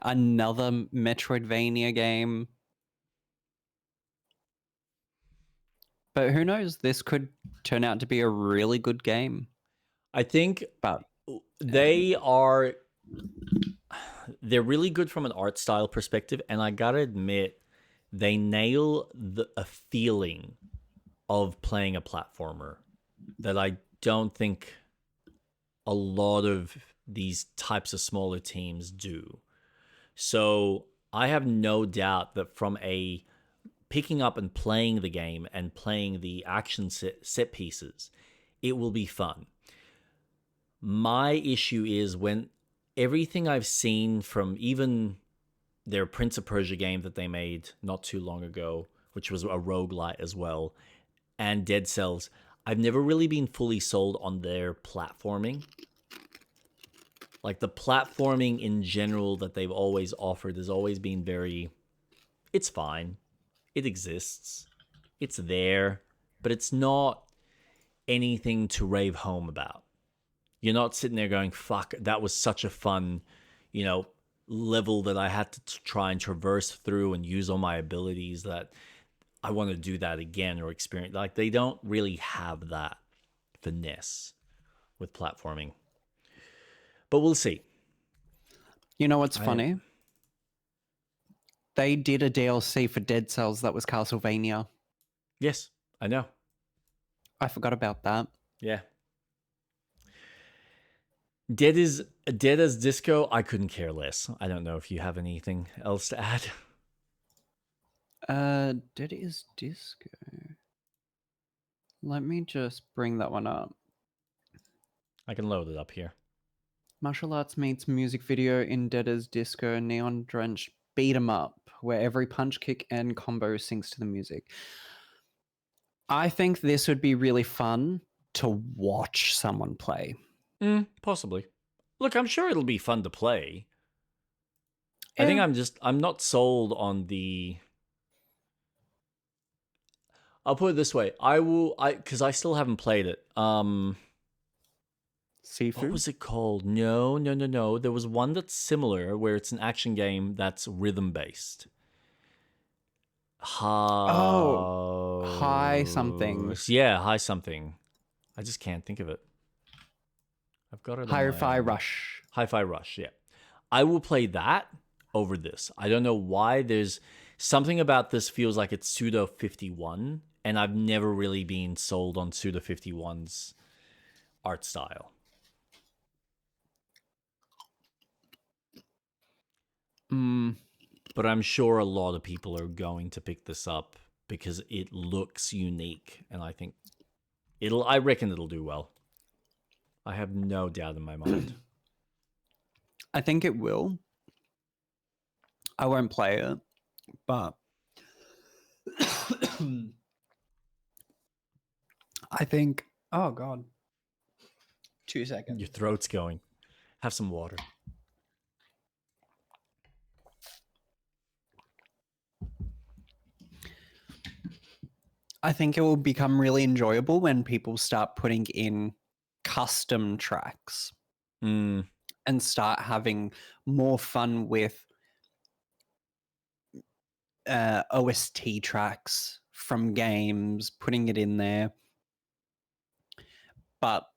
Another Metroidvania game. But who knows? This could turn out to be a really good game. I think But they're really good from an art style perspective, and I gotta admit, they nail a feeling of playing a platformer that I don't think a lot of these types of smaller teams do. So I have no doubt that from a picking up and playing the game and playing the action set pieces, it will be fun. My issue is when everything I've seen from even their Prince of Persia game that they made not too long ago, which was a roguelite as well, and Dead Cells, I've never really been fully sold on their platforming. Like the platforming in general that they've always offered has always been very, it's fine. It exists. It's there, but it's not anything to rave home about. You're not sitting there going, fuck, that was such a fun, level that I had to try and traverse through and use all my abilities that I want to do that again or experience. Like they don't really have that finesse with platforming. But we'll see. You know what's funny? They did a DLC for Dead Cells that was Castlevania. Yes, I know. I forgot about that. Yeah. Dead as Disco, I couldn't care less. I don't know if you have anything else to add. Dead is Disco. Let me just bring that one up. I can load it up here. Martial arts meets music video in Dead is Disco, neon drenched beat 'em up, where every punch, kick, and combo syncs to the music. I think this would be really fun to watch someone play. Possibly. Look, I'm sure it'll be fun to play. Yeah. I think I'm not sold on the. I'll put it this way. Because I still haven't played it. Sifu? What was it called? No. There was one that's similar where it's an action game that's rhythm based. High something. Yeah, High something. I just can't think of it. I've got it. Hi-Fi Rush. Hi-Fi Rush, yeah. I will play that over this. I don't know why. There's something about this feels like it's Suda 51, and I've never really been sold on Suda 51's art style. But I'm sure a lot of people are going to pick this up because it looks unique, and I think I reckon it'll do well. I have no doubt in my mind. I think it will. I won't play it, but I think. Oh God! 2 seconds. Your throat's going. Have some water. I think it will become really enjoyable when people start putting in custom tracks and start having more fun with OST tracks from games, putting it in there. But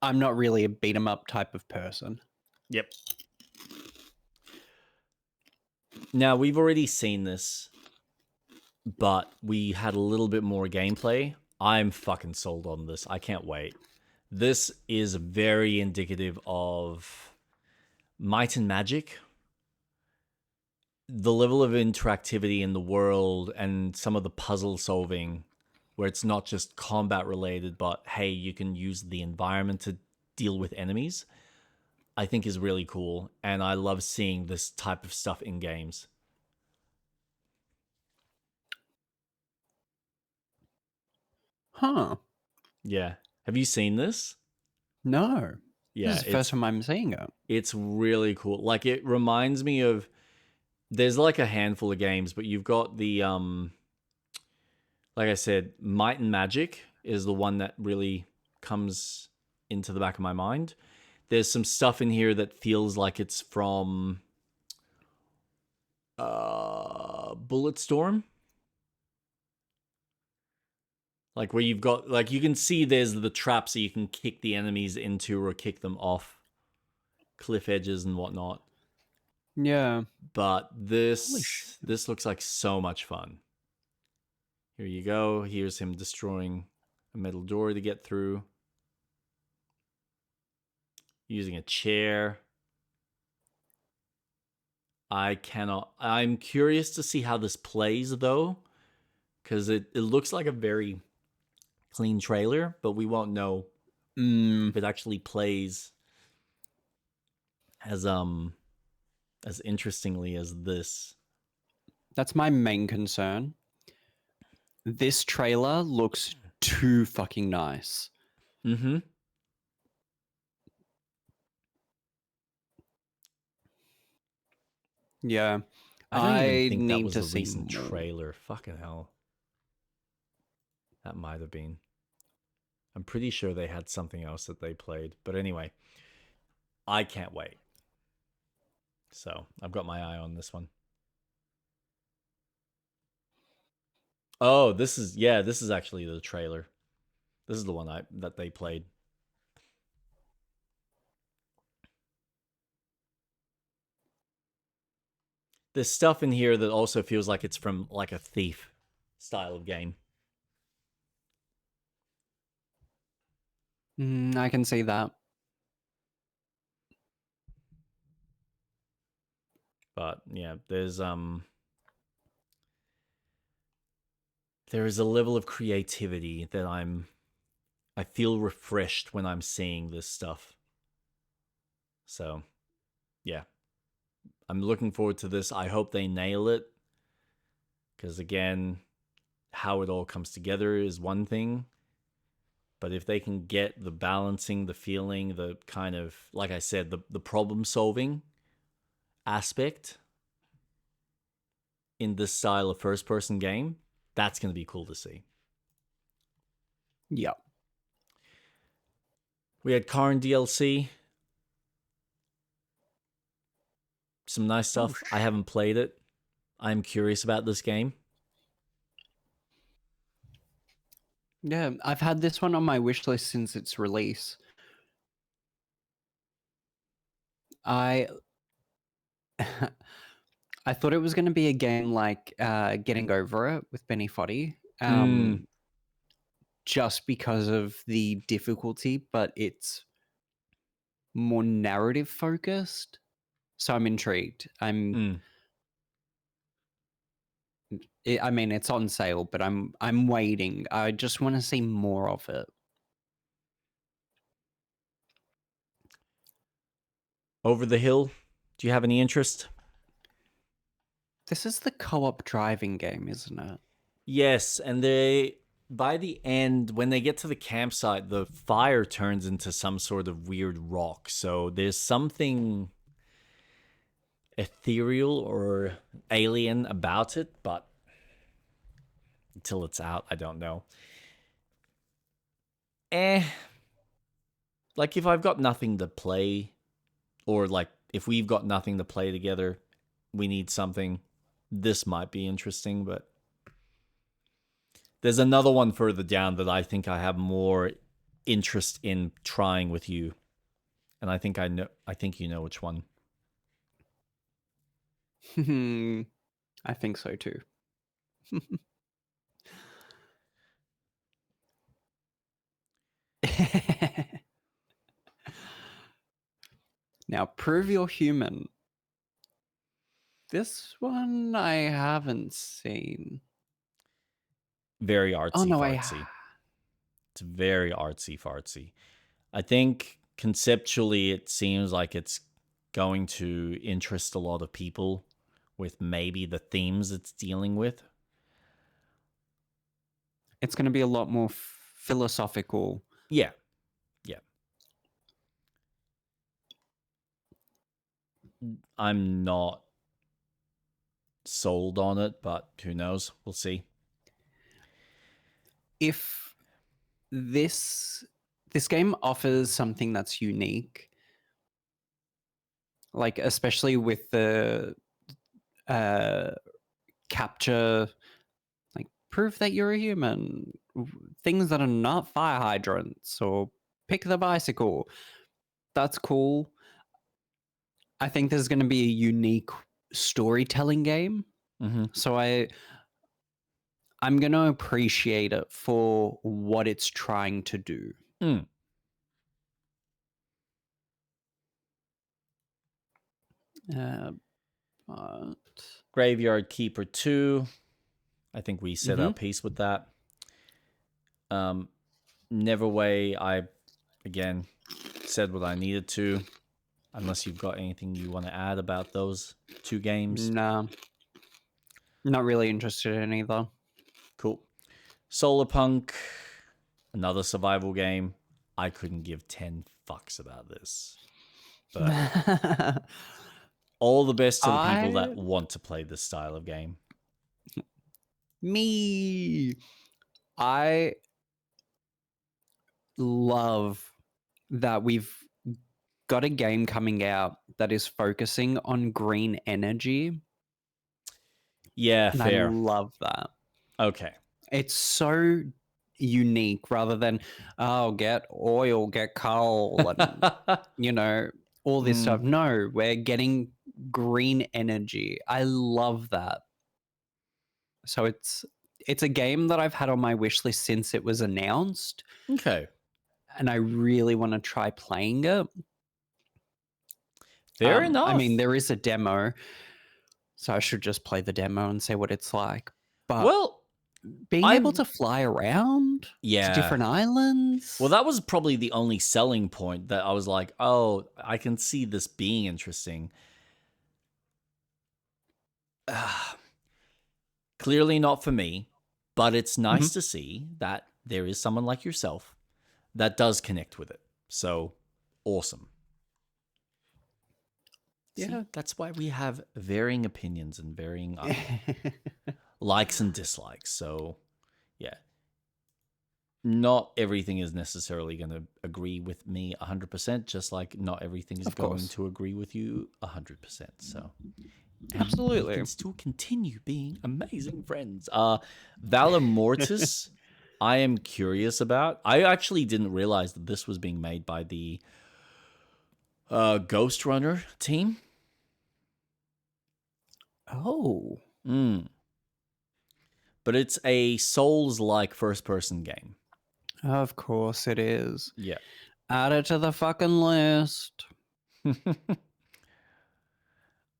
I'm not really a beat 'em up type of person. Yep. Now, we've already seen this, but we had a little bit more gameplay. I'm fucking sold on this. I can't wait. This is very indicative of Might and Magic. The level of interactivity in the world and some of the puzzle solving, where it's not just combat related, but hey, you can use the environment to deal with enemies, I think is really cool. And I love seeing this type of stuff in games. Huh. Yeah. Have you seen this? No. Yeah. This is the first time I'm seeing it. It's really cool. Like, it reminds me of, there's like a handful of games, but you've got the, like I said, Might and Magic is the one that really comes into the back of my mind. There's some stuff in here that feels like it's from Bulletstorm. Like, where you've got, like, you can see there's the traps that you can kick the enemies into or kick them off cliff edges and whatnot. Yeah. But this looks like so much fun. Here you go. Here's him destroying a metal door to get through. Using a chair. I'm curious to see how this plays, though, because it looks like a very clean trailer, but we won't know if it actually plays as interestingly as this. That's my main concern. This trailer looks too fucking nice. Mm-hmm. Yeah. I don't even think that need was to a see recent more. trailer. Fucking hell. That might have been. I'm pretty sure they had something else that they played. But anyway, I can't wait. So I've got my eye on this one. Oh, this is actually the trailer. This is the one that they played. There's stuff in here that also feels like it's from like a Thief style of game. I can see that. But yeah, there is a level of creativity that I feel refreshed when I'm seeing this stuff. So, yeah. I'm looking forward to this. I hope they nail it. Because again, how it all comes together is one thing. But if they can get the balancing, the feeling, the kind of, like I said, the problem solving aspect in this style of first person game, that's going to be cool to see. Yep. We had Karn DLC. Some nice stuff. I haven't played it. I'm curious about this game. Yeah, I've had this one on my wish list since its release. I I thought it was going to be a game like Getting Over It with Benny Foddy, just because of the difficulty, but it's more narrative focused. So I'm intrigued. I mean, it's on sale, but I'm waiting. I just want to see more of it. Over the Hill. Do you have any interest? This is the co-op driving game, isn't it? Yes, and by the end, when they get to the campsite, the fire turns into some sort of weird rock. So there's something ethereal or alien about it, but until it's out, I don't know. Like if I've got nothing to play, or like if we've got nothing to play together, we need something. This might be interesting, but there's another one further down that I think I have more interest in trying with you. And I think you know which one. I think so too. Now, Prove You're Human. This one I haven't seen. Very artsy Oh no, fartsy. It's very artsy fartsy. I think conceptually it seems like it's going to interest a lot of people with maybe the themes it's dealing with. It's going to be a lot more philosophical. Yeah. Yeah. I'm not sold on it, but who knows? We'll see. If this game offers something that's unique, like especially with the capture, like prove that you're a human, things that are not fire hydrants, or pick the bicycle, that's cool. I think there's going to be a unique storytelling game. So I'm going to appreciate it for what it's trying to do. But... Graveyard Keeper 2. I think we set our piece with that. Neverway, I, again, said what I needed to. Unless you've got anything you want to add about those two games. Nah. Not really interested in either. Cool. Solarpunk, another survival game. I couldn't give 10 fucks about this. But all the best to the people that want to play this style of game. I love that we've got a game coming out that is focusing on green energy. Yeah, and fair. I love that. Okay. It's so unique rather than, oh, get oil, get coal, and, you know, all this stuff. No, we're getting green energy. I love that. So it's a game that I've had on my wish list since it was announced, Okay. and I really want to try playing it. Fair enough. I mean, there is a demo, so I should just play the demo and see what it's like. But well, being able to fly around to different islands. Well, that was probably the only selling point that I was like, oh, I can see this being interesting. Clearly not for me, but it's nice to see that there is someone like yourself that does connect with it. So awesome. Yeah. See, that's why we have varying opinions and varying likes and dislikes. So, yeah. Not everything is necessarily going to agree with me 100%, just like not everything is going to agree with you 100%. So, absolutely. We can still continue being amazing friends. Valor Mortis, I am curious about. I actually didn't realize that this was being made by the Ghost Runner team. Oh. But it's a Souls-like first-person game. Of course it is. Yeah. Add it to the fucking list.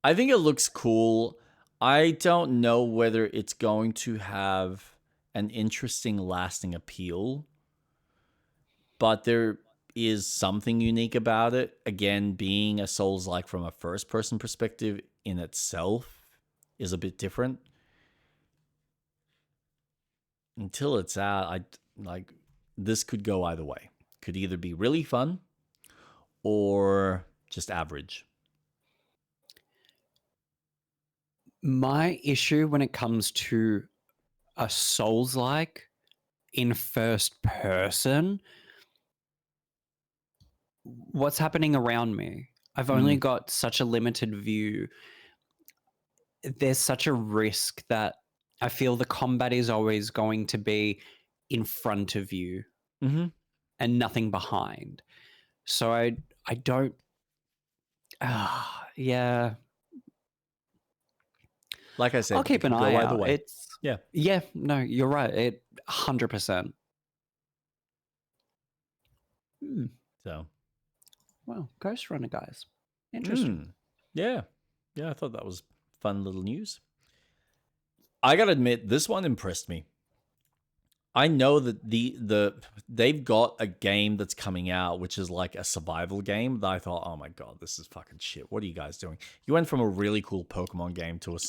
I think it looks cool. I don't know whether it's going to have an interesting, lasting appeal, but there is something unique about it. Again, being a Souls-like from a first-person perspective in itself is a bit different. Until it's out, this could go either way. Could either be really fun or just average. My issue when it comes to a Souls-like in first person, what's happening around me? I've only got such a limited view. There's such a risk that I feel the combat is always going to be in front of you and nothing behind. So I don't. Yeah. Like I said, I'll keep an eye go either out. way. Yeah. No, you're right. It 100%. So, well, Ghost Runner guys, interesting. Yeah, I thought that was fun little news. I gotta admit, this one impressed me. I know that they've got a game that's coming out, which is like a survival game that I thought, oh my god, this is fucking shit. What are you guys doing? You went from a really cool Pokemon game to a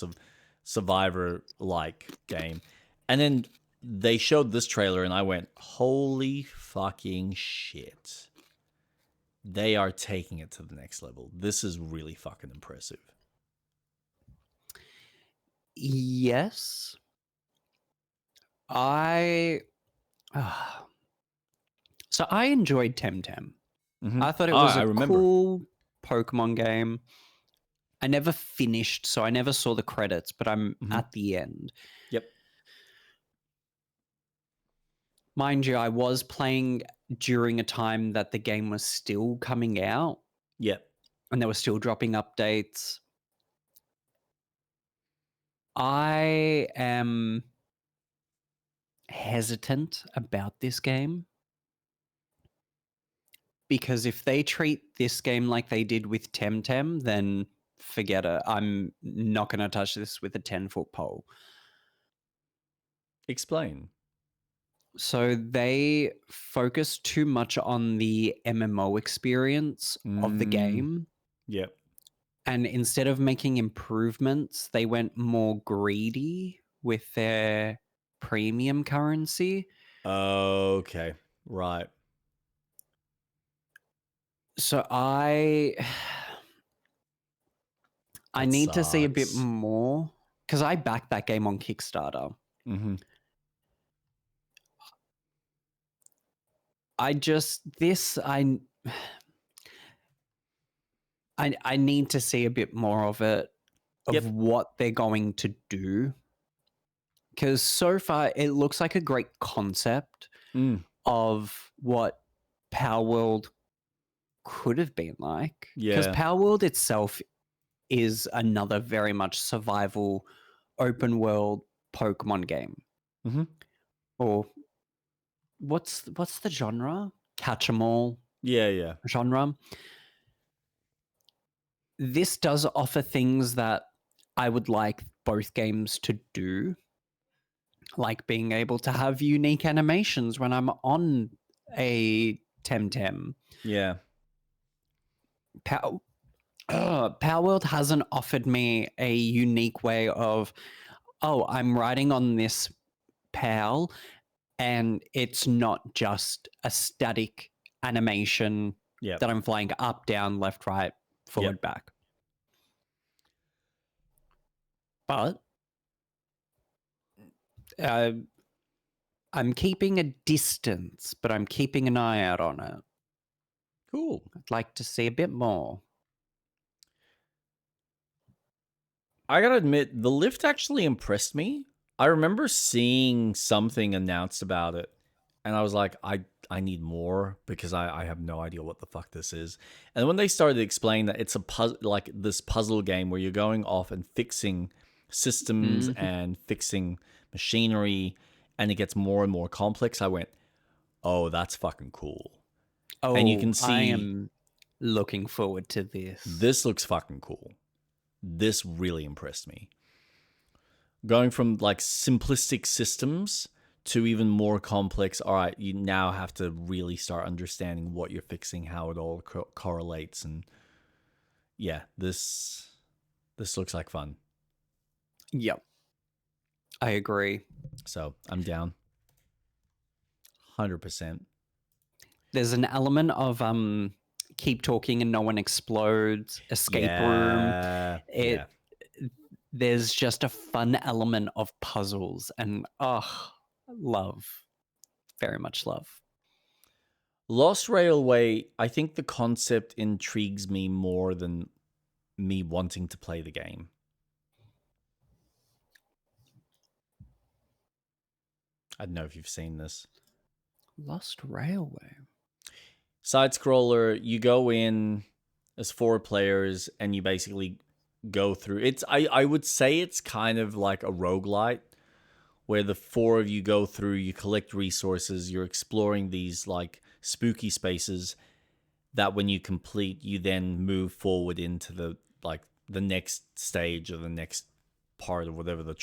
survivor-like game. And then they showed this trailer and I went, holy fucking shit. They are taking it to the next level. This is really fucking impressive. Yes. So I enjoyed Temtem. I thought it was a cool Pokemon game. I never finished, so I never saw the credits, but I'm at the end. Yep. Mind you, I was playing during a time that the game was still coming out. Yep. And they were still dropping updates. I am hesitant about this game because if they treat this game like they did with Temtem, then forget it. I'm not going to touch this with a 10-foot pole. Explain. So they focus too much on the MMO experience of the game. Yep. And instead of making improvements, they went more greedy with their premium currency. Okay. Right. So I need to see a bit more because I backed that game on Kickstarter. I need to see a bit more of it, of what they're going to do. Because so far it looks like a great concept. of what Power World could have been like. Because Yeah. Power World itself is another very much survival, open world Pokemon game. Mm-hmm. Or what's the genre? Catch 'em all Yeah. genre. This does offer things that I would like both games to do, like being able to have unique animations when I'm on a Temtem. Yeah. Power World hasn't offered me a unique way of, oh, I'm riding on this PAL and it's not just a static animation Yeah. that I'm flying up, down, left, right, forward, back. But I'm keeping a distance, but I'm keeping an eye out on it. Cool. I'd like to see a bit more. I gotta admit, the lift actually impressed me. I remember seeing something announced about it, and I was like, I need more because I have no idea what the fuck this is. And when they started to explain that it's a puzzle, like this puzzle game where you're going off and fixing systems and fixing machinery, and it gets more and more complex, I went, oh, that's fucking cool. Oh, And you can see I am looking forward to this. This looks fucking cool. This really impressed me. Going from like simplistic systems to even more complex. All right, you now have to really start understanding what you're fixing, how it all correlates, and yeah, this looks like fun. Yep, I agree. So I'm down. 100%. There's an element of keep talking and no one explodes, escape room. There's just a fun element of puzzles, and love, very much love. Lost Railway, I think the concept intrigues me more than me wanting to play the game. I don't know if you've seen this. Lost Railway. Side scroller, you go in as 4 players and you basically go through. I would say it's kind of like a roguelite where the 4 of you go through, you collect resources, you're exploring these like spooky spaces that when you complete, you then move forward into the next stage or the next part of whatever the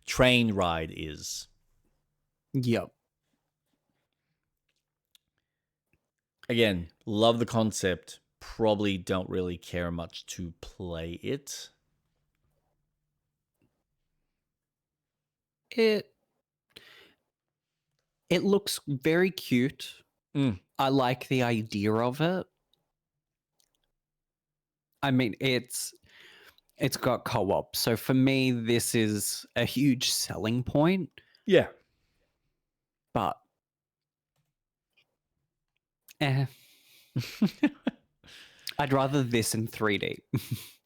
train ride is. Yep. Again, love the concept. Probably don't really care much to play it. It looks very cute. I like the idea of it. I mean, it's got co-op. So for me, this is a huge selling point. Yeah. But I'd rather this in 3D.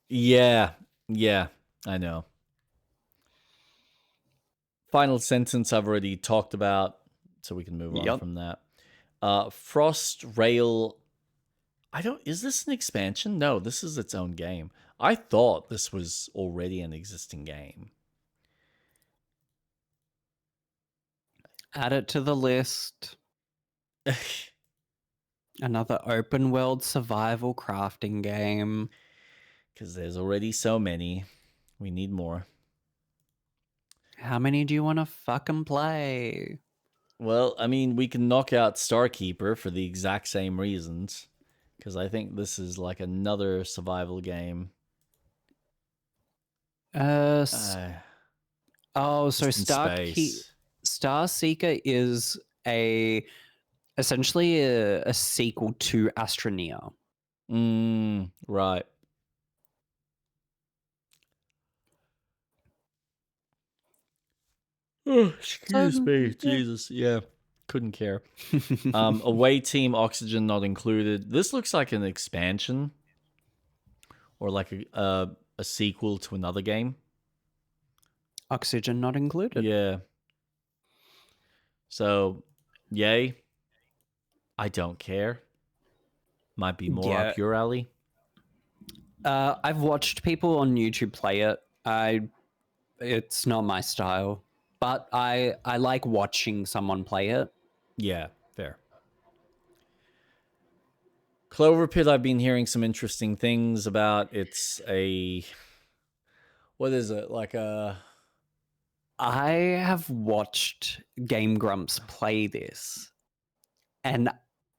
Yeah, I know. Final sentence I've already talked about, so we can move on from that. Frost Rail. Is this an expansion? No, this is its own game. I thought this was already an existing game. Add it to the list. Another open world survival crafting game. Because there's already so many. We need more. How many do you want to fucking play? Well, I mean, we can knock out Starkeeper for the exact same reasons. Because I think this is like another survival game. So Star Seeker is essentially a sequel to Astroneer. Right. Oh, excuse me. Jesus. Yeah. Couldn't care. Away Team Oxygen not included. This looks like an expansion. Or like a sequel to another game. Oxygen not included. Yeah. So, yay. I don't care. Might be more Yeah. up your alley. I've watched people on YouTube play it. It's not my style, but I like watching someone play it. Yeah, fair. Clover Pit, I've been hearing some interesting things about. It's a... What is it? Like a... I have watched Game Grumps play this, and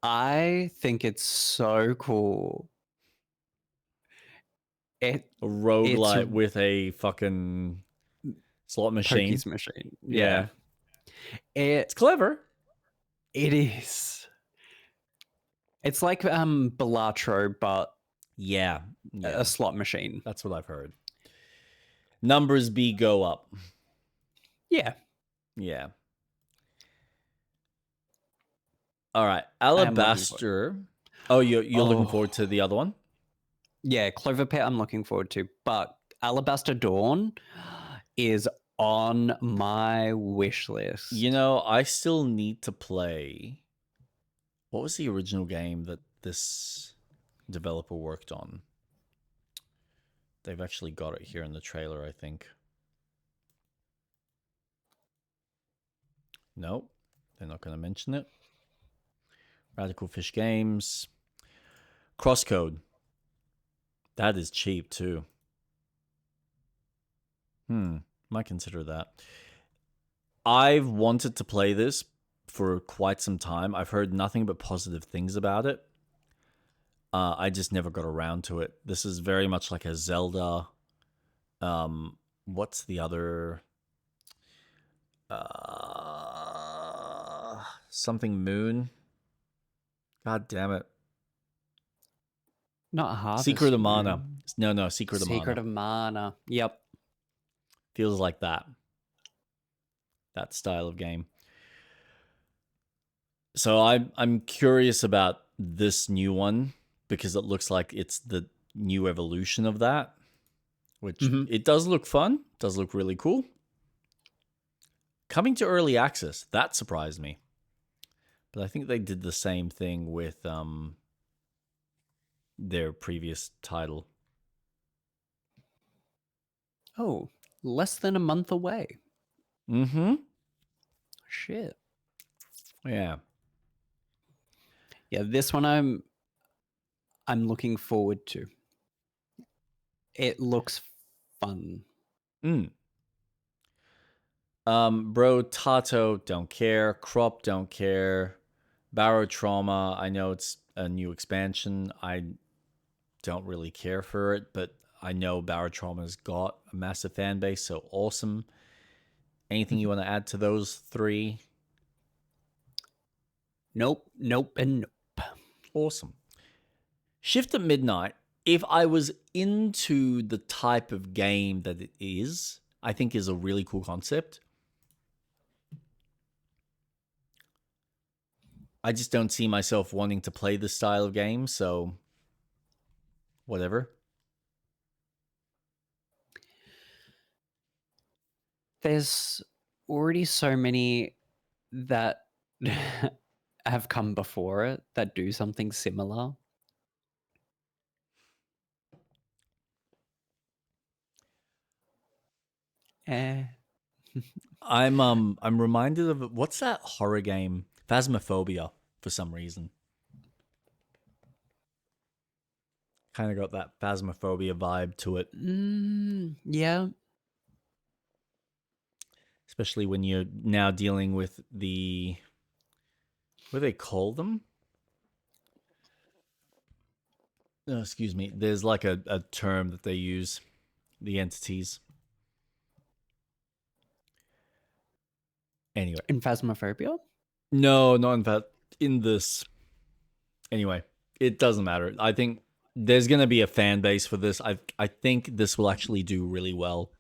I think it's so cool. A It's roguelite with a fucking slot machine. Pokey's machine. Yeah. Yeah. It's clever. It is. It's like Balatro, but Yeah. a slot machine. That's what I've heard. Numbers B go up. Yeah. Yeah. All right. Alabaster. Oh, you're looking forward to the other one? Yeah, Clover Pit I'm looking forward to, but Alabaster Dawn is on my wish list. You know, I still need to play. What was the original game that this developer worked on? They've actually got it here in the trailer, I think. Nope. They're not going to mention it. Radical Fish Games. Crosscode. That is cheap too. Might consider that. I've wanted to play this for quite some time. I've heard nothing but positive things about it. I just never got around to it. This is very much like a Zelda. What's the other? Something Moon. God damn it. Not Harvest Secret of Mana. Moon. No, Secret of Mana. Secret of Mana. Yep. Feels like that. That style of game. So I'm curious about this new one because it looks like it's the new evolution of that, which it does look fun. Does look really cool. Coming to early access, that surprised me. But I think they did the same thing with their previous title. Oh, less than a month away. Shit. Yeah. Yeah, this one I'm looking forward to. It looks fun. Bro, Tato, don't care. Crop, don't care. Barrow Trauma, I know it's a new expansion. I don't really care for it, but I know Barrow Trauma's got a massive fan base, so awesome. Anything you want to add to those three? Nope, and nope. Awesome. Shift at Midnight, if I was into the type of game that it is, I think is a really cool concept. I just don't see myself wanting to play this style of game, so whatever. There's already so many that have come before it that do something similar. I'm reminded of what's that horror game? Phasmophobia for some reason. Kind of got that Phasmophobia vibe to it. Yeah. Especially when you're now dealing with the... What do they call them? Oh, excuse me. There's like a term that they use. The entities. Anyway. In Phasmophobia? No, not in fact. In this. Anyway, it doesn't matter. I think there's going to be a fan base for this. I think this will actually do really well.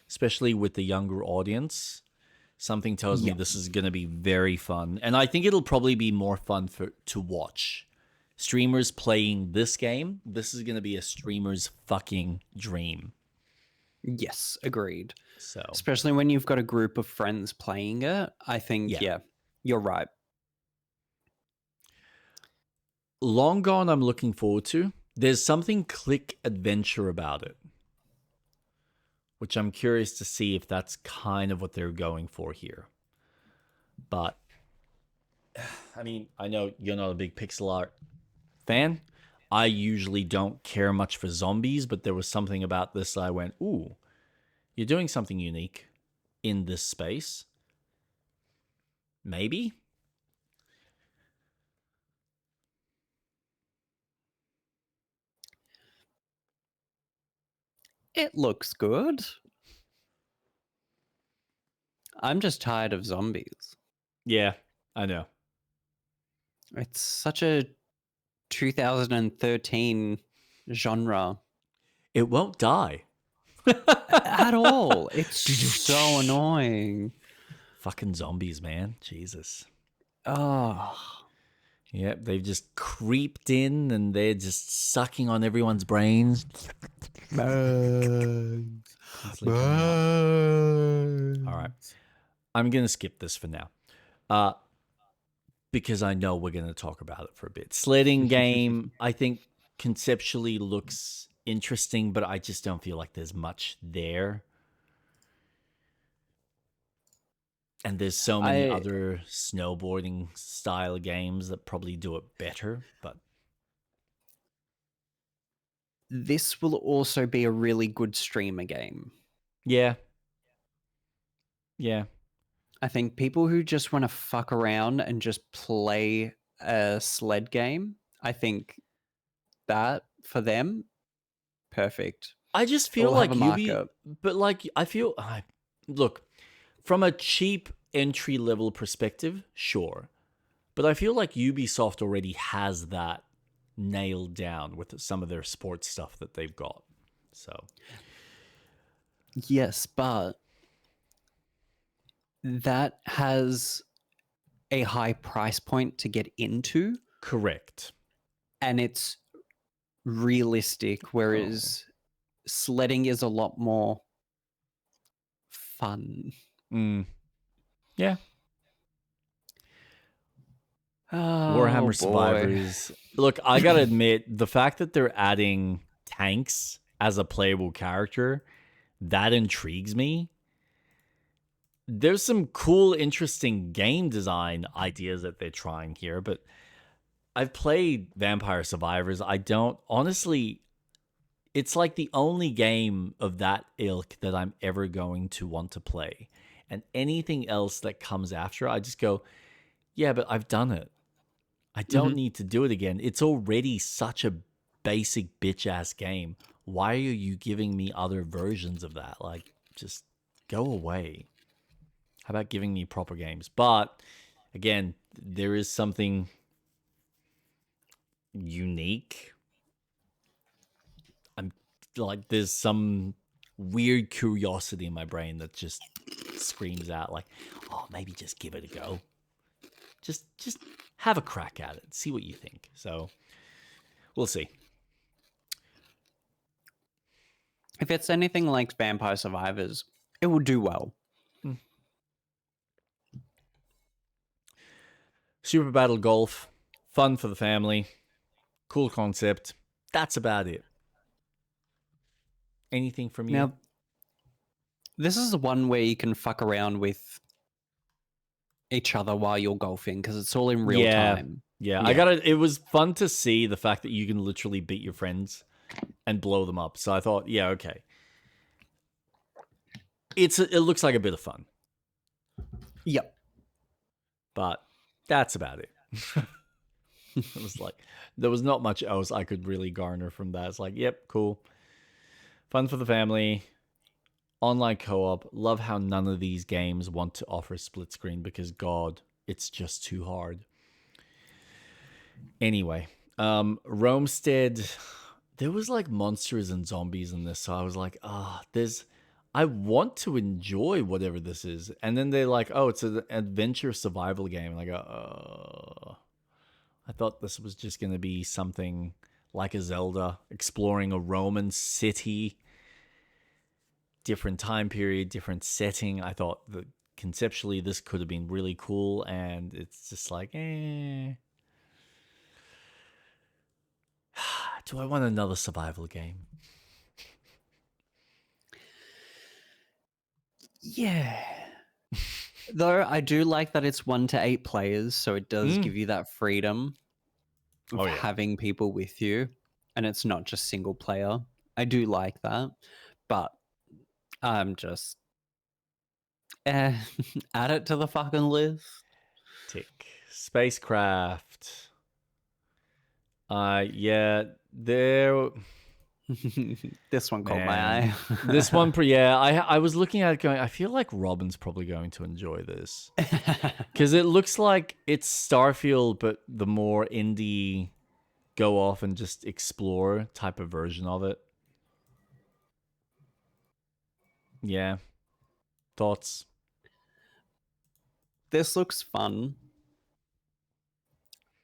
Especially with the younger audience. Something tells me this is going to be very fun. And I think it'll probably be more fun to watch. Streamers playing this game, this is going to be a streamer's fucking dream. Yes, agreed. So, especially when you've got a group of friends playing it, I think, yeah You're right. Long Gone, I'm looking forward to. There's something click adventure about it, which I'm curious to see if that's kind of what they're going for here. But, I mean, I know you're not a big pixel art fan. I usually don't care much for zombies, but there was something about this that I went, ooh, you're doing something unique in this space. Maybe? It looks good. I'm just tired of zombies. Yeah, I know. It's such a 2013 genre. It won't die. At all. It's so annoying. Fucking zombies, man. Jesus. Oh. Yep, they've just creeped in and they're just sucking on everyone's brains. Constantly coming out. All right. I'm going to skip this for now. Because I know we're going to talk about it for a bit. Sledding game, I think conceptually looks interesting, but I just don't feel like there's much there. And there's so many other snowboarding style games that probably do it better, but this will also be a really good streamer game. yeah. Yeah. I think people who just want to fuck around and just play a sled game, I think that for them, perfect. I just It feel will like have a Ubi, market. but like I feel, look, from a cheap entry level perspective, sure, but I feel like Ubisoft already has that nailed down with some of their sports stuff that they've got. So Yes, but that has a high price point to get into, correct. and it's realistic, whereas sledding is a lot more fun. Yeah. Oh, Warhammer boy. Survivors. Look, I gotta admit, the fact that they're adding tanks as a playable character, that intrigues me. There's some cool, interesting game design ideas that they're trying here, but I've played Vampire Survivors. I don't, honestly, it's like the only game of that ilk that I'm ever going to want to play. And anything else that comes after, I just go, yeah, but I've done it. I don't need to do it again. It's already such a basic bitch ass game. Why are you giving me other versions of that? Like, just go away. How about giving me proper games? But again, there is something unique. I'm like, there's some weird curiosity in my brain that just screams out like, oh, maybe just give it a go. Just have a crack at it. See what you think. So we'll see. If it's anything like Vampire Survivors, it will do well. Super Battle Golf, fun for the family, cool concept. That's about it. Anything from you? Now, this is the one where you can fuck around with each other while you're golfing because it's all in real time. Yeah, it was fun to see the fact that you can literally beat your friends and blow them up. So I thought, yeah, okay. It looks like a bit of fun. Yep. But that's about it. It was like, there was not much else I could really garner from that. It's like, yep, cool. Fun for the family. Online co-op. Love how none of these games want to offer split screen because, God, it's just too hard. Anyway, Roamstead, there was like monsters and zombies in this, so I was like, I want to enjoy whatever this is. And then they're like, oh, it's an adventure survival game. And I go, I thought this was just going to be something like a Zelda, exploring a Roman city, different time period, different setting. I thought that conceptually this could have been really cool, and it's just like, eh. Do I want another survival game? Yeah. Though I do like that it's 1 to 8 players, so it does give you that freedom of Oh, yeah. having people with you, and it's not just single player. I do like that, but I'm just add it to the fucking list. Tick. Spacecraft. Yeah, there. This one caught my Man, eye. this one, yeah, I was looking at it going, I feel like Robin's probably going to enjoy this. Because it looks like it's Starfield, but the more indie go off and just explore type of version of it. Yeah. Thoughts? This looks fun.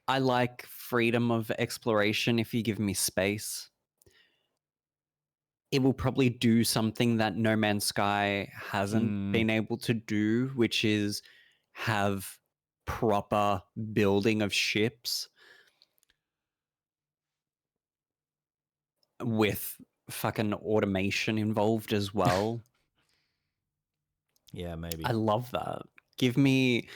I like freedom of exploration if you give me space. It will probably do something that No Man's Sky hasn't been able to do, which is have proper building of ships with fucking automation involved as well. Yeah, maybe. I love that. Give me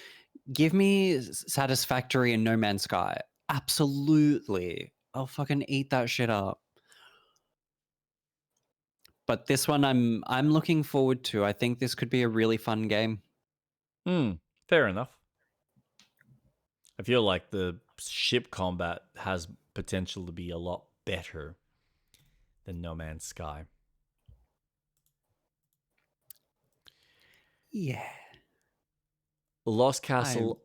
Satisfactory in No Man's Sky. Absolutely. I'll fucking eat that shit up. But this one I'm looking forward to. I think this could be a really fun game. Fair enough. I feel like the ship combat has potential to be a lot better than No Man's Sky. Yeah. Lost Castle,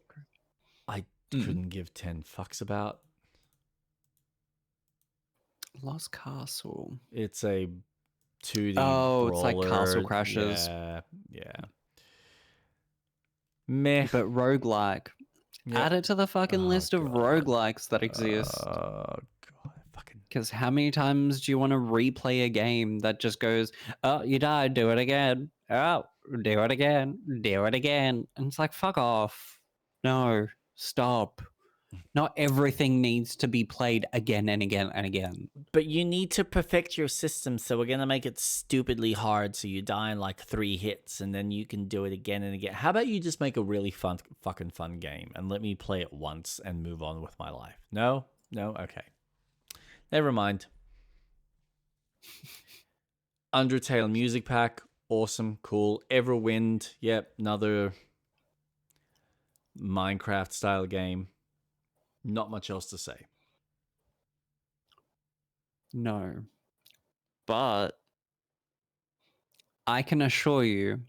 I couldn't give 10 fucks about. Lost Castle. It's a 2D Oh, brawler. it's like Castle Crashers. Yeah. Meh. But roguelike. Yep. Add it to the fucking list of roguelikes that exist. Oh, God. Fucking. Because how many times do you want to replay a game that just goes, oh, you died, do it again. Oh, do it again. Do it again. And it's like, fuck off. No, stop. Not everything needs to be played again and again and again. But you need to perfect your system, so we're going to make it stupidly hard so you die in like 3 hits and then you can do it again and again. How about you just make a really fucking fun game and let me play it once and move on with my life? No? No? Okay. Never mind. Undertale music pack. Awesome. Cool. Everwind. Yep. Another Minecraft style game. Not much else to say. No. But I can assure you,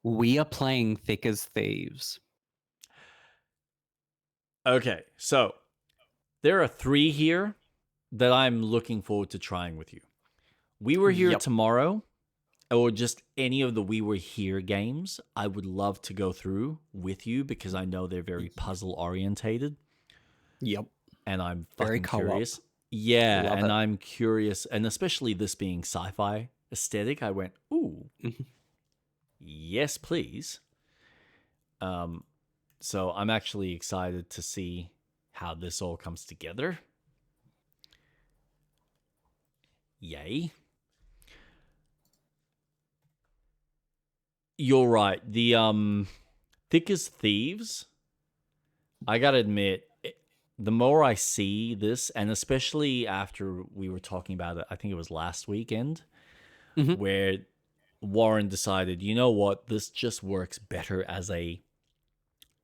we are playing Thick as Thieves. Okay, so there are 3 here that I'm looking forward to trying with you. We Were Here Tomorrow, or just any of the We Were Here games, I would love to go through with you because I know they're very puzzle orientated. Yep. And I'm Very fucking co-op. curious. Yeah, Love and it. I'm curious, and especially this being sci-fi aesthetic, I went, ooh, yes, please. So I'm actually excited to see how this all comes together. Yay. You're right. The Thick as Thieves, I gotta admit, the more I see this, and especially after we were talking about it, I think it was last weekend, where Warren decided, you know what, this just works better as a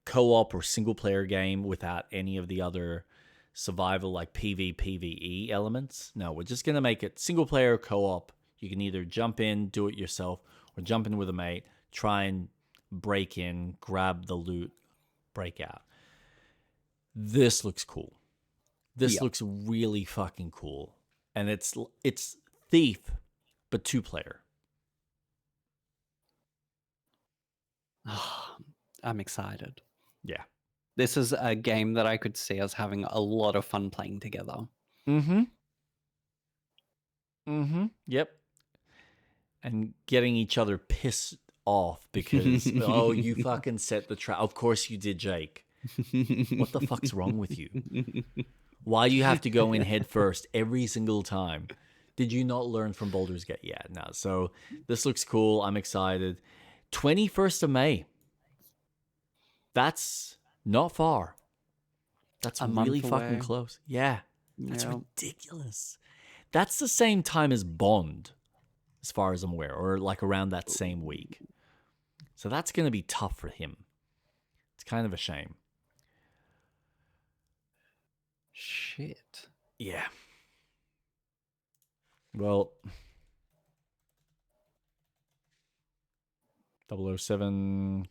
co-op or single player game without any of the other survival like PvE elements. No, we're just gonna make it single player co-op. You can either jump in, do it yourself, or jump in with a mate, try and break in, grab the loot, break out. This looks cool. This looks really fucking cool. And it's Thief, but 2-player. I'm excited. Yeah. This is a game that I could see us having a lot of fun playing together. Yep. And getting each other pissed off because, oh, you fucking set the trap. Of course you did, Jake. What the fuck's wrong with you? Why do you have to go in head first every single time? Did you not learn from Baldur's Gate? Yeah, no. So this looks cool. I'm excited. 21st of May. That's not far. That's A really month fucking away. close. Yeah. That's Yeah. ridiculous. That's the same time as Bond, as far as I'm aware, or like around that same week. So that's going to be tough for him. It's kind of a shame. Shit. Yeah. Well, 007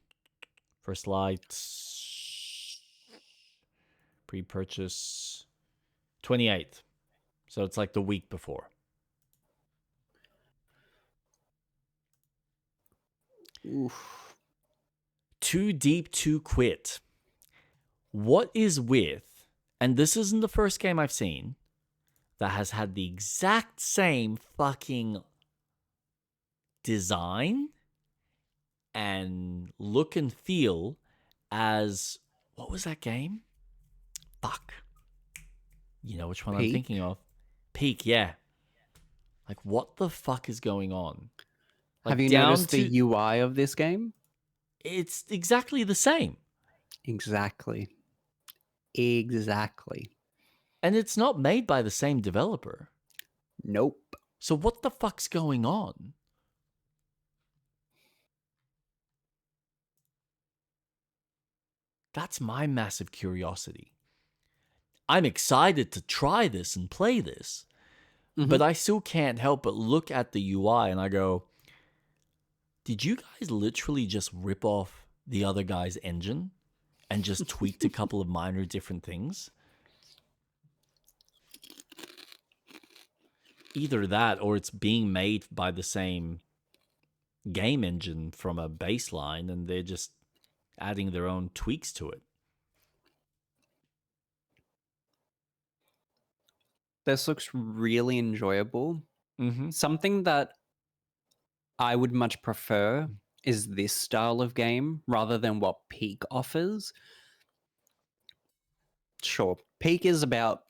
First Light pre-purchase 28th. So it's like the week before. Oof. Too Deep to Quit. What is with, and this isn't the first game I've seen that has had the exact same fucking design and look and feel as, what was that game? Fuck. You know which one I'm Peak? thinking of. Peak, yeah. Like, what the fuck is going on? Like, Have you noticed the UI of this game? It's exactly the same. Exactly. And it's not made by the same developer. Nope. So what the fuck's going on? That's my massive curiosity. I'm excited to try this and play this, but I still can't help but look at the UI and I go, did you guys literally just rip off the other guy's engine and just tweaked a couple of minor different things? Either that or it's being made by the same game engine from a baseline and they're just adding their own tweaks to it. This looks really enjoyable. Mm-hmm. Something that I would much prefer is this style of game rather than what Peak offers. Sure, Peak is about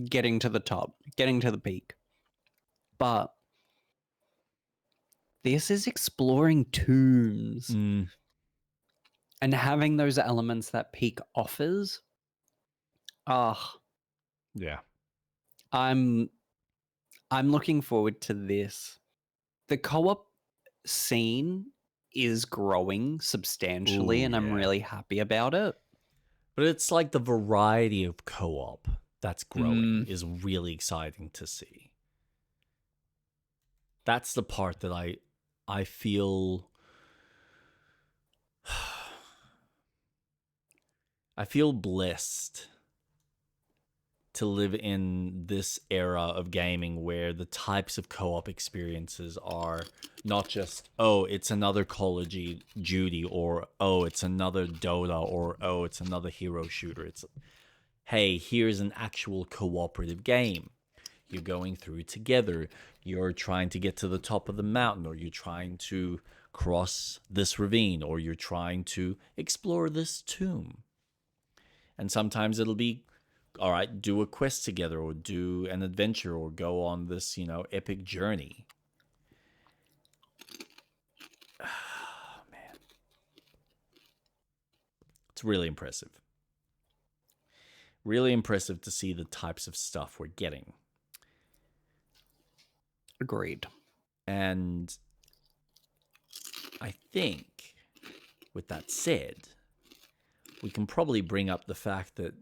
getting to the top, getting to the peak. But this is exploring tombs and having those elements that Peak offers. Yeah. I'm looking forward to this. The co-op scene is growing substantially, and I'm really happy about it. But it's like the variety of co-op that's growing is really exciting to see. That's the part that I feel I feel blessed to live in this era of gaming where the types of co-op experiences are not just, oh, it's another Call of Duty, or oh, it's another Dota, or oh, it's another hero shooter. It's, hey, here's an actual cooperative game. You're going through together. You're trying to get to the top of the mountain, or you're trying to cross this ravine, or you're trying to explore this tomb. And sometimes it'll be, all right, do a quest together, or do an adventure, or go on this, epic journey. Oh, man. It's really impressive. Really impressive to see the types of stuff we're getting. Agreed. And I think, with that said, we can probably bring up the fact that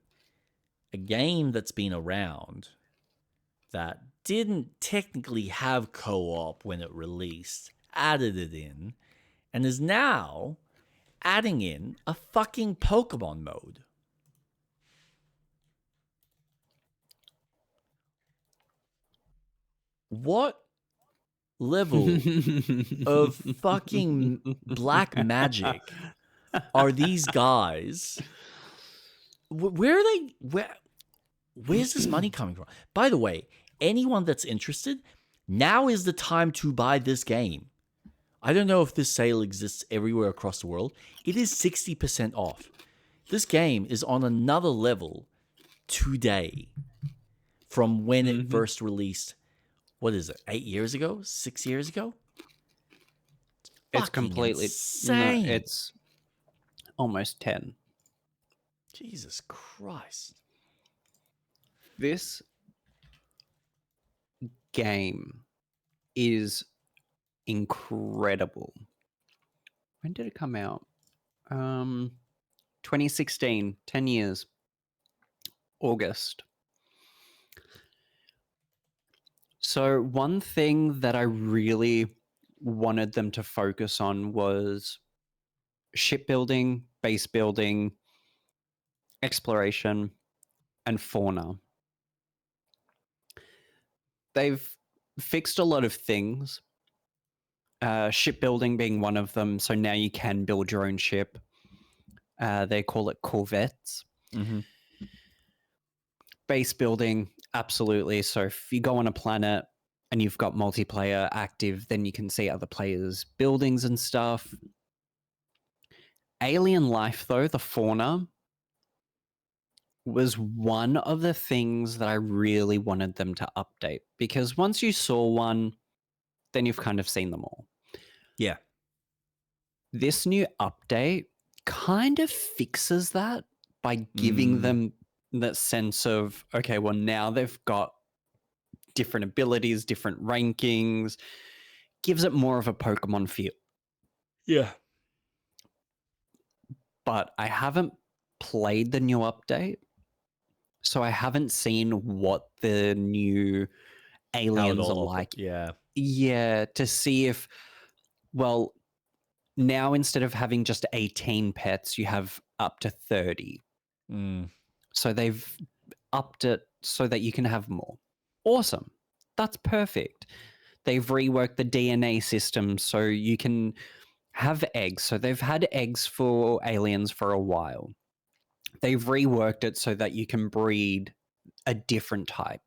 a game that's been around that didn't technically have co-op when it released, added it in, and is now adding in a fucking Pokemon mode. What level of fucking black magic are these guys? Where are they? Where's this money coming from? By the way, anyone that's interested, now is the time to buy this game. I don't know if this sale exists everywhere across the world. It is 60% off. This game is on another level today from when it Mm-hmm. first released. What is it? 8 years ago? 6 years ago? It's Fucking completely no. insane. It's almost 10. Jesus Christ. This game is incredible. When did it come out? 2016, 10 years. August. So one thing that I really wanted them to focus on was shipbuilding, base building, exploration, and fauna. They've fixed a lot of things, shipbuilding being one of them. So now you can build your own ship. They call it corvettes. Mm-hmm. Base building, absolutely. So if you go on a planet and you've got multiplayer active, then you can see other players' buildings and stuff. Alien life, though, the fauna, was one of the things that I really wanted them to update, because once you saw one, then you've kind of seen them all. Yeah. This new update kind of fixes that by giving them that sense of, okay, well, now they've got different abilities, different rankings, gives it more of a Pokemon feel. Yeah. But I haven't played the new update, so I haven't seen what the new How it aliens are all like. yeah. Yeah, to see if, well, now instead of having just 18 pets, you have up to 30. Mm. So they've upped it so that you can have more. Awesome. That's perfect. They've reworked the DNA system so you can have eggs. So they've had eggs for aliens for a while. They've reworked it so that you can breed a different type.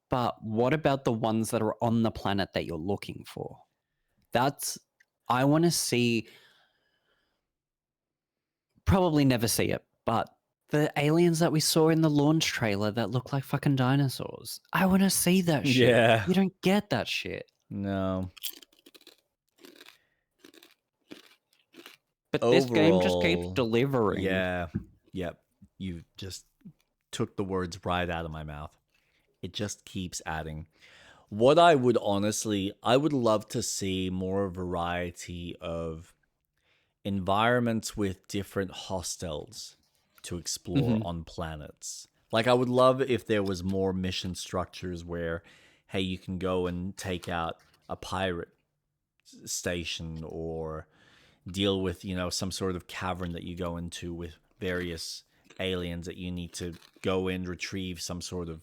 But what about the ones that are on the planet that you're looking for? I want to see, probably never see it, but the aliens that we saw in the launch trailer that look like fucking dinosaurs. I want to see that shit. Yeah. You don't get that shit. No. But this game just keeps Overall, delivering. yeah. Yep. You just took the words right out of my mouth. It just keeps adding. What I would love to see more variety of environments with different hostels to explore Mm-hmm. on planets. Like, I would love if there was more mission structures where, hey, you can go and take out a pirate station or deal with, some sort of cavern that you go into with various aliens that you need to go in, retrieve some sort of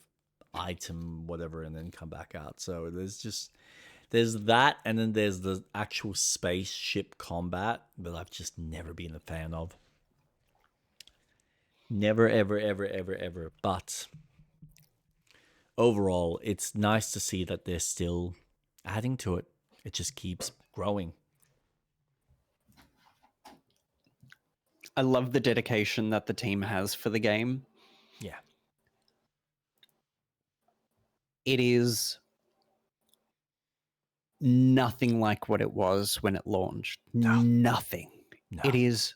item, whatever, and then come back out. So there's that, and then there's the actual spaceship combat that I've just never been a fan of. Never, ever, ever, ever, ever. But overall, it's nice to see that they're still adding to it. It just keeps growing. I love the dedication that the team has for the game. Yeah. It is nothing like what it was when it launched. No. Nothing. No. It is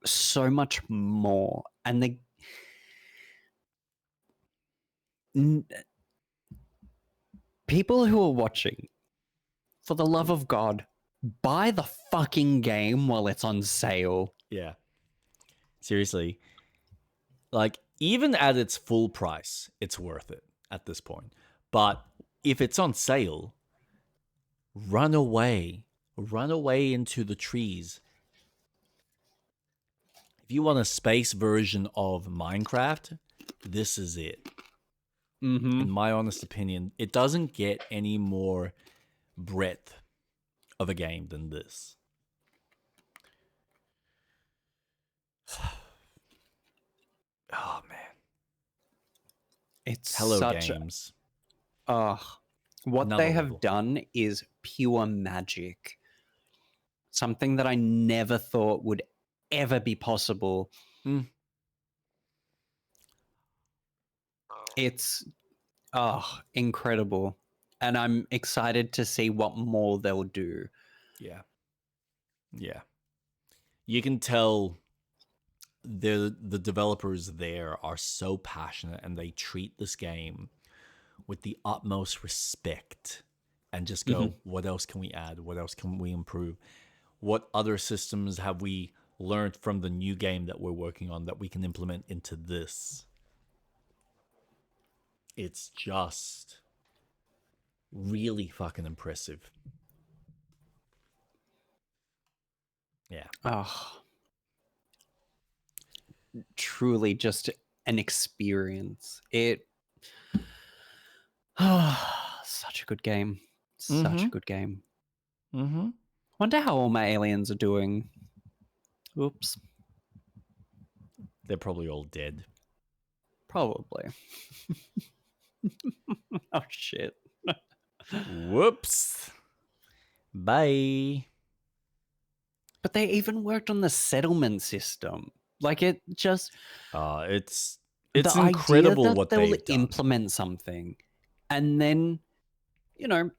so much more. And the people who are watching, for the love of God, buy the fucking game while it's on sale. Yeah. Seriously. Like, even at its full price, it's worth it at this point. But if it's on sale, run away. Run away into the trees. If you want a space version of Minecraft, this is it. Mm-hmm. In my honest opinion, it doesn't get any more breadth of a game than this. Oh, man. It's Hello such Games. what Another they have level. done is pure magic. something that I never thought would ever be possible. It's incredible. And I'm excited to see what more they'll do. Yeah. Yeah. You can tell the developers there are so passionate, and they treat this game with the utmost respect and just go, what else can we add? What else can we improve? What other systems have we learned from the new game that we're working on that we can implement into this? It's just really fucking impressive. Yeah. Oh, truly just an experience. Such a good game. Such a good game. Wonder how all my aliens are doing. Oops. They're probably all dead. Probably. Oh, shit. Whoops. Bye. But they even worked on the settlement system. Like, it just... It's the incredible idea that what they'll they've done. implement something, and then, you know,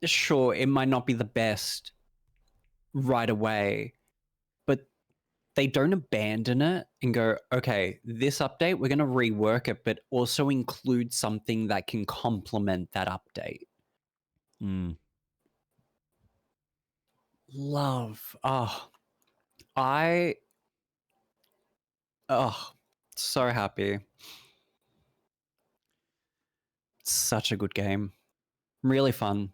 sure, it might not be the best right away, but they don't abandon it and go, okay, this update, we're going to rework it, but also include something that can complement that update. Love. So happy. Such a good game. Really fun.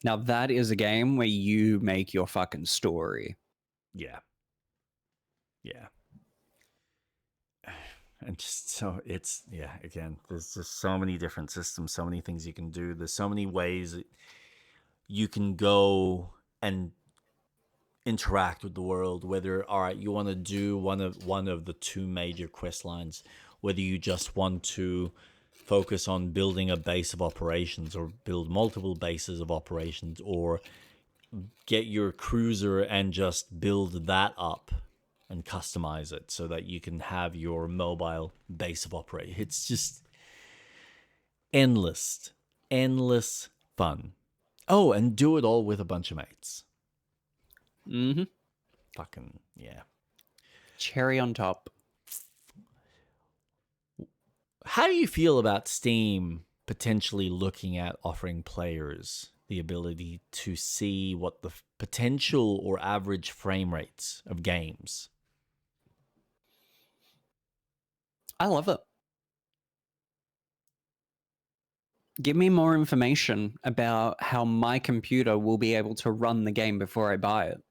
Now that is a game where you make your fucking story. Yeah. Yeah. And just so it's, yeah, again, there's just so many different systems, so many things you can do. There's so many ways you can go and interact with the world, whether, all right, you want to do one of the two major quest lines, whether you just want to focus on building a base of operations or build multiple bases of operations, or get your cruiser and just build that up and customize it so that you can have your mobile base of operation. It's just endless fun. Oh, and do it all with a bunch of mates. Fucking, yeah. Cherry on top. How do you feel about Steam potentially looking at offering players the ability to see what the potential or average frame rates of games? I love it. Give me more information about how my computer will be able to run the game before I buy it.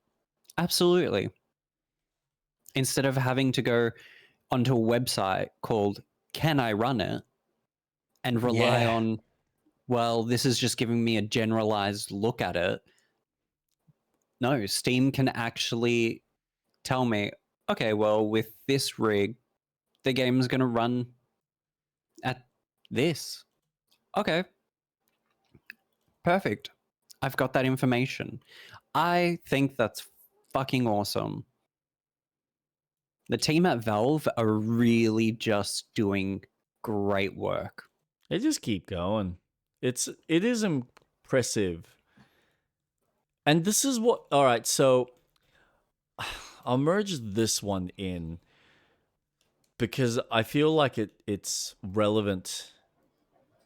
Absolutely. Instead of having to go onto a website called Can I Run It? And rely on, well, this is just giving me a generalized look at it. No, Steam can actually tell me, okay, well, with this rig, the game is going to run at this. Okay. Perfect. I've got that information. I think that's fucking awesome. The team at Valve are really just doing great work. They just keep going. It is impressive. And this is what, all right, so I'll merge this one in because I feel like it's relevant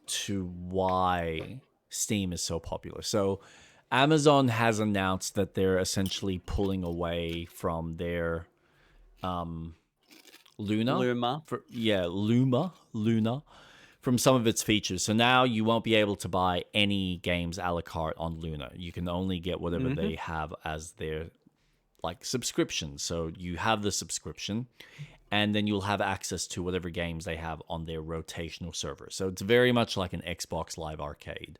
to why Steam is so popular. So Amazon has announced that they're essentially pulling away from their Luna. Luna from some of its features. So now you won't be able to buy any games a la carte on Luna. You can only get whatever they have as their like subscription. So you have the subscription, and then you'll have access to whatever games they have on their rotational server. So it's very much like an Xbox Live Arcade,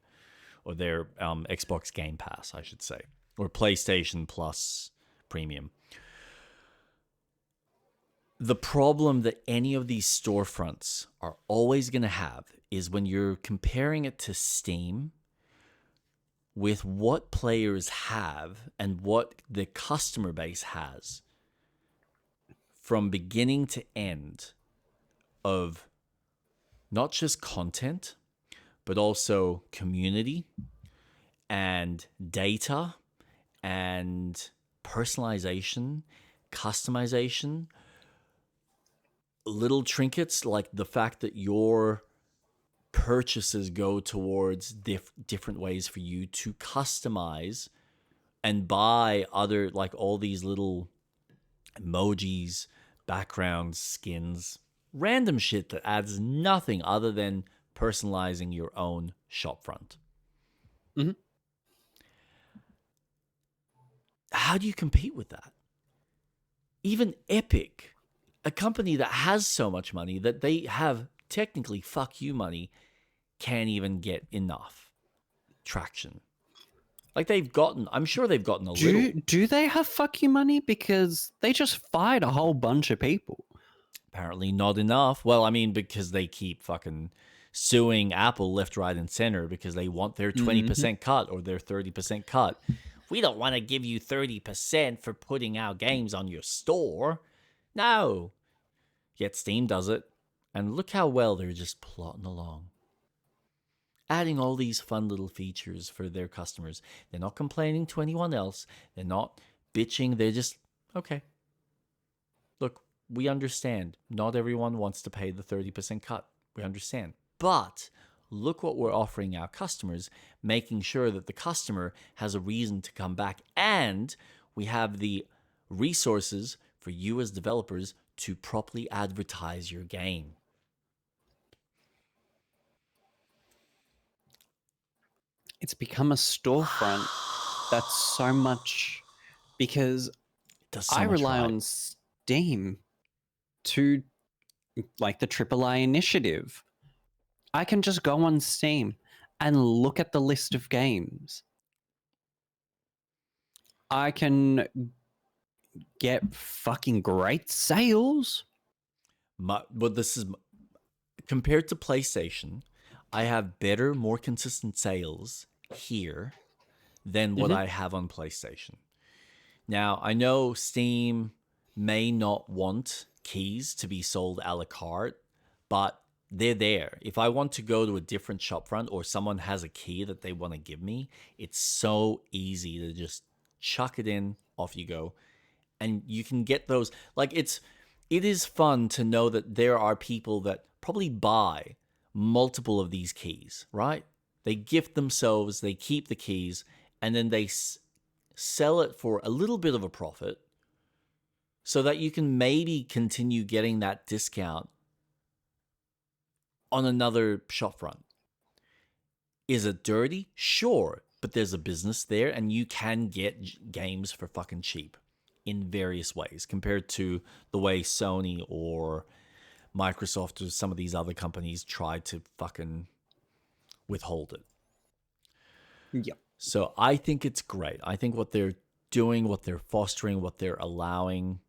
or their Xbox Game Pass, I should say, or PlayStation Plus Premium. The problem that any of these storefronts are always going to have is when you're comparing it to Steam, with what players have and what the customer base has from beginning to end of not just content, but also community and data and personalization, customization, little trinkets like the fact that your purchases go towards different ways for you to customize and buy other, like all these little emojis, backgrounds, skins, random shit that adds nothing other than personalizing your own shopfront. Mm-hmm. How do you compete with that? Even Epic, a company that has so much money that they have technically fuck you money, can't even get enough traction. Like I'm sure they've gotten a little. Do they have fuck you money? Because they just fired a whole bunch of people. Apparently not enough. Well, I mean, because they keep fucking suing Apple left, right, and center because they want their 20% cut or their 30% cut. We don't want to give you 30% for putting our games on your store. No. Yet Steam does it. And look how well they're just plotting along. Adding all these fun little features for their customers. They're not complaining to anyone else. They're not bitching. They're just, okay. Look, we understand. Not everyone wants to pay the 30% cut. We understand. But look what we're offering our customers, making sure that the customer has a reason to come back. And we have the resources for you as developers to properly advertise your game. It's become a storefront that's so much, because I rely on Steam to, like, the AAA initiative. I can just go on Steam and look at the list of games. I can get fucking great sales. But this is compared to PlayStation. I have better, more consistent sales here than what I have on PlayStation. Now, I know Steam may not want keys to be sold a la carte, but they're there. If I want to go to a different shopfront or someone has a key that they want to give me, it's so easy to just chuck it in, off you go. And you can get those. Like, it is fun to know that there are people that probably buy multiple of these keys, right? They gift themselves, they keep the keys, and then they sell it for a little bit of a profit so that you can maybe continue getting that discount on another shopfront. Is it dirty? Sure, but there's a business there and you can get games for fucking cheap in various ways compared to the way Sony or Microsoft or some of these other companies try to fucking withhold it. Yep. So I think it's great. I think what they're doing, what they're fostering, what they're allowing,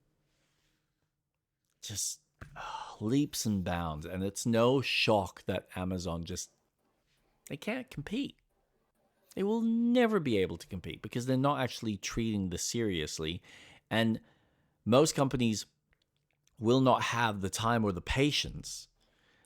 just leaps and bounds. And it's no shock that Amazon they can't compete. They will never be able to compete because they're not actually treating this seriously. And most companies will not have the time or the patience.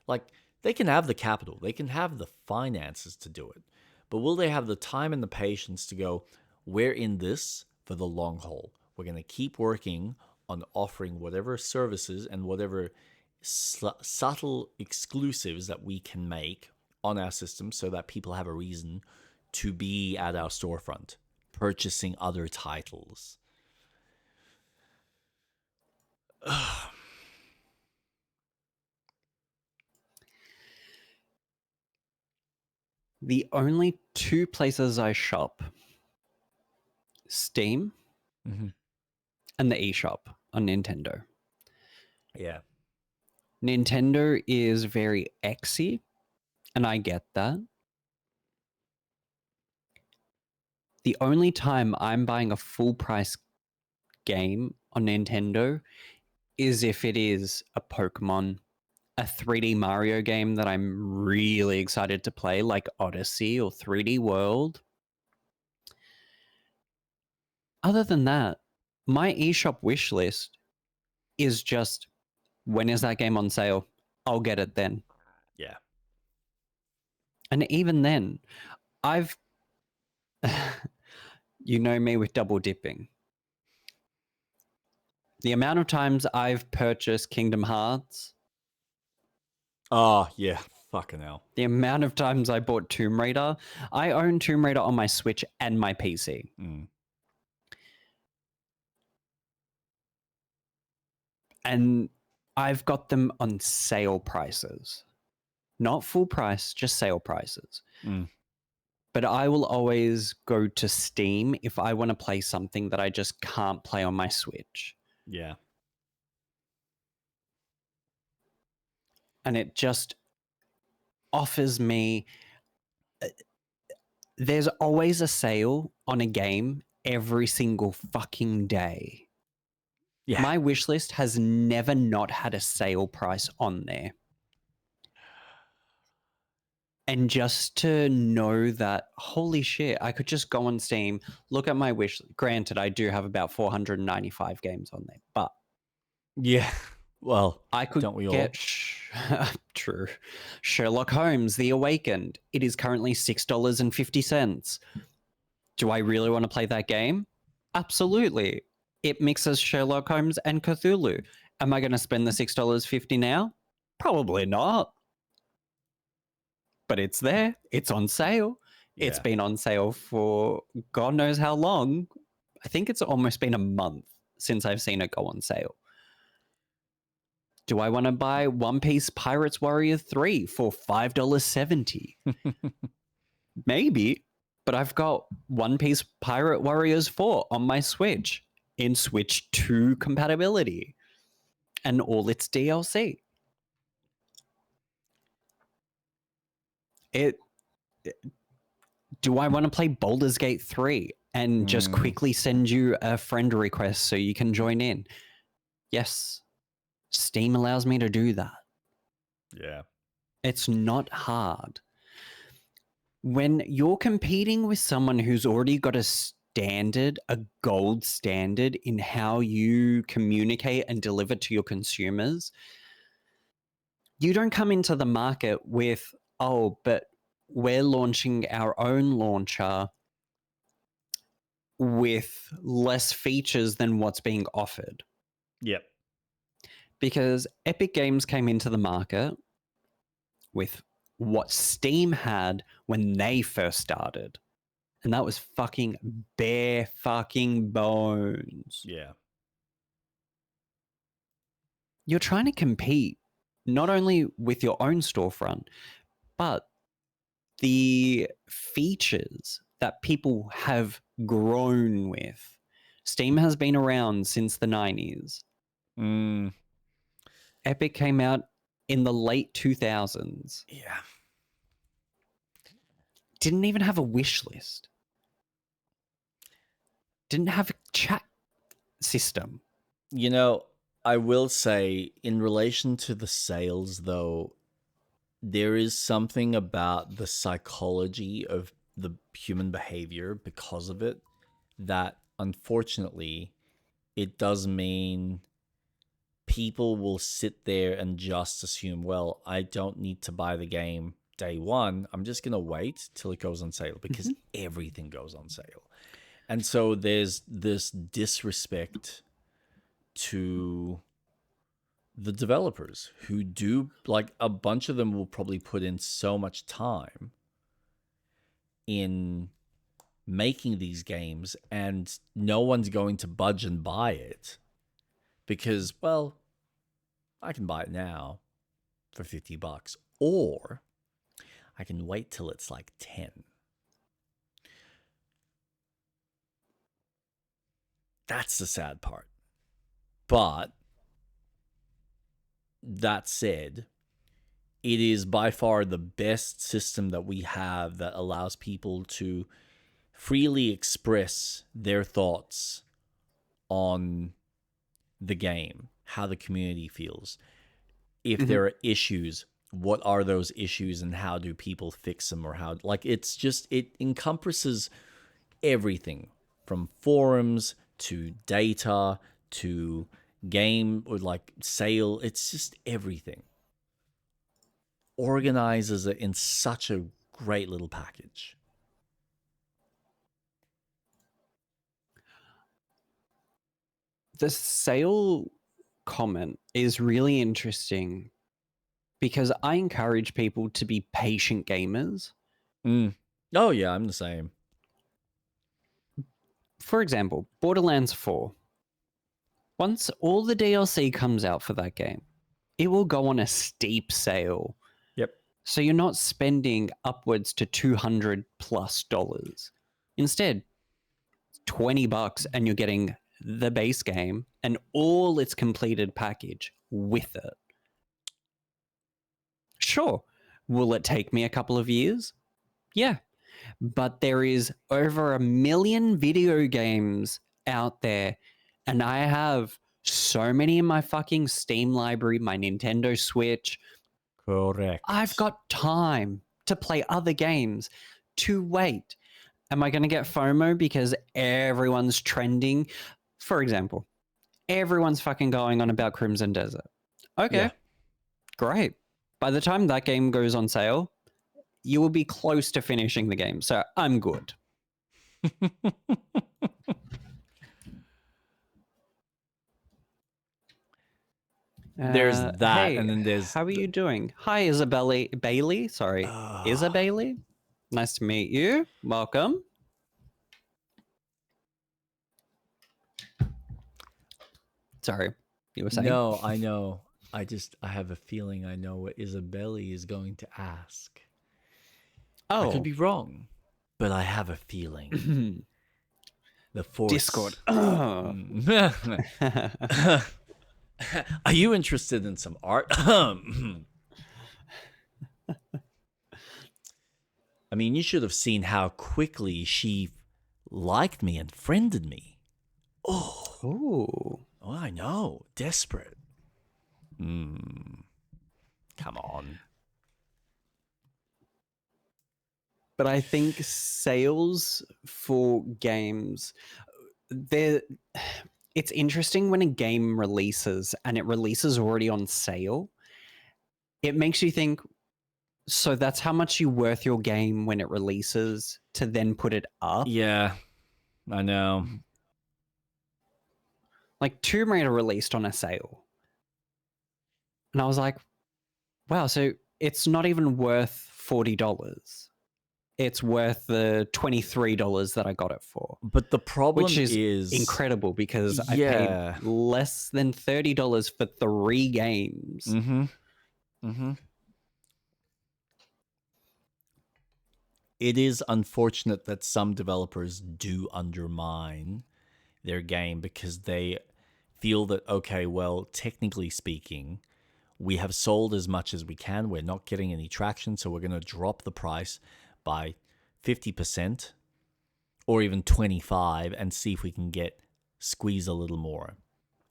Like, they can have the capital, they can have the finances to do it. But will they have the time and the patience to go, we're in this for the long haul. We're going to keep working on offering whatever services and whatever subtle exclusives that we can make on our system so that people have a reason to be at our storefront, purchasing other titles. The only two places I shop, Steam and the eShop on Nintendo. Yeah. Nintendo is very Xy, and I get that. The only time I'm buying a full price game on Nintendo is if it is a Pokemon, a 3D Mario game that I'm really excited to play, like Odyssey or 3D World. Other than that, my eShop wish list is just, when is that game on sale? I'll get it then. Yeah. And even then, I've, you know me with double dipping. The amount of times I've purchased Kingdom Hearts, Oh, yeah. Fucking hell. the amount of times I bought Tomb Raider, I own Tomb Raider on my Switch and my PC. And I've got them on sale prices. Not full price, just sale prices. But I will always go to Steam if I want to play something that I just can't play on my Switch. Yeah. And it just offers me. There's always a sale on a game every single fucking day. Yeah. My wish list has never not had a sale price on there. And just to know that, holy shit, I could just go on Steam, look at my wish. Granted, I do have about 495 games on there, but Yeah. Well, I could don't we get true. Sherlock Holmes: The Awakened. It is currently $6.50. Do I really want to play that game? Absolutely. It mixes Sherlock Holmes and Cthulhu. Am I going to spend the $6.50 now? Probably not. But it's there. It's on sale. It's Yeah. been on sale for God knows how long. I think it's almost been a month since I've seen it go on sale. Do I want to buy One Piece Pirates Warrior 3 for $5.70? Maybe, but I've got One Piece Pirate Warriors 4 on my Switch in Switch 2 compatibility and all its DLC. Do I want to play Baldur's Gate 3 and just quickly send you a friend request so you can join in? Yes. Steam allows me to do that. Yeah. It's not hard. When you're competing with someone who's already got a standard, a gold standard in how you communicate and deliver to your consumers, you don't come into the market with, oh, but we're launching our own launcher with less features than what's being offered. Yep. Because Epic Games came into the market with what Steam had when they first started. And that was fucking bare fucking bones. Yeah. You're trying to compete not only with your own storefront, but the features that people have grown with. Steam has been around since the 90s. Epic came out in the late 2000s. Yeah. Didn't even have a wish list. Didn't have a chat system. You know, I will say, in relation to the sales, though, there is something about the psychology of the human behavior because of it that, unfortunately, it does mean people will sit there and just assume, well, I don't need to buy the game day one. I'm just going to wait till it goes on sale because everything goes on sale. And so there's this disrespect to the developers who do, like, a bunch of them will probably put in so much time in making these games and no one's going to budge and buy it because, well, I can buy it now for $50 or I can wait till it's like 10. That's the sad part. But that said, it is by far the best system that we have that allows people to freely express their thoughts on the game, how the community feels. If there are issues, what are those issues and how do people fix them, or how, like, it's just, it encompasses everything from forums to data to game or like sale. It's just everything. Organizes it in such a great little package. The sale comment is really interesting because I encourage people to be patient gamers. Oh, yeah, I'm the same. For example, Borderlands 4. Once all the DLC comes out for that game, it will go on a steep sale. Yep. So you're not spending upwards to $200 plus. Instead, $20 and you're getting the base game and all its completed package with it. Sure, will it take me a couple of years? Yeah, but there is over 1 million video games out there, and I have so many in my fucking Steam library, my Nintendo Switch. Correct. I've got time to play other games, to wait. Am I going to get FOMO because everyone's trending? For example, everyone's fucking going on about Crimson Desert. Okay, Yeah. great. By the time that game goes on sale, you will be close to finishing the game. So I'm good. There's that, hey, and then there's how are you doing? Hi, Isabella Bailey. Sorry, Isabella. Nice to meet you. Welcome. Sorry, you were saying? No, I know. I have a feeling I know what Isabella is going to ask. Oh, I could be wrong, but I have a feeling. The Force. Discord. Are you interested in some art? I mean, you should have seen how quickly she liked me and friended me. Oh, I know. Desperate. Come on. But I think sales for games, it's interesting when a game releases and it releases already on sale. It makes you think, so that's how much you worth your game when it releases to then put it up? Yeah, I know. Like Tomb Raider released on a sale. And I was like, wow, so it's not even worth $40. It's worth the $23 that I got it for. But the problem which is incredible because I paid less than $30 for 3 games. It is unfortunate that some developers do undermine their game because they feel that, okay, well, technically speaking, we have sold as much as we can. We're not getting any traction, so we're going to drop the price by 50% or even 25% and see if we can squeeze a little more.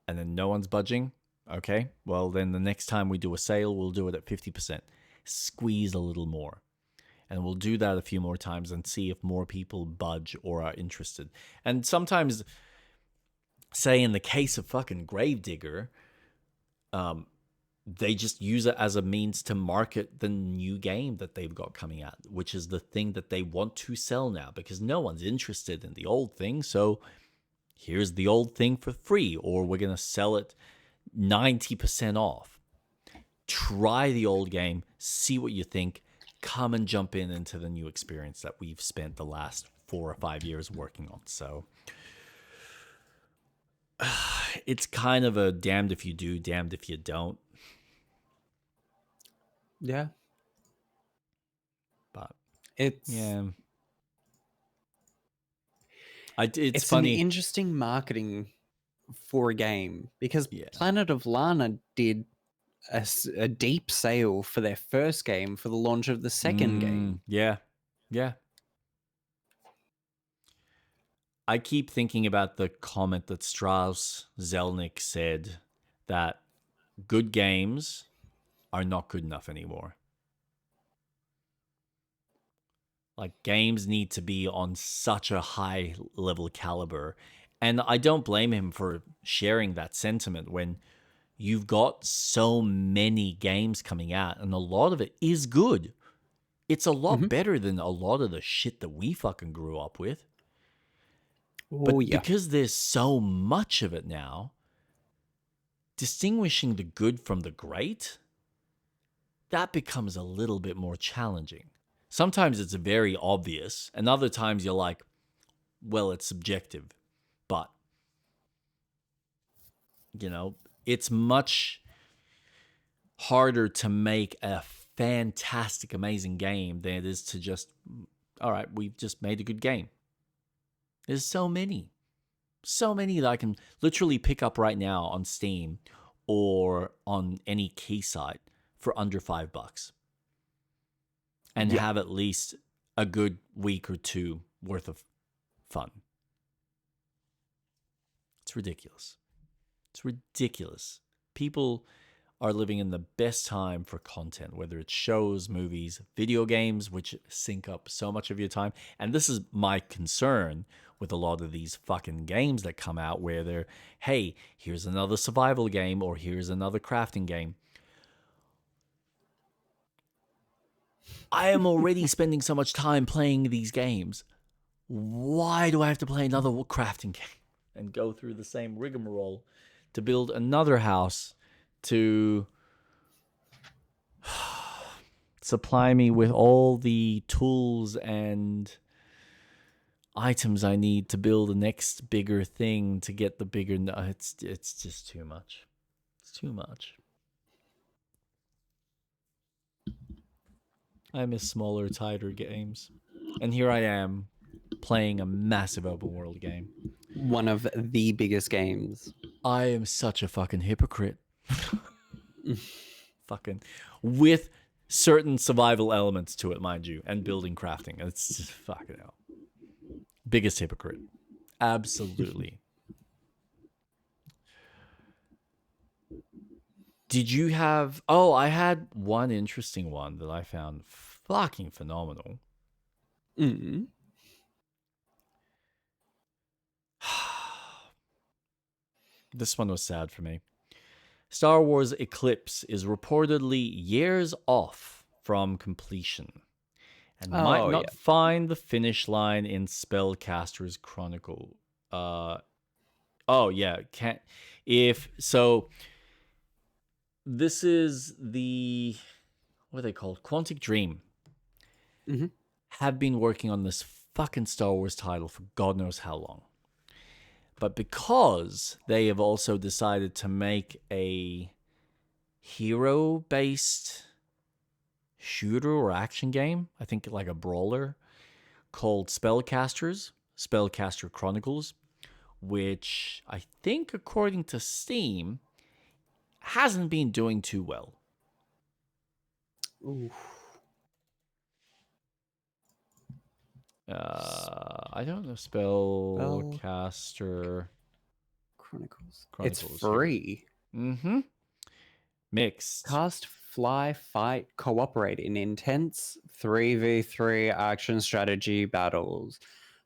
And then no one's budging. Okay, well, then the next time we do a sale, we'll do it at 50%. Squeeze a little more. And we'll do that a few more times and see if more people budge or are interested. And sometimes, say in the case of fucking Gravedigger, they just use it as a means to market the new game that they've got coming out, which is the thing that they want to sell now because no one's interested in the old thing. So here's the old thing for free, or we're going to sell it 90% off. Try the old game, see what you think, come and jump into the new experience that we've spent the last 4 or 5 years working on. So it's kind of a damned if you do, damned if you don't. Yeah. But it's it's funny. an interesting marketing for a game because Planet of Lana did a deep sale for their first game for the launch of the second game. Yeah. I keep thinking about the comment that Strauss Zelnick said that good games are not good enough anymore. Like, games need to be on such a high level caliber. And I don't blame him for sharing that sentiment when you've got so many games coming out and a lot of it is good. It's a lot Mhm. better than a lot of the shit that we fucking grew up with. Oh, But yeah. because there's so much of it now, distinguishing the good from the great, that becomes a little bit more challenging. Sometimes it's very obvious, and other times you're like, well, it's subjective. But, you know, it's much harder to make a fantastic, amazing game than it is to just, all right, we've just made a good game. There's so many that I can literally pick up right now on Steam or on any key site for under $5 and Yeah. have at least a good week or two worth of fun. It's ridiculous. It's ridiculous. People are living in the best time for content, whether it's shows, movies, video games, which sink up so much of your time. And this is my concern with a lot of these fucking games that come out where they're, hey, here's another survival game or here's another crafting game. I am already spending so much time playing these games. Why do I have to play another crafting game and go through the same rigmarole to build another house to supply me with all the tools and items I need to build the next bigger thing to get the bigger? It's just too much. It's too much. I miss smaller, tighter games. And here I am playing a massive open world game. One of the biggest games. I am such a fucking hypocrite. Fucking with certain survival elements to it, mind you, and building crafting. It's just fucking hell. Biggest hypocrite. Absolutely. Did you have... Oh, I had one interesting one that I found fucking phenomenal. Mm. This one was sad for me. Star Wars Eclipse is reportedly years off from completion and might Oh, not yeah. find the finish line in Spellcaster's Chronicle. Oh yeah, can't if so. This is the what are they called? Quantic Dream Mm-hmm. have been working on this fucking Star Wars title for God knows how long. But because they have also decided to make a hero-based shooter or action game, I think like a brawler, called Spellcaster Chronicles, which I think, according to Steam, hasn't been doing too well. Ooh. I don't know. Spellcaster Chronicles. It's Chronicles here. free. Mm-hmm. Mixed. Cast, fly, fight, cooperate in intense 3v3 action strategy battles.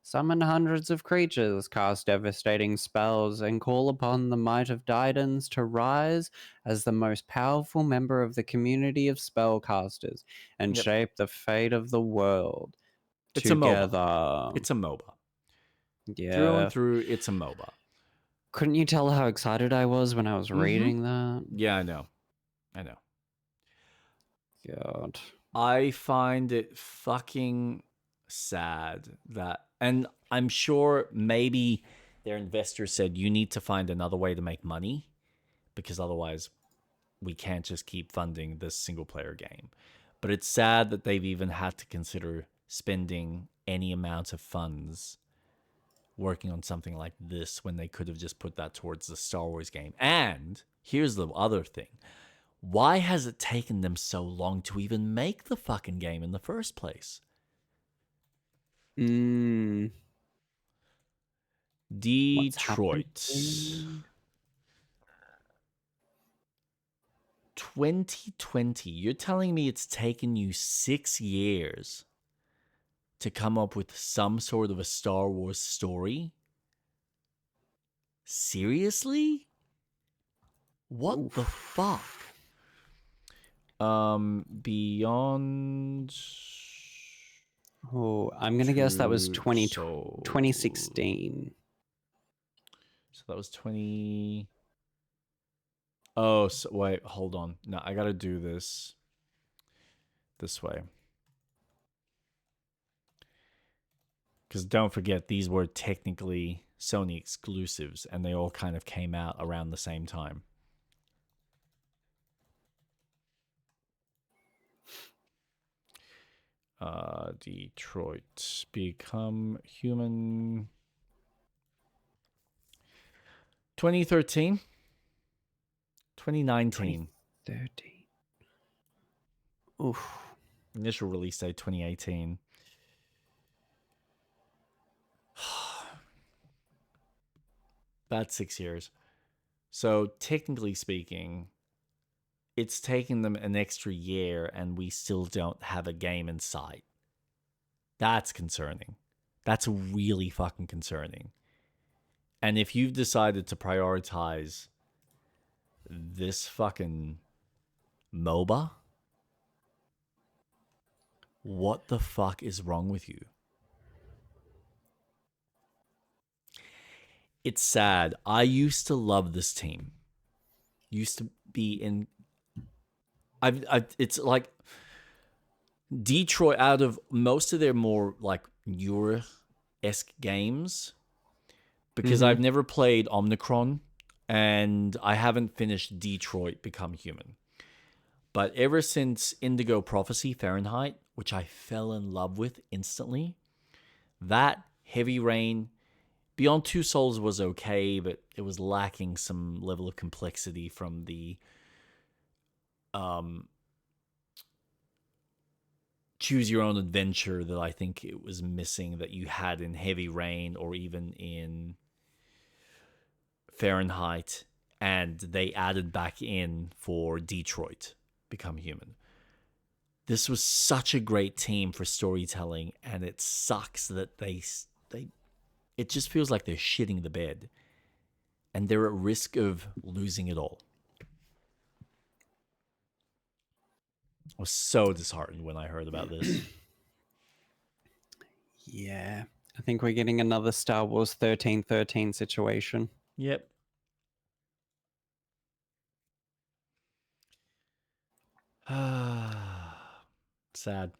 Summon hundreds of creatures, cast devastating spells, and call upon the might of Titans to rise as the most powerful member of the community of spellcasters and Yep. shape the fate of the world. It's a MOBA. Together. It's a MOBA. Yeah. Through and through, it's a MOBA. Couldn't you tell how excited I was when I was reading that? Yeah, I know. God. I find it fucking sad that, and I'm sure maybe their investors said you need to find another way to make money because otherwise we can't just keep funding this single player game. But it's sad that they've even had to consider spending any amount of funds working on something like this when they could have just put that towards the Star Wars game. And here's the other thing. Why has it taken them so long to even make the fucking game in the first place? What's Detroit. happening? 2020. You're telling me it's taken you 6 years to come up with some sort of a Star Wars story? Seriously? What the fuck? Beyond. Oh, I'm going to guess that was Two 2016. So that was 20. Oh, so wait, hold on. No, I gotta do this way. Because don't forget, these were technically Sony exclusives, and they all kind of came out around the same time. Detroit Become Human. 2013. 2019. 2013. Oof. Initial release date 2018. That's 6 years. So technically speaking, it's taken them an extra year and we still don't have a game in sight. That's concerning. That's really fucking concerning. And if you've decided to prioritize this fucking MOBA, what the fuck is wrong with you? It's sad. I used to love this team. Used to be in. It's like Detroit, out of most of their more like Euro-esque games, because I've never played Omnicron and I haven't finished Detroit Become Human. But ever since Indigo Prophecy Fahrenheit, which I fell in love with instantly, that Heavy Rain, Beyond Two Souls was okay, but it was lacking some level of complexity from the choose your own adventure that I think it was missing that you had in Heavy Rain or even in Fahrenheit, and they added back in for Detroit Become Human. This was such a great team for storytelling, and it sucks that they it just feels like they're shitting the bed and they're at risk of losing it all. I was so disheartened when I heard about this. Yeah. I think we're getting another Star Wars 1313 situation. Yep. Sad.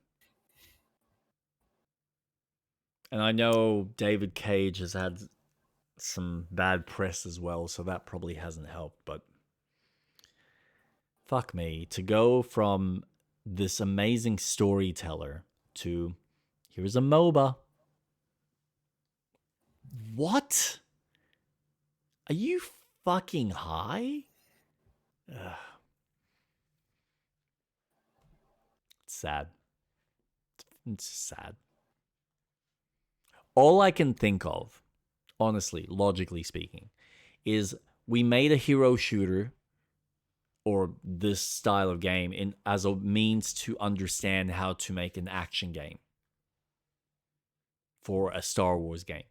And I know David Cage has had some bad press as well, so that probably hasn't helped, but fuck me. To go from this amazing storyteller to here's a MOBA. What? Are you fucking high? Ugh. It's sad. It's sad. All I can think of, honestly, logically speaking, is we made a hero shooter or this style of game as a means to understand how to make an action game for a Star Wars game.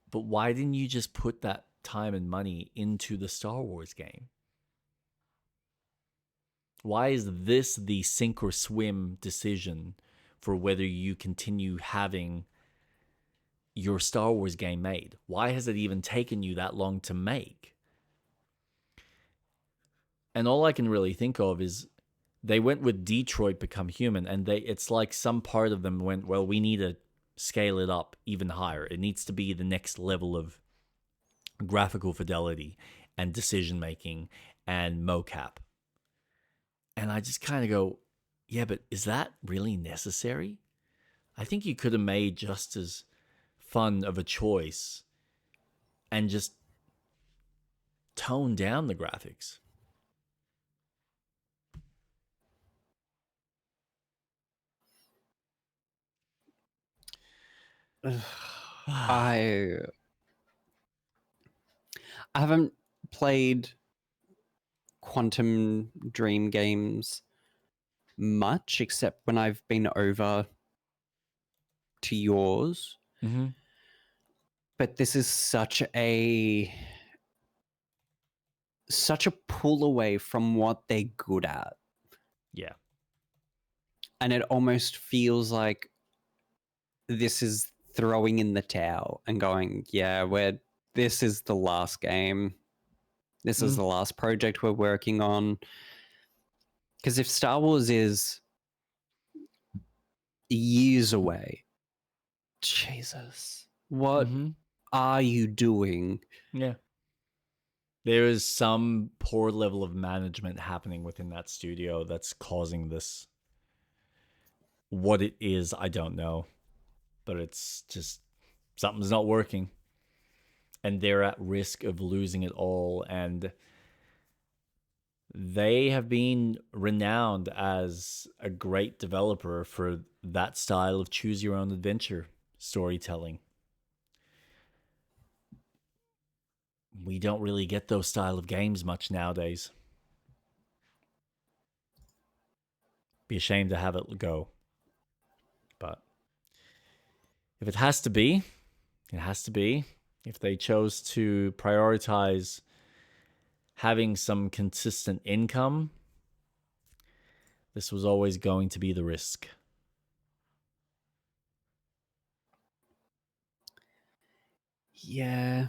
But why didn't you just put that time and money into the Star Wars game? Why is this the sink or swim decision for whether you continue having your Star Wars game made? Why has it even taken you that long to make? And all I can really think of is they went with Detroit Become Human, and it's like some part of them went, well, we need to scale it up even higher. It needs to be the next level of graphical fidelity and decision making and mocap. And I just kind of go, yeah, but is that really necessary? I think you could have made just as fun of a choice and just tone down the graphics. I haven't played Quantum Dream games much, except when I've been over to yours, Mm-hmm. but this is such a pull away from what they're good at. Yeah. And it almost feels like this is throwing in the towel and going, yeah, this is the last game. This is the last project we're working on. Because if Star Wars is years away, Jesus, what are you doing? Yeah. There is some poor level of management happening within that studio that's causing this. What it is, I don't know. But it's just something's not working. And they're at risk of losing it all. And they have been renowned as a great developer for that style of choose your own adventure storytelling. We don't really get those style of games much nowadays. Be ashamed to have it go. But if it has to be, it has to be. If they chose to prioritize having some consistent income, this was always going to be the risk. Yeah.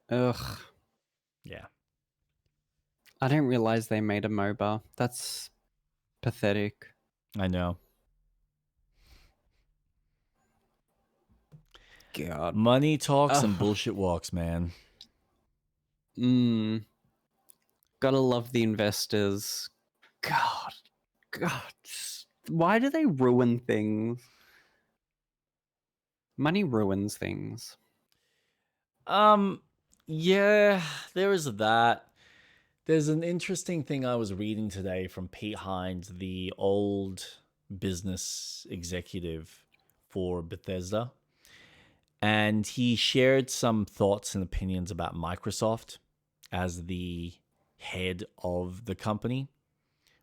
Ugh. Yeah. I didn't realize they made a MOBA. That's pathetic. I know. God. Money talks and bullshit walks, man. Gotta love the investors. God. Why do they ruin things? Money ruins things. Yeah, there is that. There's an interesting thing I was reading today from Pete Hines, the old business executive for Bethesda. And he shared some thoughts and opinions about Microsoft as the head of the company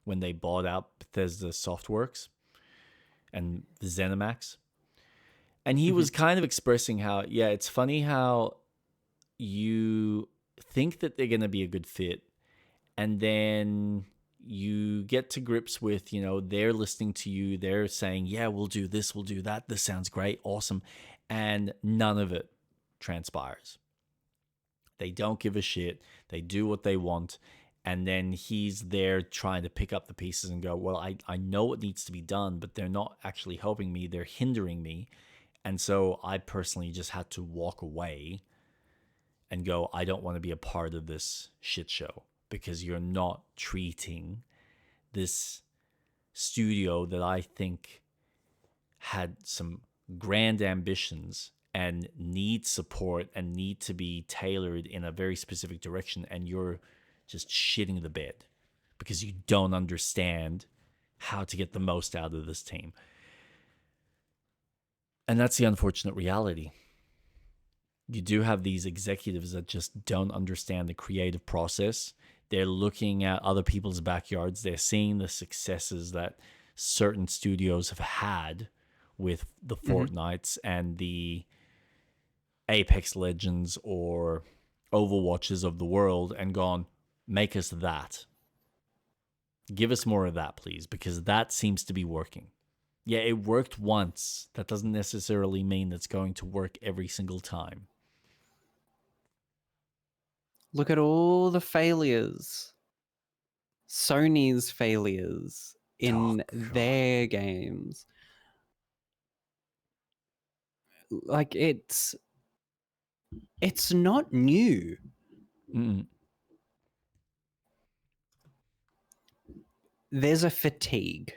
when they bought out Bethesda Softworks and the ZeniMax. And he was kind of expressing how, yeah, it's funny how you think that they're going to be a good fit, and then you get to grips with, they're listening to you, they're saying, yeah, we'll do this, we'll do that, this sounds great, awesome, and none of it transpires. They don't give a shit, they do what they want, and then he's there trying to pick up the pieces and go, well, I know what needs to be done, but they're not actually helping me, they're hindering me. And so I personally just had to walk away and go, I don't want to be a part of this shit show because you're not treating this studio that I think had some grand ambitions and need support and need to be tailored in a very specific direction, and you're just shitting the bed because you don't understand how to get the most out of this team. And that's the unfortunate reality. You do have these executives that just don't understand the creative process. They're looking at other people's backyards. They're seeing the successes that certain studios have had with the Fortnites and the Apex Legends or Overwatches of the world and gone, make us that. Give us more of that, please, because that seems to be working. Yeah, it worked once. That doesn't necessarily mean that's going to work every single time. Look at all the failures. Sony's failures in their games. Like, it's not new. There's a fatigue.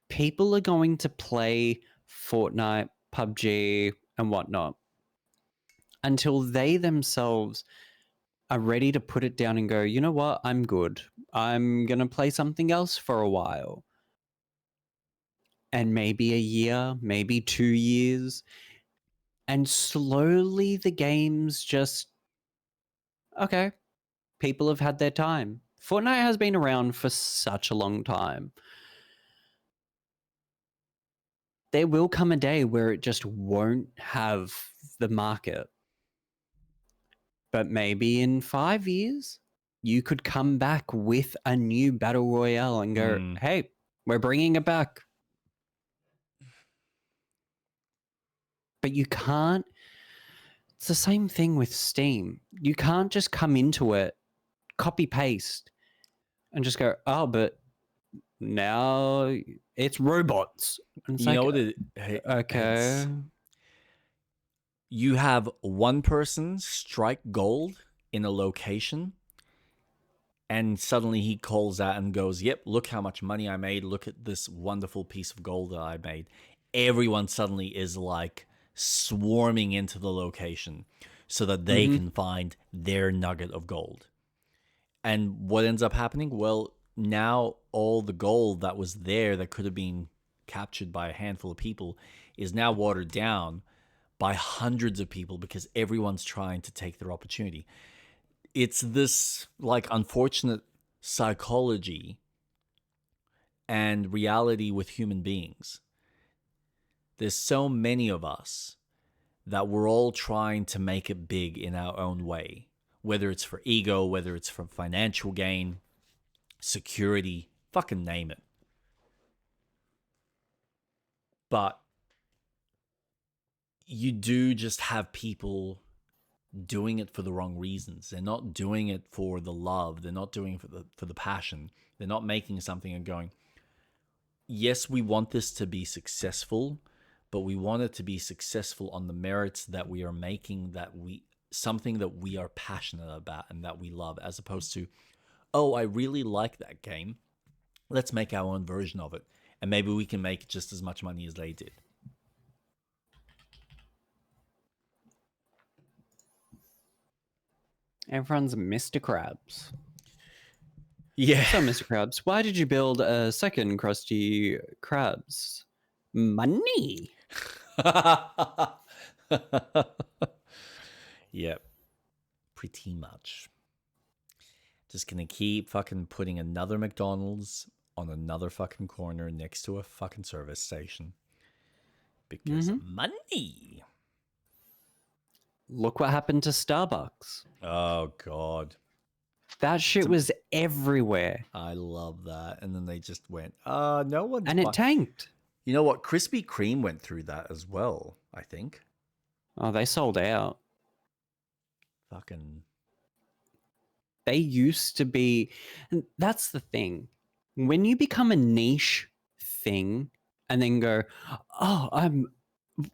People are going to play Fortnite, PUBG, and whatnot until they themselves are ready to put it down and go, you know what, I'm good. I'm going to play something else for a while. And maybe a year, maybe 2 years. And slowly the games just, okay, people have had their time. Fortnite has been around for such a long time. there will come a day where it just won't have the market. But maybe in 5 years, you could come back with a new battle royale and go, hey, we're bringing it back. But you can't. It's the same thing with Steam. You can't just come into it, copy paste, and just go, oh, but now it's robots. And it's You know like, what okay. You have one person strike gold in a location, and suddenly he calls out and goes, yep, look how much money I made. Look at this wonderful piece of gold that I made. Everyone suddenly is like swarming into the location so that they can find their nugget of gold. And what ends up happening? Well, now all the gold that was there that could have been captured by a handful of people is now watered down by hundreds of people because everyone's trying to take their opportunity. It's this like unfortunate psychology and reality with human beings. There's so many of us that we're all trying to make it big in our own way, whether it's for ego, whether it's for financial gain, security, fucking name it. But you do just have people doing it for the wrong reasons. They're not doing it for the love. They're not doing it for the passion. They're not making something and going, yes, we want this to be successful, but we want it to be successful on the merits that we are making, something that we are passionate about and that we love, as opposed to, oh, I really like that game. Let's make our own version of it. And maybe we can make just as much money as they did. Everyone's Mr. Krabs. Yeah. So, Mr. Krabs, why did you build a second Krusty Krabs? Money. Yep. Pretty much. Just gonna keep fucking putting another McDonald's on another fucking corner next to a fucking service station. Because money. Look what happened to Starbucks. Oh, God. That shit was everywhere. I love that. And then they just went, no one. And it tanked. You know what? Krispy Kreme went through that as well, I think. Oh, they sold out. Fucking. They used to be. And that's the thing. When you become a niche thing and then go, oh,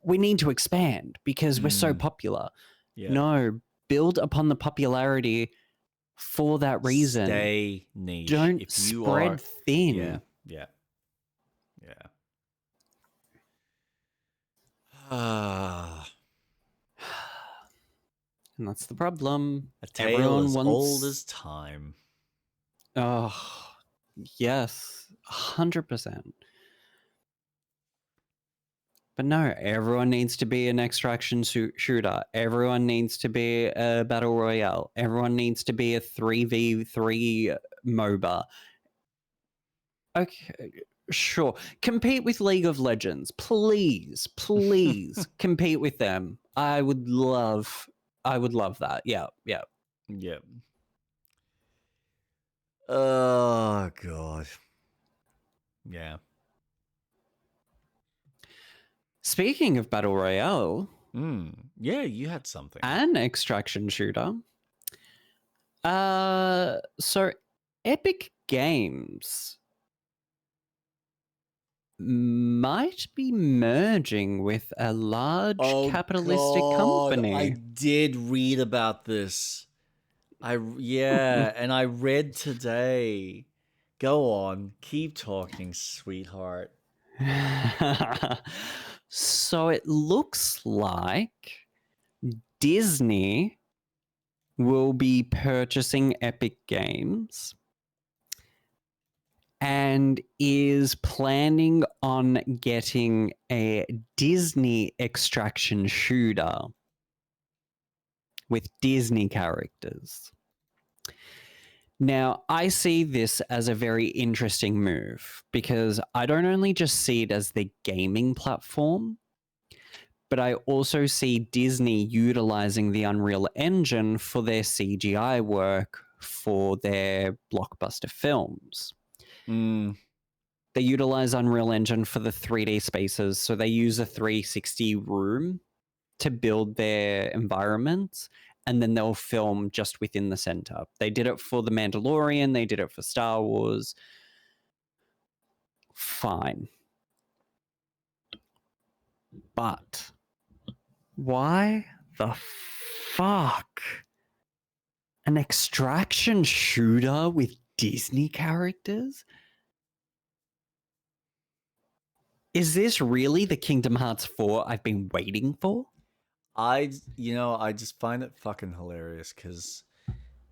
we need to expand because we're so popular. Yeah. No, build upon the popularity for that reason. Stay niche. Don't if you spread are, thin. Yeah. And that's the problem. A tale as old as time. Oh, yes, 100%. But no, everyone needs to be an extraction shooter. Everyone needs to be a battle royale. Everyone needs to be a 3v3 MOBA. Okay, sure. Compete with League of Legends. Please compete with them. I would love that. Yeah. Oh, God. Yeah. Speaking of Battle Royale. Yeah, you had something. An extraction shooter. So Epic Games might be merging with a large capitalistic company. I did read about this. And I read today. Go on, keep talking, sweetheart. So it looks like Disney will be purchasing Epic Games and is planning on getting a Disney extraction shooter with Disney characters. Now, I see this as a very interesting move because I don't only just see it as the gaming platform, but I also see Disney utilizing the Unreal Engine for their CGI work for their blockbuster films. They utilize Unreal Engine for the 3D spaces, so they use a 360 room to build their environments, and then they'll film just within the center. They did it for The Mandalorian, they did it for Star Wars. Fine. But why the fuck? An extraction shooter with Disney characters? Is this really the Kingdom Hearts 4 I've been waiting for? I just find it fucking hilarious because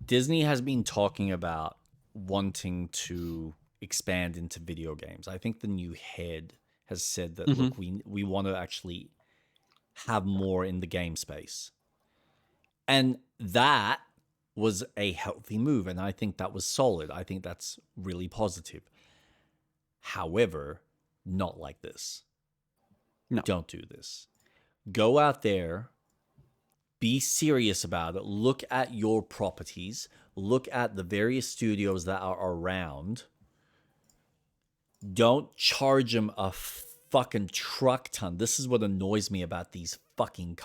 Disney has been talking about wanting to expand into video games. I think the new head has said that look, we want to actually have more in the game space. And that was a healthy move, and I think that was solid. I think that's really positive. However, not like this. No. Don't do this. Go out there, be serious about it. Look at your properties. Look at the various studios that are around. Don't charge them a fucking truck ton. This is what annoys me about these fucking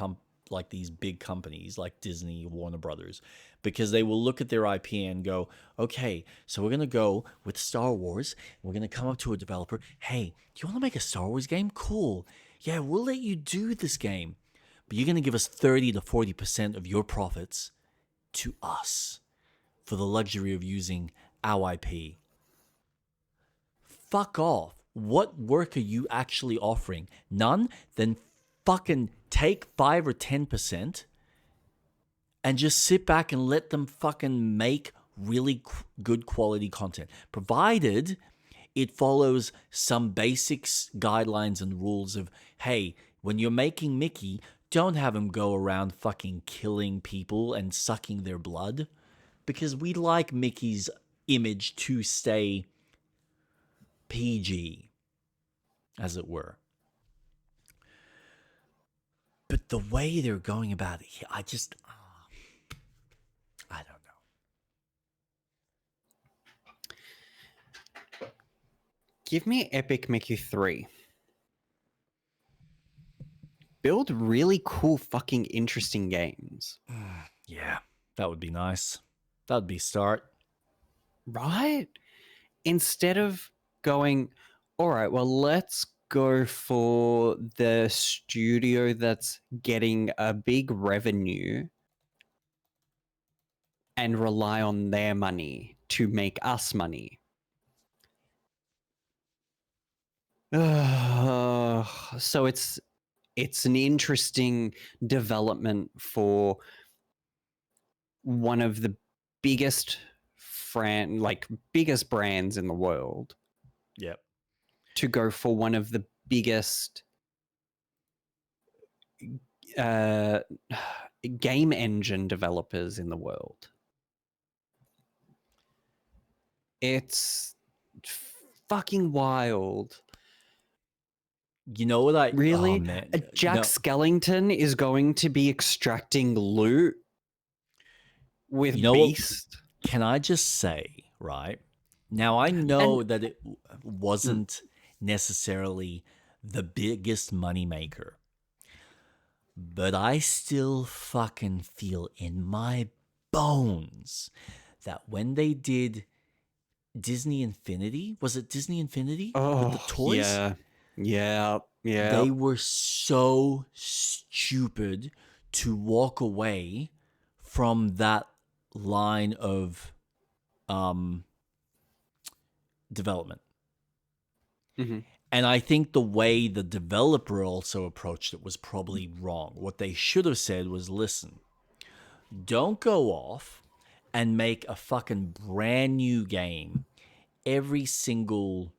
like these big companies like Disney, Warner Brothers, because they will look at their IP and go, okay, so we're going to go with Star Wars. We're going to come up to a developer. Hey, do you want to make a Star Wars game? Cool. Yeah, we'll let you do this game, but you're going to give us 30 to 40% of your profits to us for the luxury of using our IP. Fuck off. What work are you actually offering? None? Then fucking take 5 or 10% and just sit back and let them fucking make really good quality content. Provided it follows some basics, guidelines, and rules of, hey, when you're making Mickey, don't have him go around fucking killing people and sucking their blood. Because we like Mickey's image to stay PG, as it were. But the way they're going about it, I don't know. Give me Epic Mickey 3. Build really cool, fucking interesting games. Yeah, that would be nice. That would be start. Right? Instead of going, all right, well, let's go for the studio that's getting a big revenue and rely on their money to make us money. So it's an interesting development for one of the biggest biggest brands in the world. Yep. To go for one of the biggest game engine developers in the world. It's fucking wild. You know what I really? Oh man. Jack Skellington is going to be extracting loot with Beast. What, can I just say, right? Now I know that it wasn't necessarily the biggest moneymaker, but I still fucking feel in my bones that when they did Disney Infinity, was it Disney Infinity with the toys? Yeah. They were so stupid to walk away from that line of development. Mm-hmm. And I think the way the developer also approached it was probably wrong. What they should have said was, listen, don't go off and make a fucking brand new game every single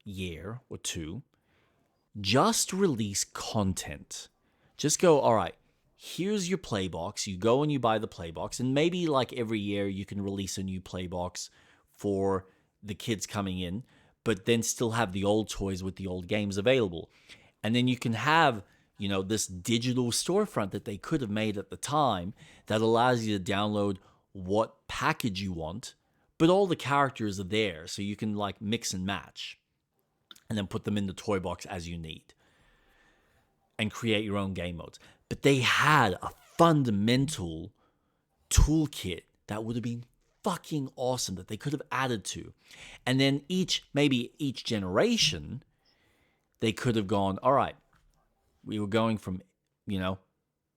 year or two. Just release content. Just go, all right, here's your play box. You go and you buy the play box, and maybe like every year you can release a new play box for the kids coming in, but then still have the old toys with the old games available. And then you can have, this digital storefront that they could have made at the time that allows you to download what package you want, but all the characters are there, so you can like mix and match and then put them in the toy box as you need and create your own game modes. But they had a fundamental toolkit that would have been fucking awesome that they could have added to. And then maybe each generation, they could have gone, all right, we were going from,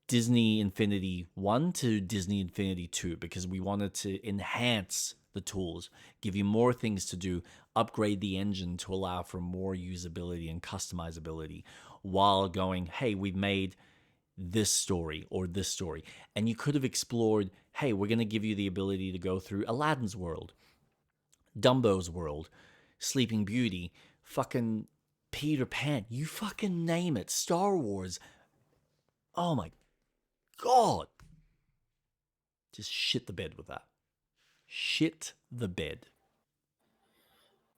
Disney Infinity 1 to Disney Infinity 2 because we wanted to enhance the tools, give you more things to do, upgrade the engine to allow for more usability and customizability while going, hey, we've made this story or this story. And you could have explored, hey, we're going to give you the ability to go through Aladdin's world, Dumbo's world, Sleeping Beauty, fucking Peter Pan, you fucking name it, Star Wars. Oh my God. Just shit the bed with that. Shit the bed.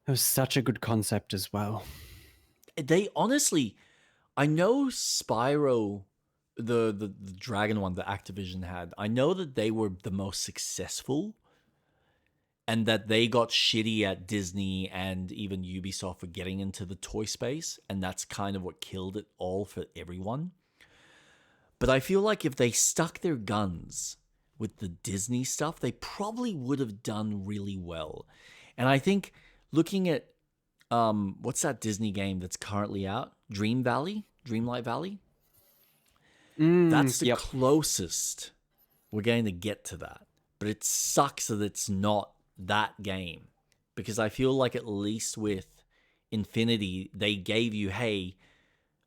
It was such a good concept as well. They honestly, I know Spyro, the dragon one that Activision had, I know that they were the most successful and that they got shitty at Disney and even Ubisoft for getting into the toy space, and that's kind of what killed it all for everyone. But I feel like if they stuck their guns with the Disney stuff, they probably would have done really well. And I think looking at what's that Disney game that's currently out? Dreamlight Valley? That's the closest we're going to get to that. But it sucks that it's not that game. Because I feel like at least with Infinity, they gave you, hey,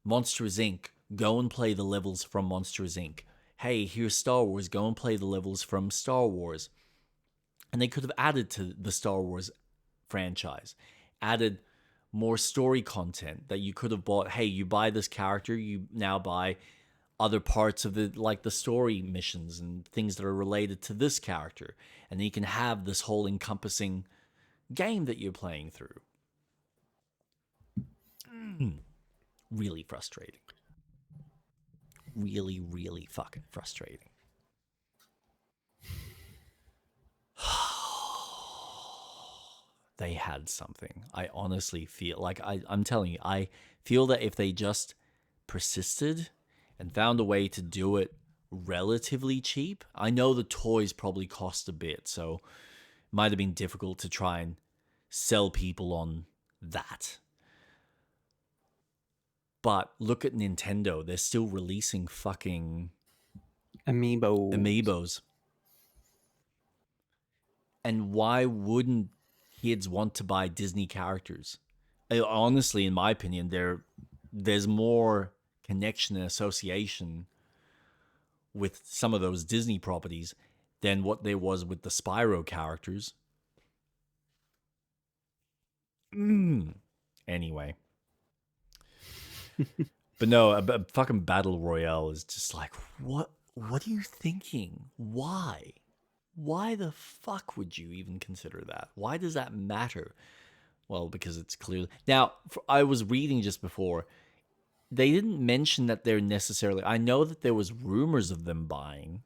Monsters Inc., go and play the levels from Monsters Inc. Hey, here's Star Wars, go and play the levels from Star Wars. And they could have added to the Star Wars franchise, added more story content that you could have bought. Hey, you buy this character, you now buy other parts of the story missions and things that are related to this character. And then you can have this whole encompassing game that you're playing through. Really frustrating. Really, really fucking frustrating. They had something. I honestly feel like I'm telling you, I feel that if they just persisted and found a way to do it relatively cheap, I know the toys probably cost a bit, so it might have been difficult to try and sell people on that. But look at Nintendo. They're still releasing fucking amiibos. And why wouldn't kids want to buy Disney characters? Honestly, in my opinion, there's more connection and association with some of those Disney properties than what there was with the Spyro characters. Anyway. But no, a fucking Battle Royale is just like, what are you thinking? Why? Why the fuck would you even consider that? Why does that matter? Well, because it's clearly... Now, I was reading just before, they didn't mention that they're necessarily... I know that there was rumors of them buying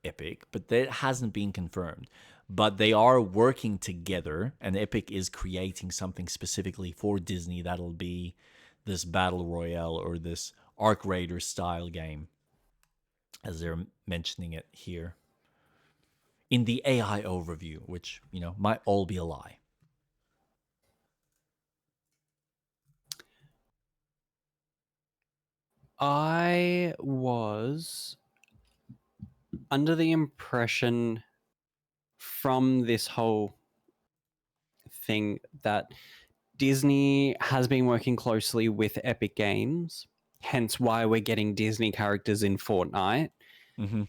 Epic, but that hasn't been confirmed. But they are working together, and Epic is creating something specifically for Disney that'll be this Battle Royale or this Arc Raider style game, as they're mentioning it here in the AI overview, which, might all be a lie. I was under the impression from this whole thing that Disney has been working closely with Epic Games, hence why we're getting Disney characters in Fortnite. Mm-hmm.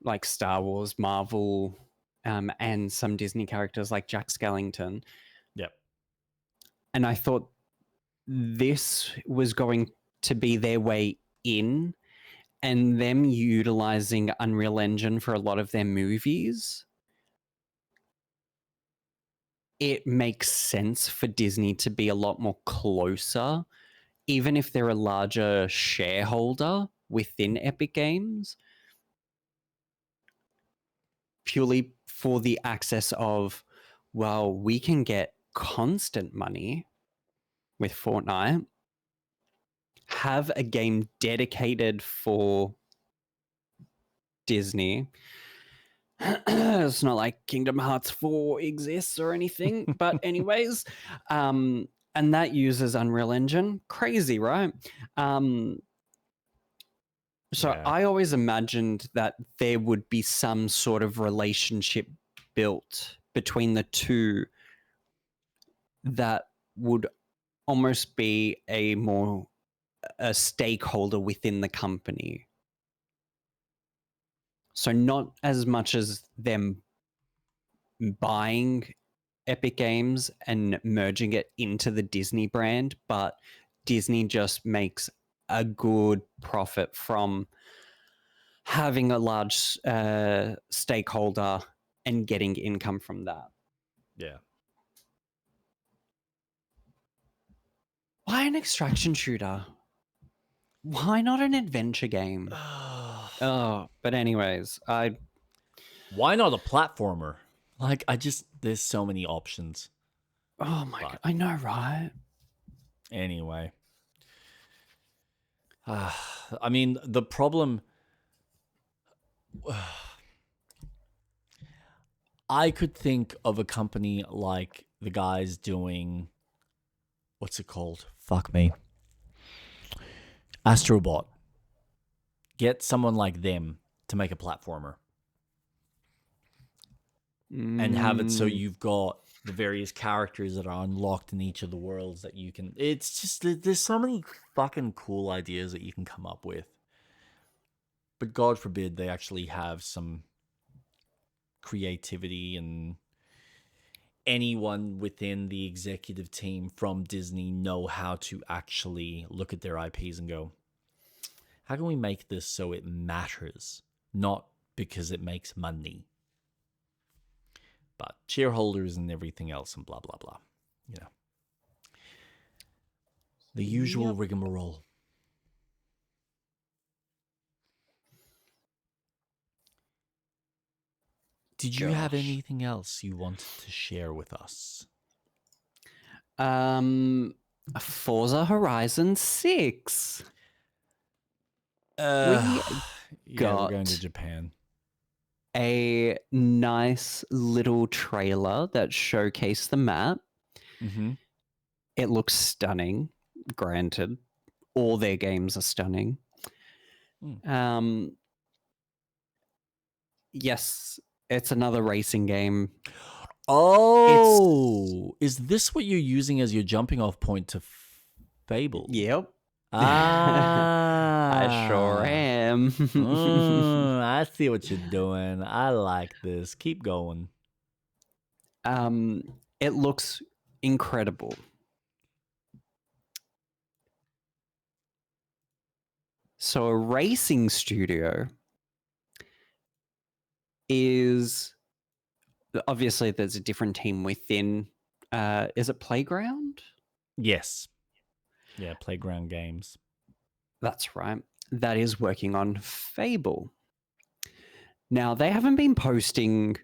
Like Star Wars, Marvel, and some Disney characters like Jack Skellington. Yep. And I thought this was going to be their way in and them utilizing Unreal Engine for a lot of their movies, it makes sense for Disney to be a lot more closer, even if they're a larger shareholder within Epic Games, purely for the access of, well, we can get constant money with Fortnite, have a game dedicated for Disney. It's not like Kingdom Hearts 4 exists or anything, but anyways, and that uses Unreal Engine. Crazy, right? So Yeah. I always imagined that there would be some sort of relationship built between the two that would almost be a stakeholder within the company. So not as much as them buying Epic Games and merging it into the Disney brand, but Disney just makes a good profit from having a large stakeholder and getting income from that. Yeah. Why an extraction shooter? Why not an adventure game? But anyways, Why not a platformer? Like, there's so many options. oh my But god, I know, right? anyway. I mean, the problem. I could think of a company like the guys doing. What's it called? Fuck me. Astrobot. Get someone like them to make a platformer. And have it so you've got the various characters that are unlocked in each of the worlds that you can. It's just, there's so many fucking cool ideas that you can come up with. But God forbid they actually have some creativity, and anyone within the executive team from Disney know how to actually look at their IPs and go, how can we make this so it matters, not because it makes money, but shareholders and everything else and blah, blah, blah. You know, the usual rigmarole. Did you have anything else you wanted to share with us? Forza Horizon 6. Yeah, we're going to got Japan. a nice little trailer that showcased the map. Mm-hmm. It looks stunning, granted. All their games are stunning. Yes, it's another racing game. Oh, is this what you're using as your jumping off point to Fable? Yep. Ah, I sure am. I see what you're doing. I like this. Keep going. It looks incredible. So a racing studio is obviously there's a different team within. Is it Playground? Yes. Yeah, Playground Games. That's right. That is working on Fable. Now, they haven't been posting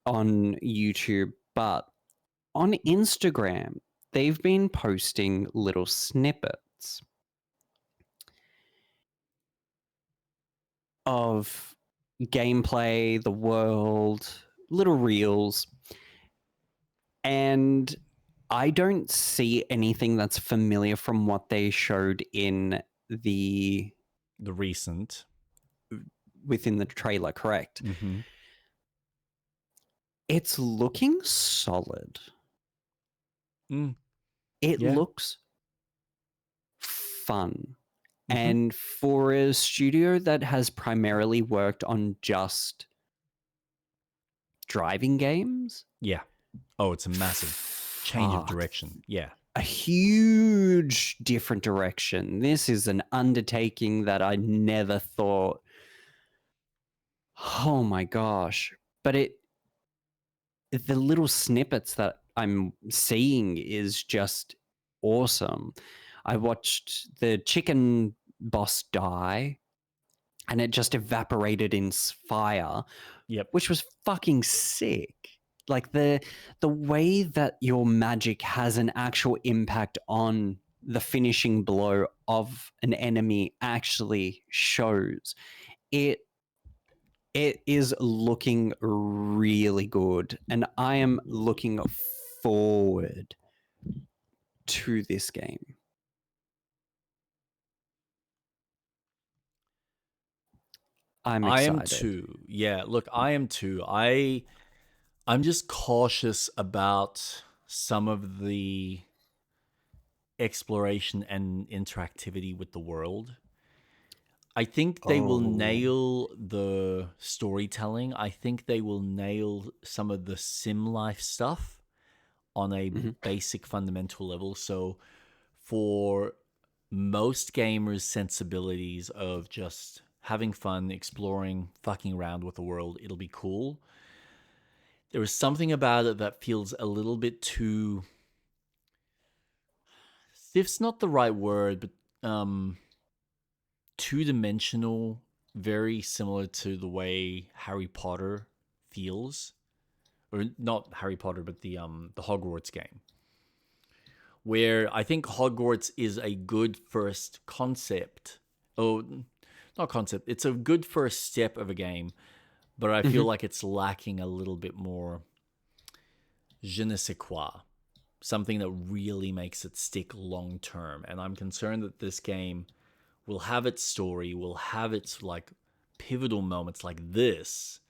on YouTube, but on Instagram, they've been posting little snippets of gameplay, the world, little reels. And I don't see anything that's familiar from what they showed in the recent within the trailer, correct? Mm-hmm. It's looking solid. It Yeah. looks fun. And for a studio that has primarily worked on just driving games. Yeah. Oh, it's a massive change of direction. Yeah. a huge different direction. This is an undertaking that I never thought, oh my gosh. But the little snippets that I'm seeing is just awesome. I watched the chicken boss die and it just evaporated in fire, Yep. which was fucking sick. Like the way that your magic has an actual impact on the finishing blow of an enemy actually shows. It is looking really good, and I am looking forward to this game. I'm I am excited. too. Yeah, look, I am too. I'm just cautious about some of the exploration and interactivity with the world. I think they will Oh. nail the storytelling. I think they will nail some of the sim life stuff on a Mhm. basic fundamental level. So for most gamers' sensibilities of just having fun, exploring, fucking around with the world, it'll be cool. There is something about it that feels a little bit too stiff's not the right word, but two-dimensional, very similar to the way Harry Potter feels. Or not Harry Potter, but the Hogwarts game. Where I think Hogwarts is a good first concept. Oh, not concept. It's a good first step of a game, but I feel Mhm. like it's lacking a little bit more je ne sais quoi. Something that really makes it stick long term. And I'm concerned that this game will have its story, will have its like pivotal moments like this.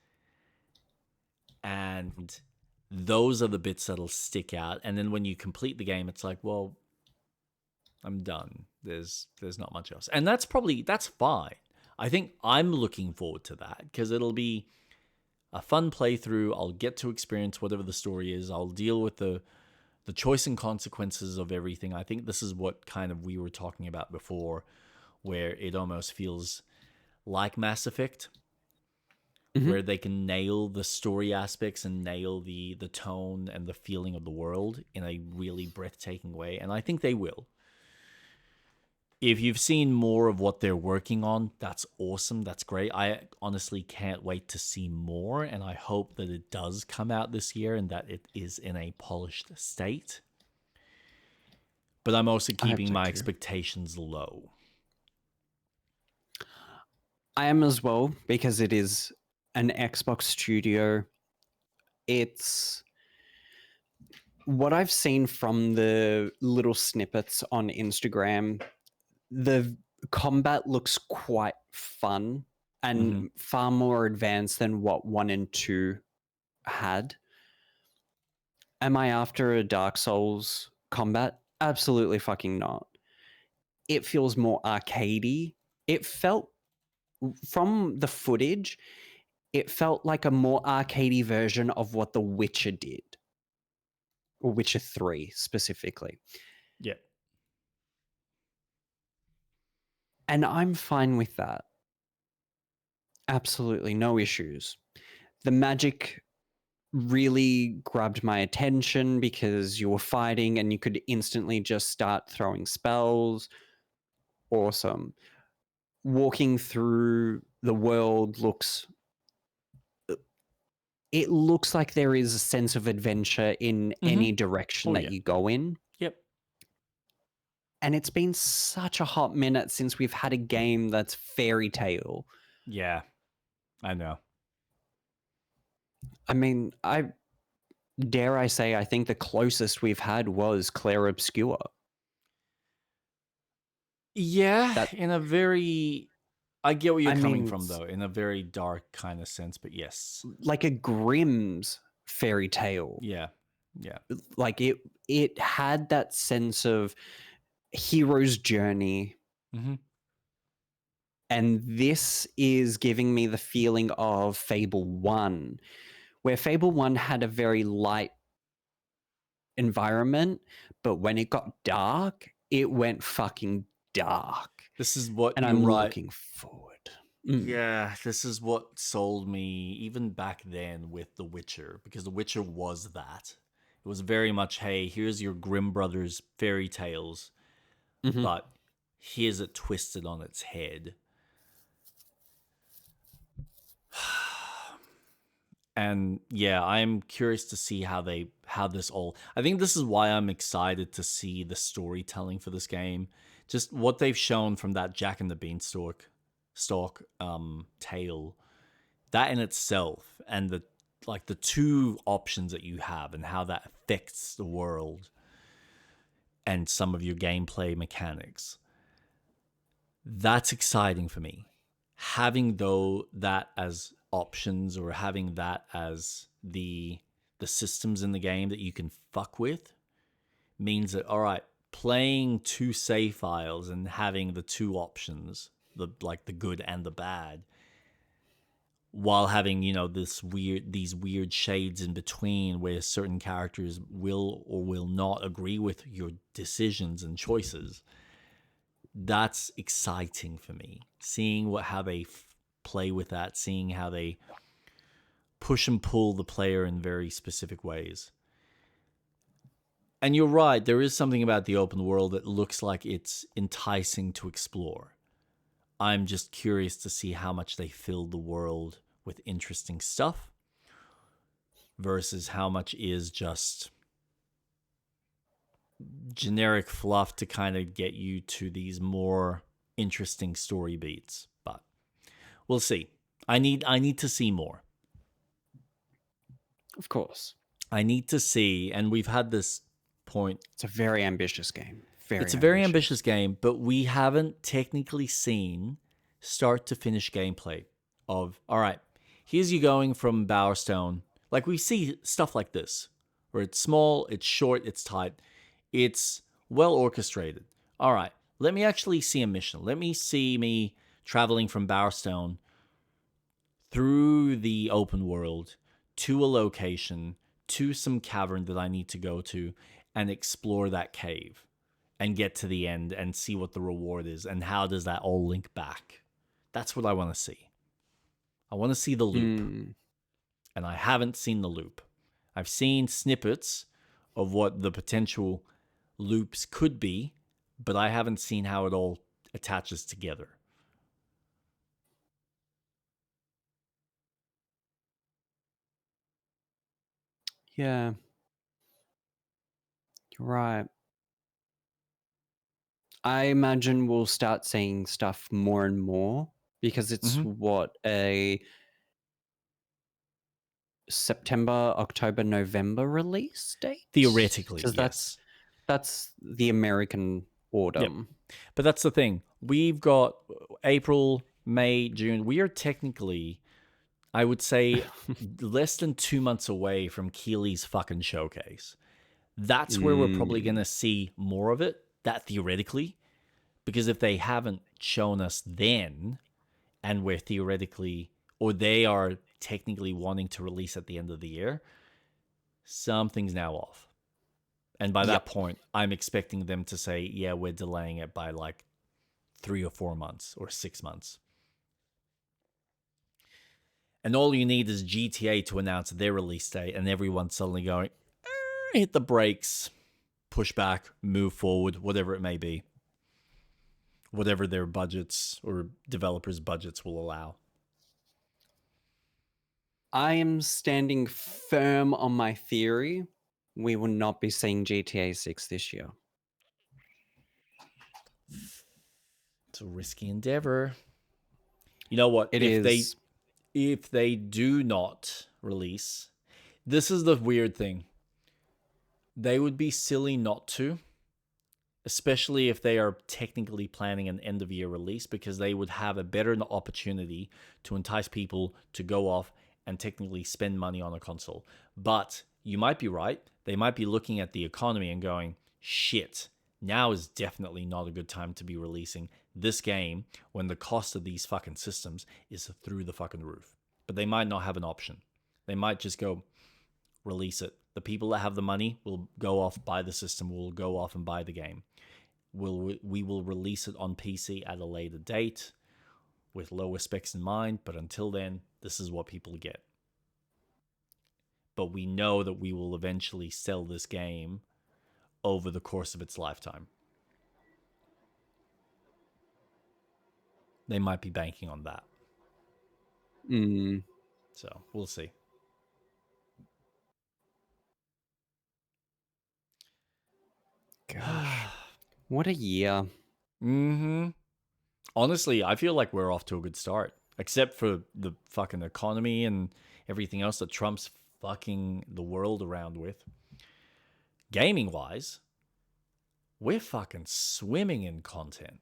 And those are the bits that'll stick out. And then when you complete the game, it's like, well, I'm done. There's not much else. And that's fine. I think I'm looking forward to that because it'll be a fun playthrough. I'll get to experience whatever the story is. I'll deal with the choice and consequences of everything. I think this is what kind of we were talking about before, where it almost feels like Mass Effect, Mhm. where they can nail the story aspects and nail the tone and the feeling of the world in a really breathtaking way. And I think they will. If you've seen more of what they're working on, that's awesome. That's great. I honestly can't wait to see more, and I hope that it does come out this year and that it is in a polished state. But I'm also I hope keeping so my too. expectations low. I am as well because it is an Xbox studio. It's what I've seen from the little snippets on Instagram. The combat looks quite fun Mm-hmm. and far more advanced than what 1 and 2 had. Am I after a Dark Souls combat? Absolutely fucking not. It feels more arcadey. It felt, from the footage, it felt like a more arcadey version of what The Witcher did, or Witcher 3 specifically. Yeah. And I'm fine with that. Absolutely no issues. The magic really grabbed my attention because you were fighting and you could instantly just start throwing spells. Awesome. Walking through the world looks like there is a sense of adventure in Mm-hmm. any direction Oh that yeah. you go in. Yep. And it's been such a hot minute since we've had a game that's fairy tale. Yeah. I know. I mean, I dare I say, I think the closest we've had was Claire Obscure. Yeah, That, in a very I get where you're I coming mean, from though, in a very dark kind of sense, but yes. like a Grimm's fairy tale. Yeah. Yeah. Like it had that sense of hero's journey. Mm-hmm. And this is giving me the feeling of Fable 1, where Fable 1 had a very light environment, but when it got dark, it went fucking dark. This is what And you're I'm right. looking forward. Yeah, this is what sold me even back then with The Witcher, because The Witcher was that. It was very much, hey, here's your Grimm Brothers fairy tales, Mm-hmm. but here's it twisted on its head. And yeah, I'm curious to see how this all. I think this is why I'm excited to see the storytelling for this game. Just what they've shown from that Jack and the Beanstalk tale, that in itself, and the two options that you have and how that affects the world and some of your gameplay mechanics. That's exciting for me. Having though that as options, or having that as the systems in the game that you can fuck with, means that, all right, playing two save files and having the two options, the good and the bad, while having, these weird shades in between where certain characters will or will not agree with your decisions and choices. That's exciting for me. Seeing how they play with that, seeing how they push and pull the player in very specific ways. And you're right, there is something about the open world that looks like it's enticing to explore. I'm just curious to see how much they fill the world with interesting stuff versus how much is just generic fluff to kind of get you to these more interesting story beats. But we'll see. I need to see more. Of course. I need to see, and we've had this point. It's a very ambitious game. It's a very ambitious game, but we haven't technically seen start to finish gameplay of, all right, here's you going from Bowerstone. Like, we see stuff like this, where it's small, it's short, it's tight, it's well orchestrated. All right, let me actually see a mission. Let me see me traveling from Bowerstone through the open world to a location, to some cavern that I need to go to, and explore that cave and get to the end and see what the reward is and how does that all link back. That's what I want to see. I want to see the loop. And I haven't seen the loop. I've seen snippets of what the potential loops could be, but I haven't seen how it all attaches together. Yeah. You're right. I imagine we'll start seeing stuff more and more because it's what, a September, October, November release date? Theoretically, Because yes. that's the American autumn. Yep. But that's the thing. We've got April, May, June. We are technically, I would say, less than 2 months away from Keeley's fucking showcase. That's where we're probably going to see more of it, that theoretically. Because if they haven't shown us then, and we're theoretically, or they are technically wanting to release at the end of the year, something's now off. And by that point, I'm expecting them to say, yeah, we're delaying it by like 3 or 4 months or 6 months. And all you need is GTA to announce their release date, and everyone's suddenly going, hit the brakes, push back, move forward, whatever it may be. Whatever their budgets or developers' budgets will allow. I am standing firm on my theory. We will not be seeing GTA 6 this year. It's a risky endeavor. You know what? It is. If they do not release, this is the weird thing. They would be silly not to, especially if they are technically planning an end of year release, because they would have a better opportunity to entice people to go off and technically spend money on a console. But you might be right. They might be looking at the economy and going, shit, now is definitely not a good time to be releasing this game when the cost of these fucking systems is through the fucking roof. But they might not have an option. They might just go release it The people that have the money will go off, buy the system, will go off and buy the game. We will release it on PC at a later date with lower specs in mind, but until then, this is what people get. But we know that we will eventually sell this game over the course of its lifetime. They might be banking on that. So we'll see. Gosh, what a year. Honestly, I feel like we're off to a good start, except for the fucking economy and everything else that Trump's fucking the world around with. Gaming wise, we're fucking swimming in content.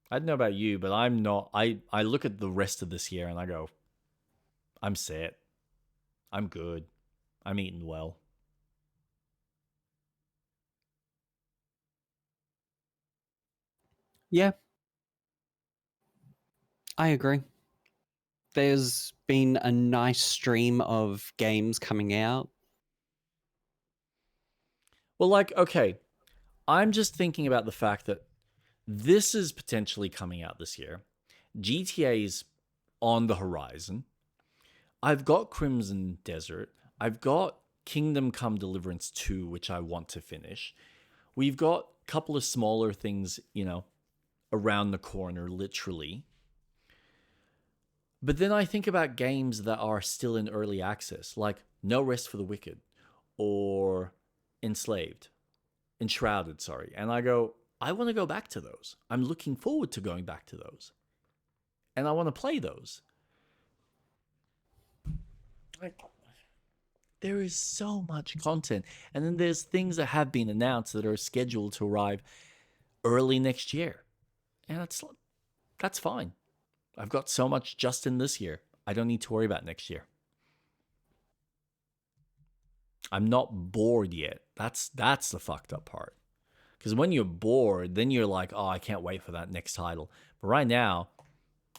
I don't know about you, but I'm not. I look at the rest of this year and I go, I'm set. I'm good. I'm eating well. Yeah, I agree. There's been a nice stream of games coming out. Well, like, okay, I'm just thinking about the fact that this is potentially coming out this year. GTA's on the horizon. I've got Crimson Desert. I've got Kingdom Come Deliverance 2, which I want to finish. We've got a couple of smaller things, around the corner, literally. But then I think about games that are still in early access, like No Rest for the Wicked or Enshrouded, sorry. And I go, I want to go back to those. I'm looking forward to going back to those. And I want to play those. Like, there is so much content. And then there's things that have been announced that are scheduled to arrive early next year. And that's fine. I've got so much just in this year. I don't need to worry about next year. I'm not bored yet. That's the fucked up part. Because when you're bored, then you're like, oh, I can't wait for that next title. But right now,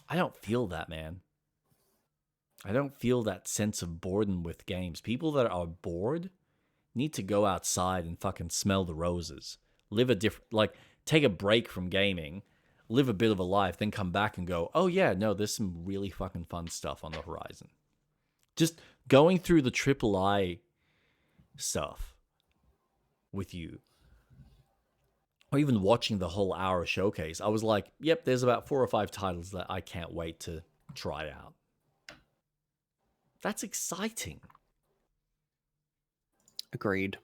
I don't feel that, man. I don't feel that sense of boredom with games. People that are bored need to go outside and fucking smell the roses. Live a different, like, take a break from gaming, live a bit of a life, then come back and go, oh yeah, no, there's some really fucking fun stuff on the horizon. Just going through the AAA stuff with you, or even watching the whole hour showcase, I was like, yep, there's about 4 or 5 titles that I can't wait to try out. That's exciting. Agreed.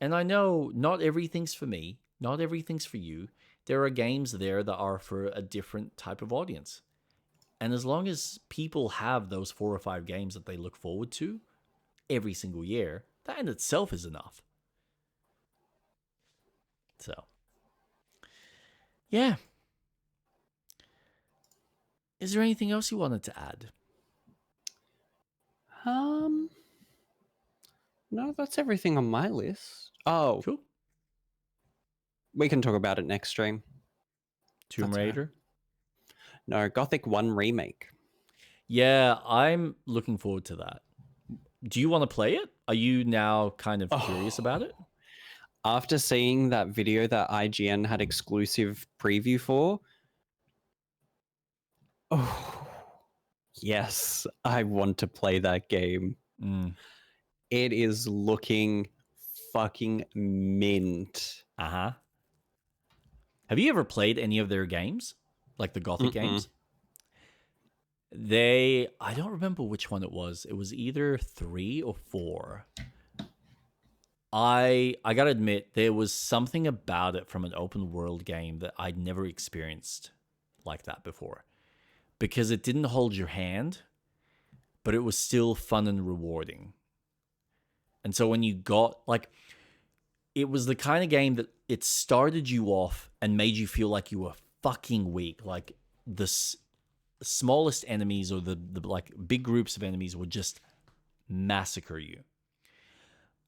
And I know not everything's for me, not everything's for you. There are games there that are for a different type of audience. And as long as people have those 4 or 5 games that they look forward to every single year, that in itself is enough. So, yeah. Is there anything else you wanted to add? No, that's everything on my list. Oh, Cool. We can talk about it next stream. Tomb Raider? No, Gothic 1 Remake. Yeah, I'm looking forward to that. Do you want to play it? Are you now kind of curious about it? After seeing that video that IGN had exclusive preview for, yes, I want to play that game. It is looking fucking mint. Uh-huh. Have you ever played any of their games? Like the Gothic games? I don't remember which one it was. It was either 3 or 4. I gotta admit, there was something about it from an open world game that I'd never experienced like that before. Because it didn't hold your hand, but it was still fun and rewarding. And so when you got, like, it was the kind of game that it started you off and made you feel like you were fucking weak. Like, the smallest enemies or the like big groups of enemies would just massacre you.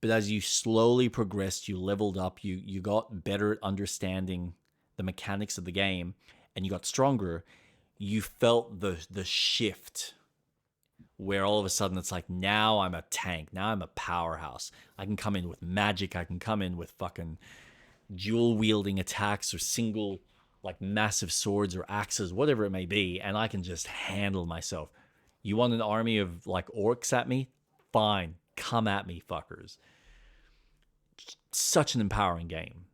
But as you slowly progressed, you leveled up, you got better at understanding the mechanics of the game, and you got stronger, you felt the shift where all of a sudden it's like, now I'm a tank. Now I'm a powerhouse. I can come in with magic. I can come in with fucking dual wielding attacks or single, like massive swords or axes, whatever it may be, and I can just handle myself. You want an army of like orcs at me? Fine. Come at me, fuckers. Such an empowering game.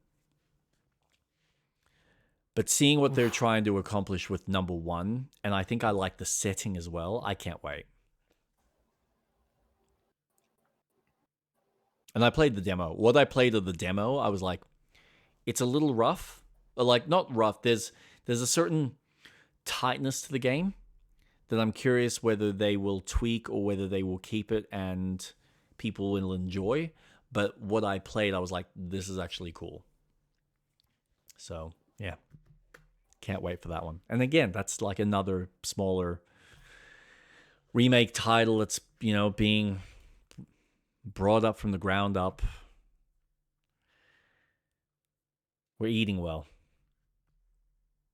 But seeing what they're trying to accomplish with number 1, and I think I like the setting as well, I can't wait. And I played the demo. What I played of the demo, I was like, it's a little rough. Like, not rough. There's a certain tightness to the game that I'm curious whether they will tweak or whether they will keep it and people will enjoy. But what I played, I was like, this is actually cool. So, yeah. Can't wait for that one. And again, that's like another smaller remake title that's, being brought up from the ground up. We're eating well.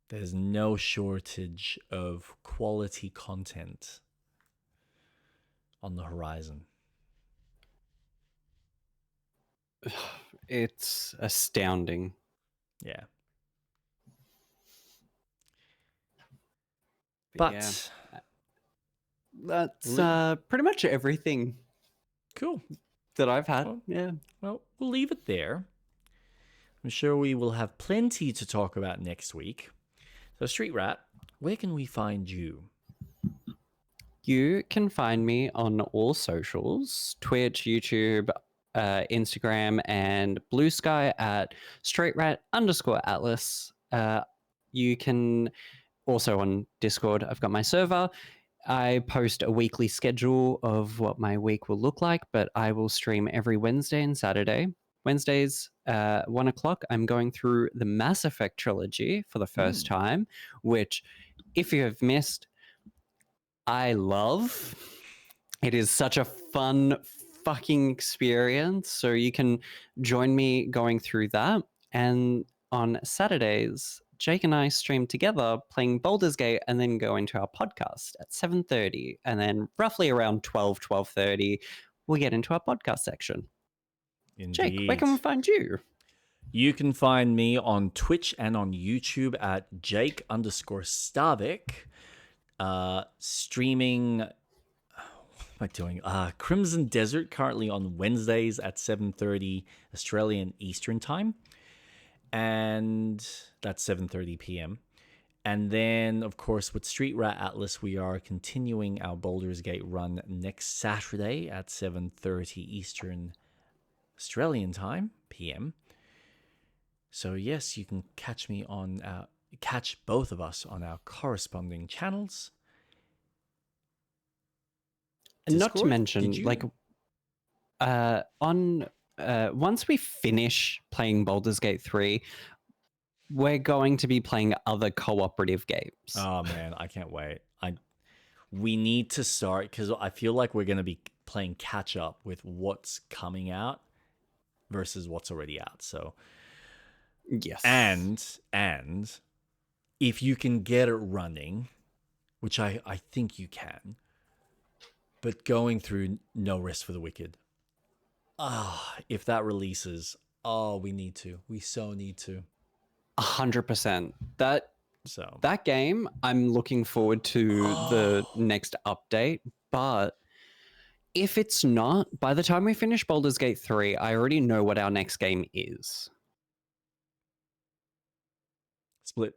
There's no shortage of quality content on the horizon. It's astounding. Yeah. But yeah, that's pretty much everything. Cool. That I've had. Well, yeah. Well, we'll leave it there. I'm sure we will have plenty to talk about next week. So, StreetRat, where can we find you? You can find me on all socials: Twitch, YouTube, Instagram, and Blue Sky at StreetRat_Atlas. You can also on Discord. I've got my server. I post a weekly schedule of what my week will look like, but I will stream every Wednesday and Saturday. Wednesdays, 1 o'clock, I'm going through the Mass Effect trilogy for the first time, which, if you have missed, I love. It is such a fun fucking experience. So you can join me going through that. And on Saturdays, Jake and I stream together playing Baldur's Gate and then go into our podcast at 7:30. And then roughly around 12:30, we get into our podcast section. Indeed. Jake, where can we find you? You can find me on Twitch and on YouTube at Jake_Starvik. Streaming, what am I doing? Crimson Desert currently on Wednesdays at 7:30 Australian Eastern Time. And that's 7:30 p.m. And then, of course, with StreetRat Atlas, we are continuing our Baldur's Gate run next Saturday at 7:30 Eastern Australian Time, PM. So yes, you can catch me on catch both of us on our corresponding channels. And not to mention, like, once we finish playing Baldur's Gate 3, we're going to be playing other cooperative games. Oh man, I can't wait. We need to start, because I feel like we're going to be playing catch up with what's coming out versus what's already out. So yes, and if you can get it running, which I think you can, but going through No Rest for the Wicked, if that releases, we so need to. 100%. That game, I'm looking forward to the next update, but if it's not, by the time we finish Baldur's Gate 3, I already know what our next game is. Split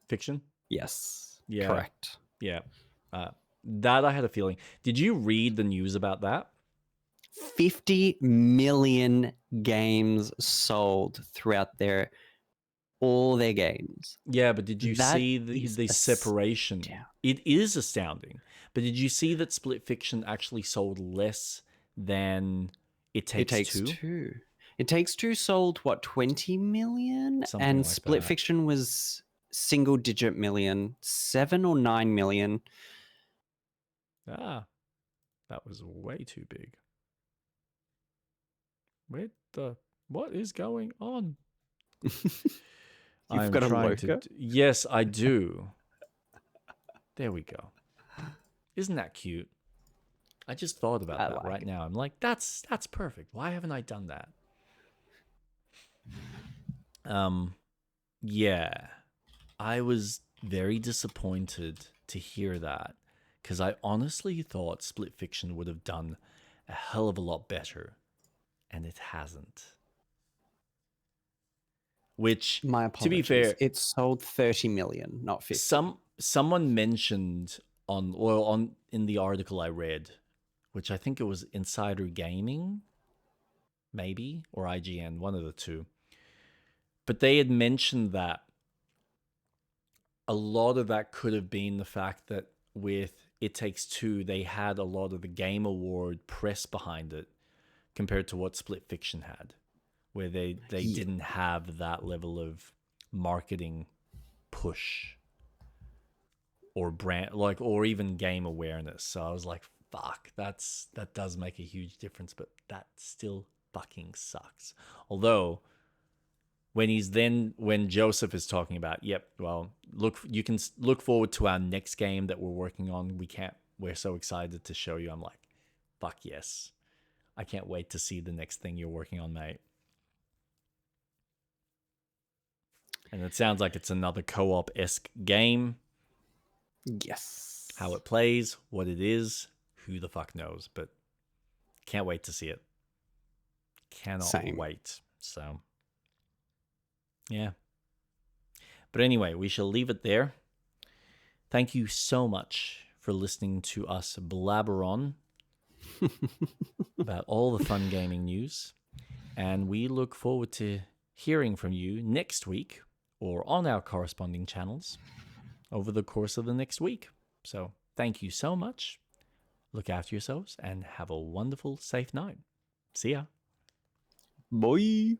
Fiction? Yes. Yeah. Correct. Yeah. That I had a feeling. Did you read the news about that? 50 million games sold throughout all their games. Yeah, but did you see the separation? It is astounding. But did you see that Split Fiction actually sold less than It Takes Two? It Takes Two sold, what, 20 million? Something and like Split that. Fiction was single-digit million, 7 or 9 million. That was way too big. What is going on? You've got a loco? Yes, I do. There we go. Isn't that cute? I just thought about I that like right it. now. I'm like, that's perfect. Why haven't I done that? Yeah. I was very disappointed to hear that because I honestly thought Split Fiction would have done a hell of a lot better, and it hasn't. Which, My to be apologies. fair, It sold 30 million, not 50. someone mentioned on in the article I read, which I think it was Insider Gaming, maybe, or IGN, one of the two. But they had mentioned that a lot of that could have been the fact that with It Takes Two, they had a lot of the Game Award press behind it compared to what Split Fiction had, where they Yeah. didn't have that level of marketing push or brand or even game awareness. So I was like, fuck, that does make a huge difference, but that still fucking sucks. Although when Joseph is talking about, yep, well, you can look forward to our next game that we're working on. We're so excited to show you. I'm like, fuck yes. I can't wait to see the next thing you're working on, mate. And it sounds like it's another co-op-esque game. Yes. How it plays, what it is, who the fuck knows, but can't wait to see it. Cannot Same. wait. So, yeah. But anyway, we shall leave it there. Thank you so much for listening to us blabber on about all the fun gaming news. And we look forward to hearing from you next week or on our corresponding channels over the course of the next week. So, thank you so much. Look after yourselves and have a wonderful, safe night. See ya. Boy.